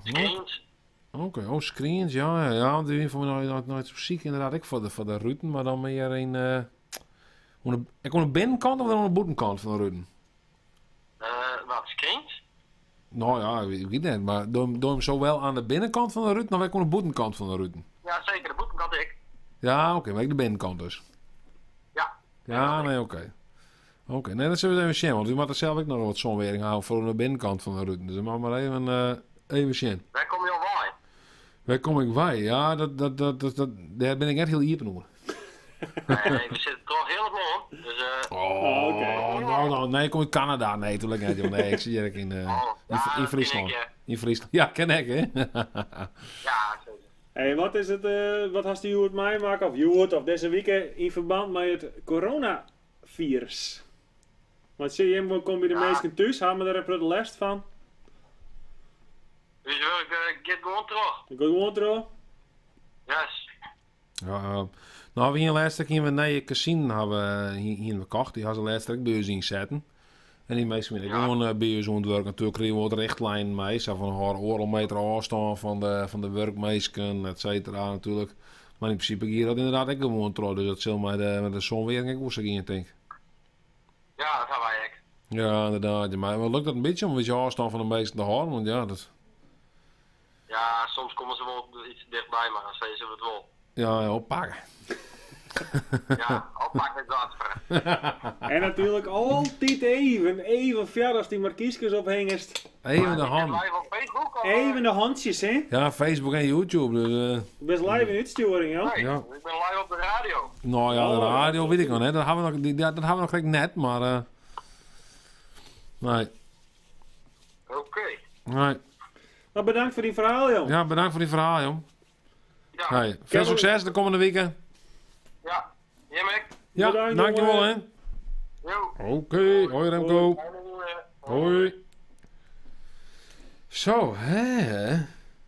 Screens. Oké, oh, screens, ja. Die van mij nooit zo ziek inderdaad. Ik voor de Rutten, maar dan meer een... ik aan de binnenkant of dan aan de bovenkant van de Rutten? Wat, screens? Nou ja, ik weet niet, maar doe hem zowel aan de binnenkant van de Rutten of ik aan de bovenkant van de Rutten? Ja, zeker, de boetenkant ik. Ja, oké, maar ik de binnenkant dus. Ja. Ja, nee, oké. Oké, nee, dat zullen we even zien, want u moet er zelf ook nog wat zonwering houden voor de binnenkant van de Rutten. Dus dan mag maar even zien. Waar kom je al bij? Waar kom ik bij? Ja, daar ben ik echt heel hier te noemen. Nee, we zitten toch heel op land. Dus, Nou, nee, ik kom uit Canada. Nee, natuurlijk niet, joh. Nee, ik zie hier in Friesland. In Friesland. Ja, ken ik, hè? Ja, zeker. Hey, wat is het, wat hast u het mij maken, of deze week in verband met het coronavirus? Want zie je, kom je de meesten thuis, hebben we daar een last van? Dus ik ga gewoon terug. Ik ga gewoon terug? Yes. Ja, nou, we hier laatst keer een nieuwe casino hebben hier gekocht. Die hadden ze laatst ook bij ons inzetten. En die meesten willen gewoon bij ons ontwerpen. Natuurlijk kregen we wat richtlijnen mee. Zo van een oorlogmeter afstand van de werkmeesken, et cetera natuurlijk. Maar in principe hier dat inderdaad ik gewoon trouw. Dus dat zal met de zonwering ik woensdag in, denk ik. Ja, dat gaan wij ook. Ja, inderdaad. Ja, maar lukt dat een beetje om een beetje afstand van de meesten te houden? Want ja, dat... Ja, soms komen ze wel iets dichtbij, maar dan zeggen ze het wel. Ja, oppakken. Ja, oppakken dat. En natuurlijk altijd even verder als die markiesjes ophengest. Even de hand. Even de handjes, hè? Ja, Facebook en YouTube. Dus, Je bent live in uitsturing, ja? Nee, ja. ik ben live op de radio. Nou ja, de radio weet ik nog net. Dat hebben we nog gelijk net, maar... nee. Oké. Nee. Nou, bedankt voor die verhaal, joh. Ja, bedankt voor die verhaal, joh. Ja. Hey, veel succes de komende weken. Ja, jij Mick. Ja, dankjewel, hè. Oké, hoi Remco. Hoi. Zo, hè?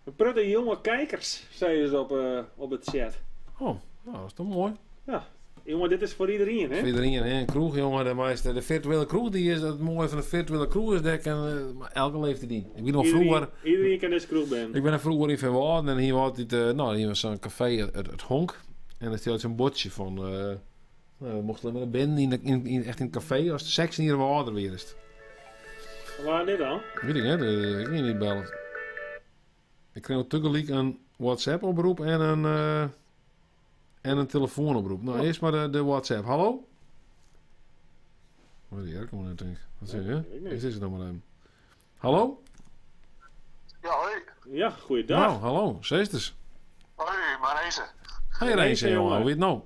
We prutten jonge kijkers, zeiden ze op het chat. Oh, nou, dat is toch mooi. Ja, jongen, dit is voor iedereen, hè? Voor iedereen, hè? Een kroeg, jongen, de virtuele kroeg, die is het mooie van de virtuele kroeg is dat elke leeftijd in. Ik ben nog vroeger... Iedereen kan deze kroeg ben. Ik ben er vroeger in Verwaarden en hier was hier was zo'n café, het Honk. En er stond zo'n bordje van... we mochten met een band echt in het café als de seks hier water weer is. Waar dit dan? Weet ik niet, ik kan je niet bellen. Ik kreeg tegelijk een WhatsApp oproep en een telefoonoproep. Nou, eerst maar de WhatsApp. Hallo? Wat is die kom net denk ik. Wat zeg je? Is dit dan maar even. Hallo? Ja, hoi. Ja, goeiedag. Nou, hallo, zesters. Hoi, maar Rezen. Hey Rezen, jongen, hoe weet het nou?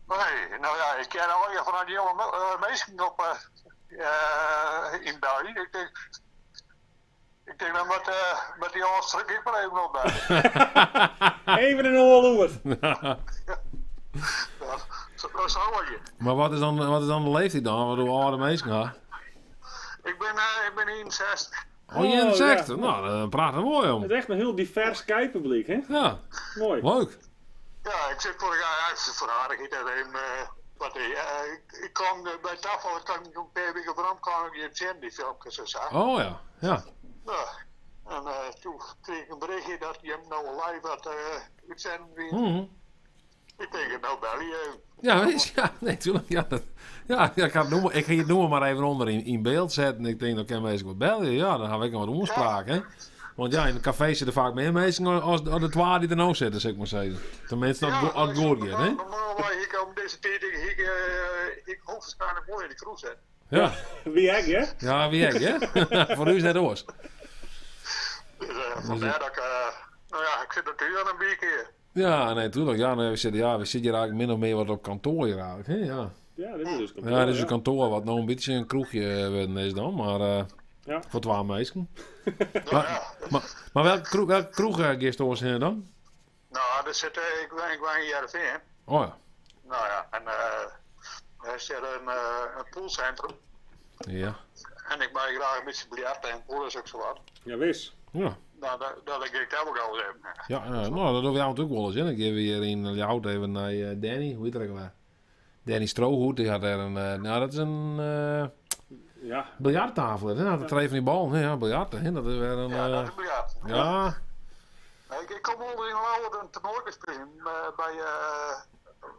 Hoi, nou ja, ik ken al je vanuit die jonge mensen op in België. Ik denk dat met die alles druk ik maar even op ben. Even een oorloer. Zo zou je. Maar wat is dan de leeftijd dan? Wat doen oude mensen gaan? Ik ben 61. Oh, je 61? Ja. Nou, dan praten we mooi om. Het is echt een heel divers kijkpubliek, hè? Ja. Mooi. Leuk. Ja, ik zit vorig jaar uit voor aardigheid en ik kwam bij tafel, ik kan een paar weken van kan ik je zien, die filmpjes en zo. Oh ja, ja. Ja. En toen kreeg ik een berichtje dat je hem nou live had uitzenden weer. Mhm. Ik denk, nou bel je. Ja, weet je, ja, nee, tuurlijk. Ja, ik ga het noemen maar even onder in beeld zetten. Ik denk, dan kan mensen wat bellen. Ja, dan gaan we wat omspraak, hè. Want ja, in de café zitten vaak meer mensen als de twaar die er nou zitten, zeg ik maar zeggen. Tenminste, als het goed gaat, hè. Normaal, ik om deze tijd, ik hoop waarschijnlijk mooi in de kroeg zetten. Ja. Wie ik, hè? Ja, wie ik, hè. Voor u is net oors. Dus vandaar dat ik, nou ja, ik zit natuurlijk aan een bierkeer. Ja, nee, tuurlijk. Ja, nee, we zitten hier eigenlijk min of meer wat op kantoor hier eigenlijk, hè. Ja. Ja, dit is dus kantoor. Ja, dit is een kantoor wat nou een beetje een kroegje is dan, maar ja. Voor 12 meisjes. Maar welke kroeg ga je heen dan? Nou, er zit, ik woon in Heerenveen. Oh ja. Nou ja, en er zit een poolcentrum. Ja. En ik ben graag een beetje biljarten en pool is ook zo wat. Ja, wis. Ja. Nou, dat ik dat ook al hebben. Ja, nou, dat doen we natuurlijk wel eens. Hè. Ik geef weer in Ljout even naar Danny. Hoe heet dat ook wel? Danny Strohoed. Die had er een... nou, dat is een... ja. Biljarttafel. Hè. Dat er even die bal. Ja, biljarten. Hè. Dat is weer een... Ja, dat is biljart. Ja. Ik kom onder in een toernooi spelen bij...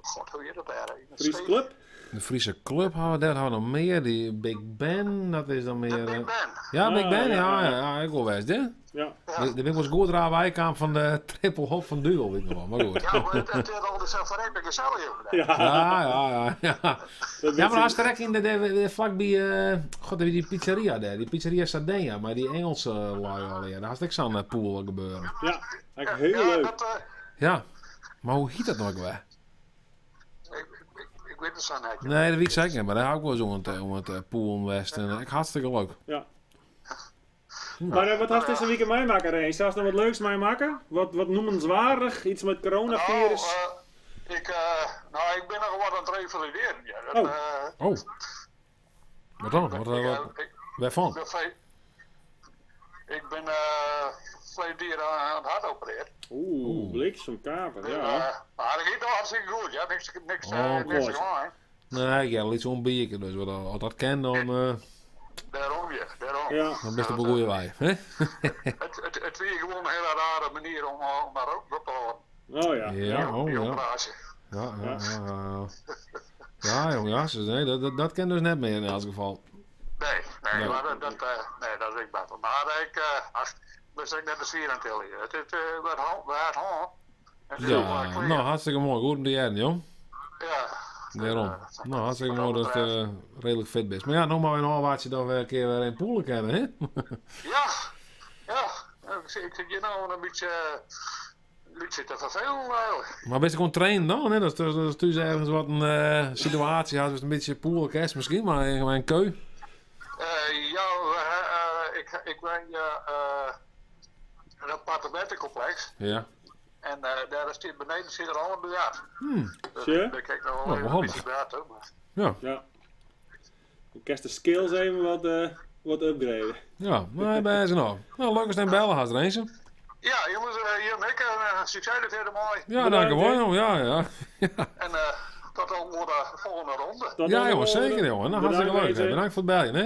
God, hoe heet dat daar? Friese Club? De Friese Club hadden we, daar hadden we nog meer. Die Big Ben, dat is dan meer... Big Ben? Ja, Big Ben, ja, ik wil best, hè? Ja. De ben ik was goed raar wijkaam van de triple hop van Duel, weet ik nog wel, maar goed. Ja, maar het is al zo verrekelijk gezellig. Ja. Ja, maar als direct in de vlak bij, god, die pizzeria daar, die pizzeria Sardinia, maar die Engelse lui alweer, daar had ik zo'n pool gebeuren. Ja, eigenlijk heel leuk. Ja, maar hoe heet dat nog weer? Ik weet het zo niet. Nee, dat weet ik zeker niet, maar daar hou ik wel zo om het pool in West en ik hartstikke leuk. Ja. Maar wat had deze weekend meemaken, Reen? Zou je nog wat leuks meemaken? Wat noemenswaardig? Iets met coronavirus? Nou, ik ben nog wat aan het revalideren. Ja, Wat dan? Waarvan? Ik ben verleden jaar aan het hart opereerd. Bliksemkaper, ja. Maar dat ging toch hartstikke goed, ja. Niks gedaan. Nee, ik heb al iets onbieken, dus als dat ken, dan... Daarom. Ja. Dan best op een goede wij, hè? Het weer gewoon een hele rare manier om naar ook op te houden. Oh ja. Die operatie. Ja, jongens, nee, dat ken dus net meer in elk geval. Nee, maar dat is ik bang van. Maar ik ben net de sfeer aan het tellen. Het werd hard. Ja, nou, hartstikke mooi. Goed om te jaren, jong. Ja. Daarom. Nou, hartstikke mooi dat het redelijk fit is. Maar ja, nog maar een halfwaardje dat we een keer weer in poelen kennen, hè? Ja. Ik zit hier nou een beetje te vervelen eigenlijk. Maar best gewoon trainen dan, hè? Dat is dus ergens wat een situatie had, dus een beetje poelen kerst misschien, maar een keu. Ik ben een appartementencomplex. Ja. En daar is beneden zit er al een biljart. Zie je? Daar kijk ik nog wel even een beetje biljart ook. Ja. Je kan de skills even wat upgraden. Ja, maar bij ze nou. Nou, leuk als je bellen had er eens. Ja, jongens, hier en ik, succes, dit hele mooi. Ja, dankjewel, ja. En tot de volgende ronde. Ja, jongens, zeker, jongen. Nou, hartstikke leuk. Bedankt voor het bellen, hè?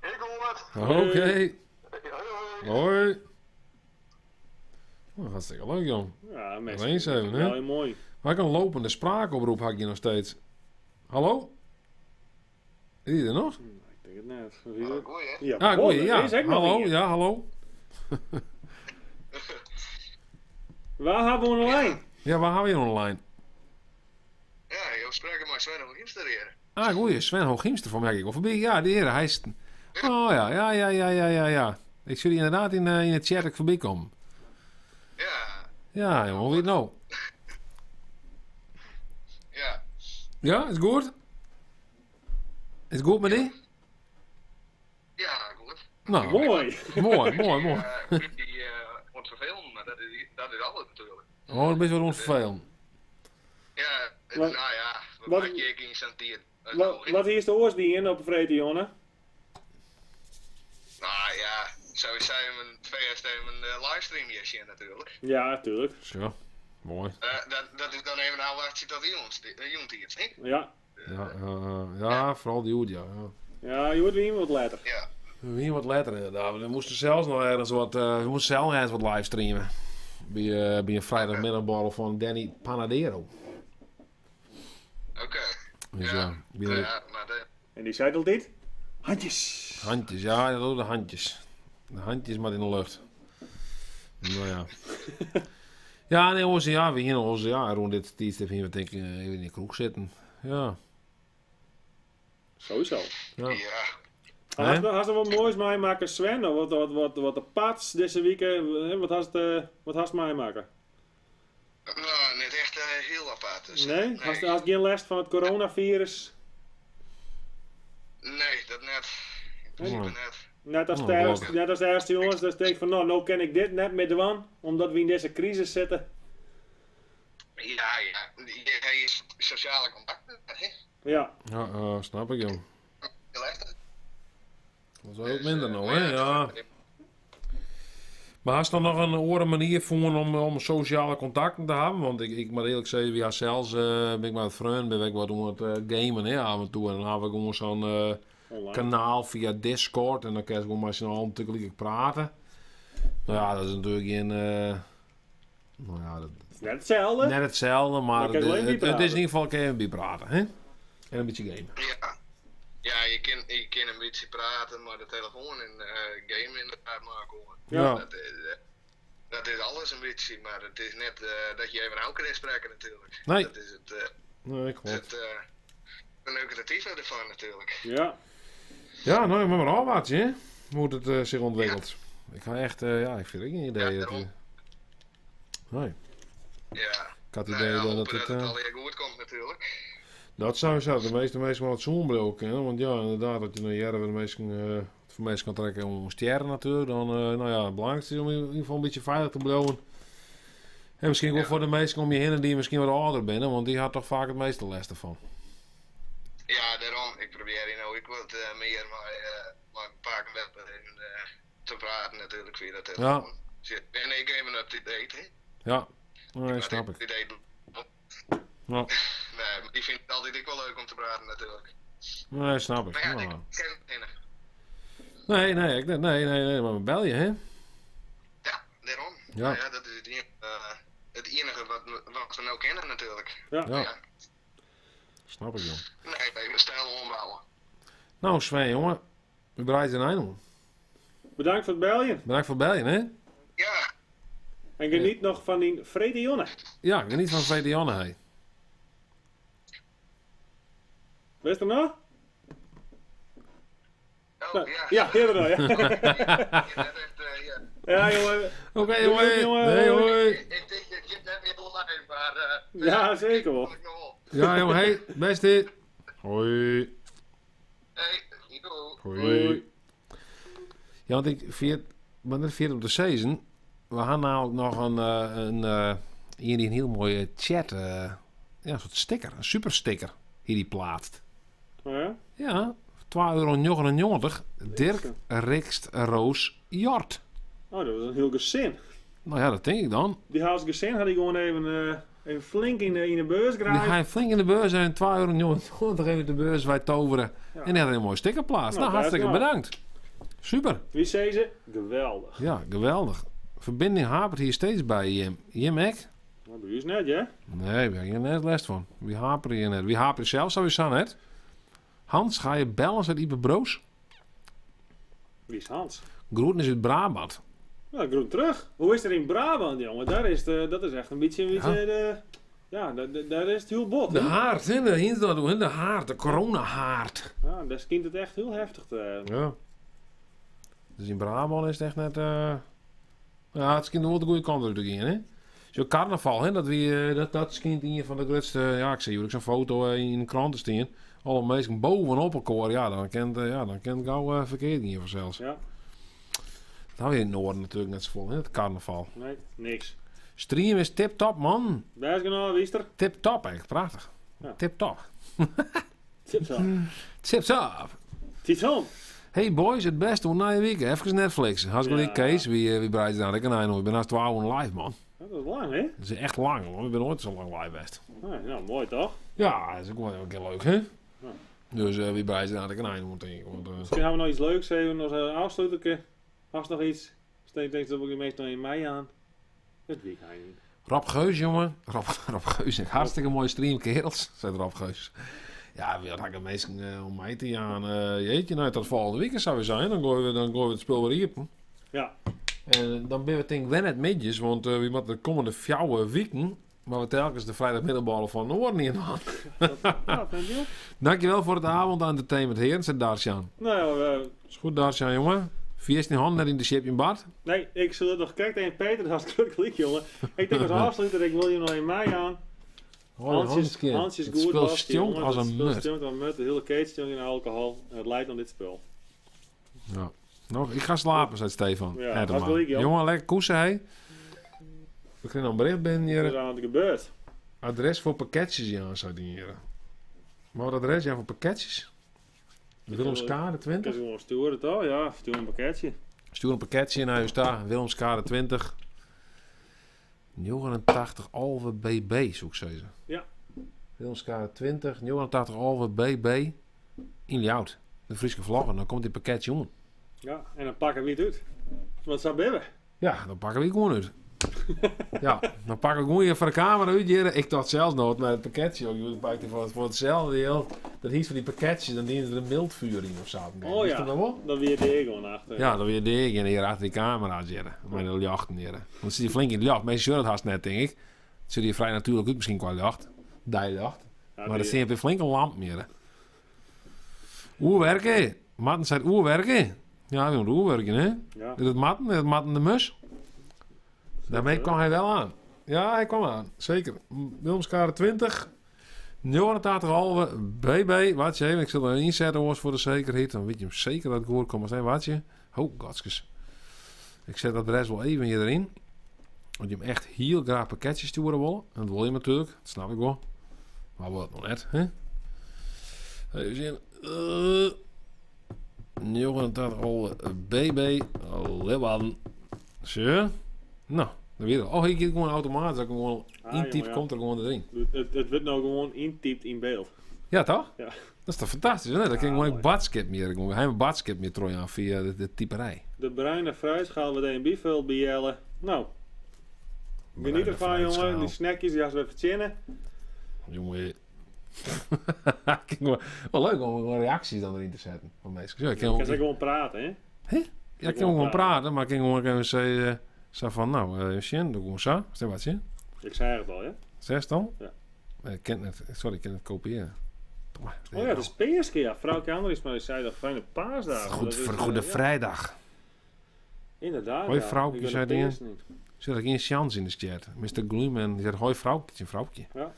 Ik hoor het. Oké. Hoi. Oh, hartstikke leuk, jong. Ja, mensen. Eens even, hè? Heel mooi. Maar ik een lopende spraakoproep had je nog steeds. Hallo? Is die er nog? Ik denk het net. Goeie, hè? Ja, goeie, ja. Hallo, ja, hallo. Waar hebben we online? Ja, waar hebben we je online? Ja, ik spreek met Sven Hooghiemster hier. Ah, goeie, Sven Hooghiemster van mij. Ik wel voorbij. Ja, de heren, hij is... Oh ja. Ik zie die inderdaad in de chat ik voorbij komen. Ja, jongen, hoe weet je het nou? Ja. Ja, is het goed? Is het goed met die? Ja, goed. Nou, mooi. Mooi. Die wordt vervelend, maar dat is alles natuurlijk. Oh, dat is wel onvervelend. Ja, Wat- nou ja, wat- wat je geen santier. Wat hier is de oorsdien op de vrede, jongen? Nou ja, zo zijn we VS een livestream hier zien natuurlijk. Ja, tuurlijk. Zo, mooi. Dat is dan even een afwachting tot die jongt hier, niet? Ja. Ja, vooral die hoed, ja. Ja, je wordt weer iemand later. Ja. We hebben hier wat letter inderdaad. We moesten zelfs nog ergens wat, wat livestreamen. Bij een vrijdagmiddagborrel van Danny Panadero. Oké. Dus En die zei altijd? Handjes. Handjes, ja, dat doen de handjes. De handjes maar in de lucht. Nou ja. Ja, nee, onze, ja, we hier nog onze, ja, rond dit tijdstip hier, we denken, even in de kroeg zitten. Ja. Sowieso. Ja. Had er wat moois mee maken, Sven? Of wat de pads deze week, wat had je mee maken? Nou, net echt heel apart. Dus, Nee? Had je geen last van het coronavirus? Nee, dat net. Net als de eerste jongens, dat denk ik van nou ken ik dit net met de wan, omdat we in deze crisis zitten. Ja, hij is sociale contacten, hè? Ja. Ja, snap ik, jong. Heel echt. Dat is wel wat minder nou, hè? Ja. Maar had je dan nog een andere manier voor om sociale contacten te hebben? Want ik moet eerlijk zeggen, we zelfs ben ik met vrienden, ben ik wat om het gamen, hè, af en toe. En dan hebben we gewoon zo'n kanaal via Discord en dan kan je gewoon met z'n allen tegelijk praten. Nou ja, dat is natuurlijk geen... nou ja, net hetzelfde. Net hetzelfde, maar het is in ieder geval kan je praten, hè? En een beetje gamen. Ja, je kan een beetje praten, maar de telefoon en game inderdaad maken hoor. Ja. Dat is alles een beetje, maar het is net dat je even aan kan inspreken natuurlijk. Nee. Dat is het, nee, klopt. het neutratieve ervan natuurlijk. Ja. Ja, nou, maar al wat, hè? Hoe het zich ontwikkelt. Ik ga echt, ja, ik vind ook geen idee. Nee. Ja. Ik had het idee dat het alweer goed komt natuurlijk. Dat zou zo. De meeste mensen wel het zonnebril kennen. Want ja, inderdaad, dat je naar jaren de meesten, voor mensen kan trekken om sterren natuurlijk. Dan, nou ja, het belangrijkste is om in ieder geval een beetje veilig te blijven. En misschien ook voor de mensen om je heen die misschien wat ouder binnen, want die had toch vaak het meeste les ervan. Ja, daarom. Ik probeer hier nou ook wat meer maar een paar keer te praten natuurlijk via dat telefoon. Ja. En ik even up to date, hè? Ja, nee, snap ik. Ja. Nee, maar die vindt het altijd ook wel leuk om te praten natuurlijk. Nee, snap ik. Maar ja, nou. ik ken het. Nee, maar bel je, hè? Ja, daarom. Ja. Nou ja, dat is het enige wat we nou kennen natuurlijk. Ja. Snap ik, joh. Nee, we stijl ombouwen. Nou, Sven, jongen. We bereiden een einde. Bedankt voor het beljen. Bedankt voor het beljen, hè? Ja. En geniet nog van die Vrede Jonne. Ja, geniet van Vrede Jonne, hè. Wees er nog? Oh, nou, ja, hier dan, ja. Ja, jongen. Oké, jongen. Nee, hoi. Ik denk dat je het net weer online, maar... ja, zeker wel. Ja, jongen, hey, beste. Hoi. Hey, hoi. Ja, want ik ben net 4 op de season. We hadden namelijk nog hier een heel mooie chat. Ja, een soort sticker, een super sticker. Hier die plaatst. Oh ja? Ja, €2,99. Dirk Rikst Roos Jort. Oh, dat was een heel gezin. Nou ja, dat denk ik dan. Die huis gezin had hij gewoon even flink in de beurs Die graaien. ga je flink in de beurs en €2,99 even de beurs wij toveren. Ja. En die had een mooie sticker plaatst. Nou, hartstikke bedankt. Super. Wie zei ze? Geweldig. Ja, geweldig. Verbinding hapert hier steeds bij Jim ek. Nou, bij u is net, ja? Nee, we hebben hier net last van. Wie haperen hier net? Wie haperen zelf sowieso net? Hans, ga je bellen uit Ipe Broos? Wie is Hans? Groeten is uit Brabant. Ja, groet terug. Hoe is er in Brabant, jongen? Daar is dat is echt een beetje daar is het heel bot. De haard, hè? De haard, de coronahaard. Ja, daar schijnt het echt heel heftig te... Ja. Dus in Brabant is het echt net... ja, het schijnt wel de goede kant natuurlijk in, hè? Zo'n carnaval, hè? Dat schijnt in van de grootste... Ja, ik zie jullie zo'n foto in de kranten staan. Alle mensen bovenop elkaar. Ja, dan kan het gauw verkeerd in voor zelfs. Ja. Dat hou je in het noorden natuurlijk net zo vol, hè? Het carnaval. Nee, niks. Stream is tip-top, man. Daar is genau, wie is er? Tip-top, echt prachtig. Ja. Tip-top. Tip-top. Tip-top. Tip-top. Hey boys, het beste hoe na je week. Even Netflix. Hartstikke Kees, wie breidt daar? Ik ben naast 12 live, man. Dat is lang, hè? Dat is echt lang, man. Ik ben nooit zo lang live best. Ja, mooi toch? Ja, dat is ook wel een keer leuk, hè? Dus wie bij zijn aan de kanijn moet denken. Want, Misschien gaan we nog iets leuks even als afsluiten. Als nog iets. Steeds denk dat we de meest nog in mei aan. Het week ga je niet. Rob Geus, jongen. Rob Geus, hartstikke mooie stream, kerels. Zei Rob Geus. Ja, we hadden meestal om mij te aan. Jeetje, nou, tot volgende week zou we zijn. Dan gooien we het spul weer hier. Ja. En dan ben we denk ik wel net midjes, want we moeten de komende 4 weken, maar we telkens de vrijdagmiddagballen van Noorden in aan. Dankjewel voor het avond entertainment, heren, zei Darsjan. Nou ja, is goed, Darsjan, jongen. 14 handen net in de ship in bad. Nee, ik zal het nog kijken tegen Peter, dat is hartstikke jongen. Ik denk als afsluiter, ik wil je nog in mei aan. Hansjes het goed spel was, stonk als een mut. De hele keet stonk in alcohol en het leidt aan dit spel. Ja. Nog, ik ga slapen, zei Stefan. Ja, Edema. dat wil ik, jongen, lekker koesen, hé. We kunnen een bericht binnen hier. Wat is er aan het gebeurd? Adres voor pakketjes, ja, zou die hier. Maar wat adres, ja, voor pakketjes? Willemskade 20? Ik kan gewoon sturen, toch? Ja, stuur een pakketje. Stuur een pakketje naar huis daar, Willemskade 20. 89 Alve BB, zoek ze. Ja. Willemskade 20, 89 Alve BB. In Ljout. De Friese vlaggen, dan komt dit pakketje om. Ja, en dan pakken we het uit. Wat zou hebben? Ja, dan pakken we het gewoon uit. Ja, dan pakken we gewoon hier voor de camera uit. Hier. Ik dacht zelfs nog met het pakketje. Je pakt voor hetzelfde deel. Dat iets van die pakketjes, dan dienen er een mildvuring of zo. Oh ja, dan weer de gewoon achter. Ja, dan weer de en hier achter die camera zitten. Met de jachten hier. Want ze die flink in de jacht. Meestal zullen het haast net, denk ik. Ze die vrij natuurlijk ook misschien qua jacht. Die jacht. Ja, maar dat zijn weer flinke lamp meer. Oerwerken. Matten zei oerwerken. Ja, we moeten oerwerken, hè? Ja. Is het Matten de mus? Daarmee kwam hij wel aan. Ja, hij kwam aan. Zeker. Willemskade 20. 89,5 BB. Wat je, ik zal er inzetten voor de zekerheid. Dan weet je hem zeker dat ik hoor kom. Wat je? Oh, godskes. Ik zet dat adres wel even hier erin. Want je hem echt heel graag pakketjes sturen willen. En dat wil je natuurlijk. Dat snap ik wel. Maar wat nog net, hè? Even zien. 89,5 BB. Leeuwen. Zo. Nou, dan weer. Oh, ik gewoon automatisch. Dat ik gewoon intyp, komt er gewoon erin. Het wordt nou gewoon intypt in beeld. Ja, toch? Ja. Dat is toch fantastisch, hè? Dan kan ik gewoon een badskip meer. Ik ga een badskip meer trooien aan via de typerij. De bruine fruit gaan we de in biveel bijellen. Nou, geniet ervan, jongen. Die snackjes, die gaan we even chinnen. Jongen. Wel leuk om gewoon reacties dan erin te zetten van mensen. Ja, ik kan ze gewoon praten, hè? Hè? Ja, ik kan gewoon praten, maar ik kan gewoon even zeggen van, nou, Sjen, doe gewoon zo. Zeg wat, Sjen? Ik zei het al, hè? Zeg het al? Ja. Ik kan het kopiëren. Oh ja, het is Peerske, ja. Vrouwke Andries, maar ik zei dat fijne paasdagen. Goed, voor Goede Vrijdag. Inderdaad, hoi vrouwtje, zei die. Zit ik geen chance in de chat. Mr. Gloomman, die zegt, hoi vrouwtje, vrouwtje. Ja.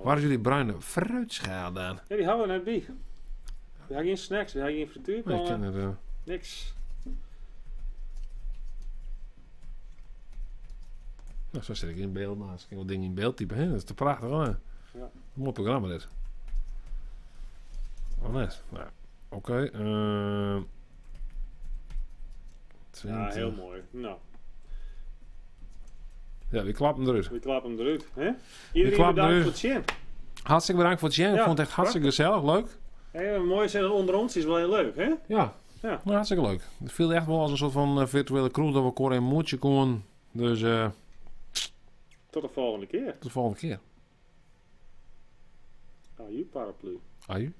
Waar is jullie bruine fruitschaal dan? Ja, die houden we net bij. We hebben geen snacks, we hebben geen frituurpannen. Nee, ik ken het. Niks. Nou, zo zit ik in beeld naast. Ik kan wel dingen in beeld typen, hè? Dat is te prachtig, hè? Ja. Een mooi programma dit. Oh, net. Nou, oké. Ja, heel mooi. Nou. Ja, we klappen eruit. We klappen hem eruit, hè? Iedereen bedankt voor het zien. Hartstikke bedankt voor het zien. Ik vond het echt hartstikke gezellig, leuk. Ja, mooi zijn dat onder ons is wel heel leuk, hè? Ja. Nou, hartstikke leuk. Het viel echt wel als een soort van virtuele crew dat we kort een moedje konden. Dus tot de volgende keer. Tot de volgende keer. Aju paraplu. Aju.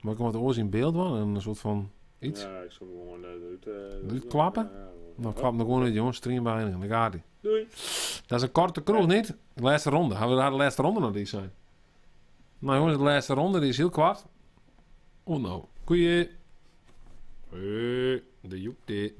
Maar ik wat oors in beeld van een soort van iets. Ja, ik zal gewoon eruit klappen. Nou, klap hem gewoon uit, jongens. Stream beëindigen. Dan gaat hij. Doei. Dat is een korte kroeg, niet? De laatste ronde. Gaan we daar de laatste ronde nog die zijn? Nou jongens, de laatste ronde die is heel kwart. Oh nou. Goeie. De joep dit.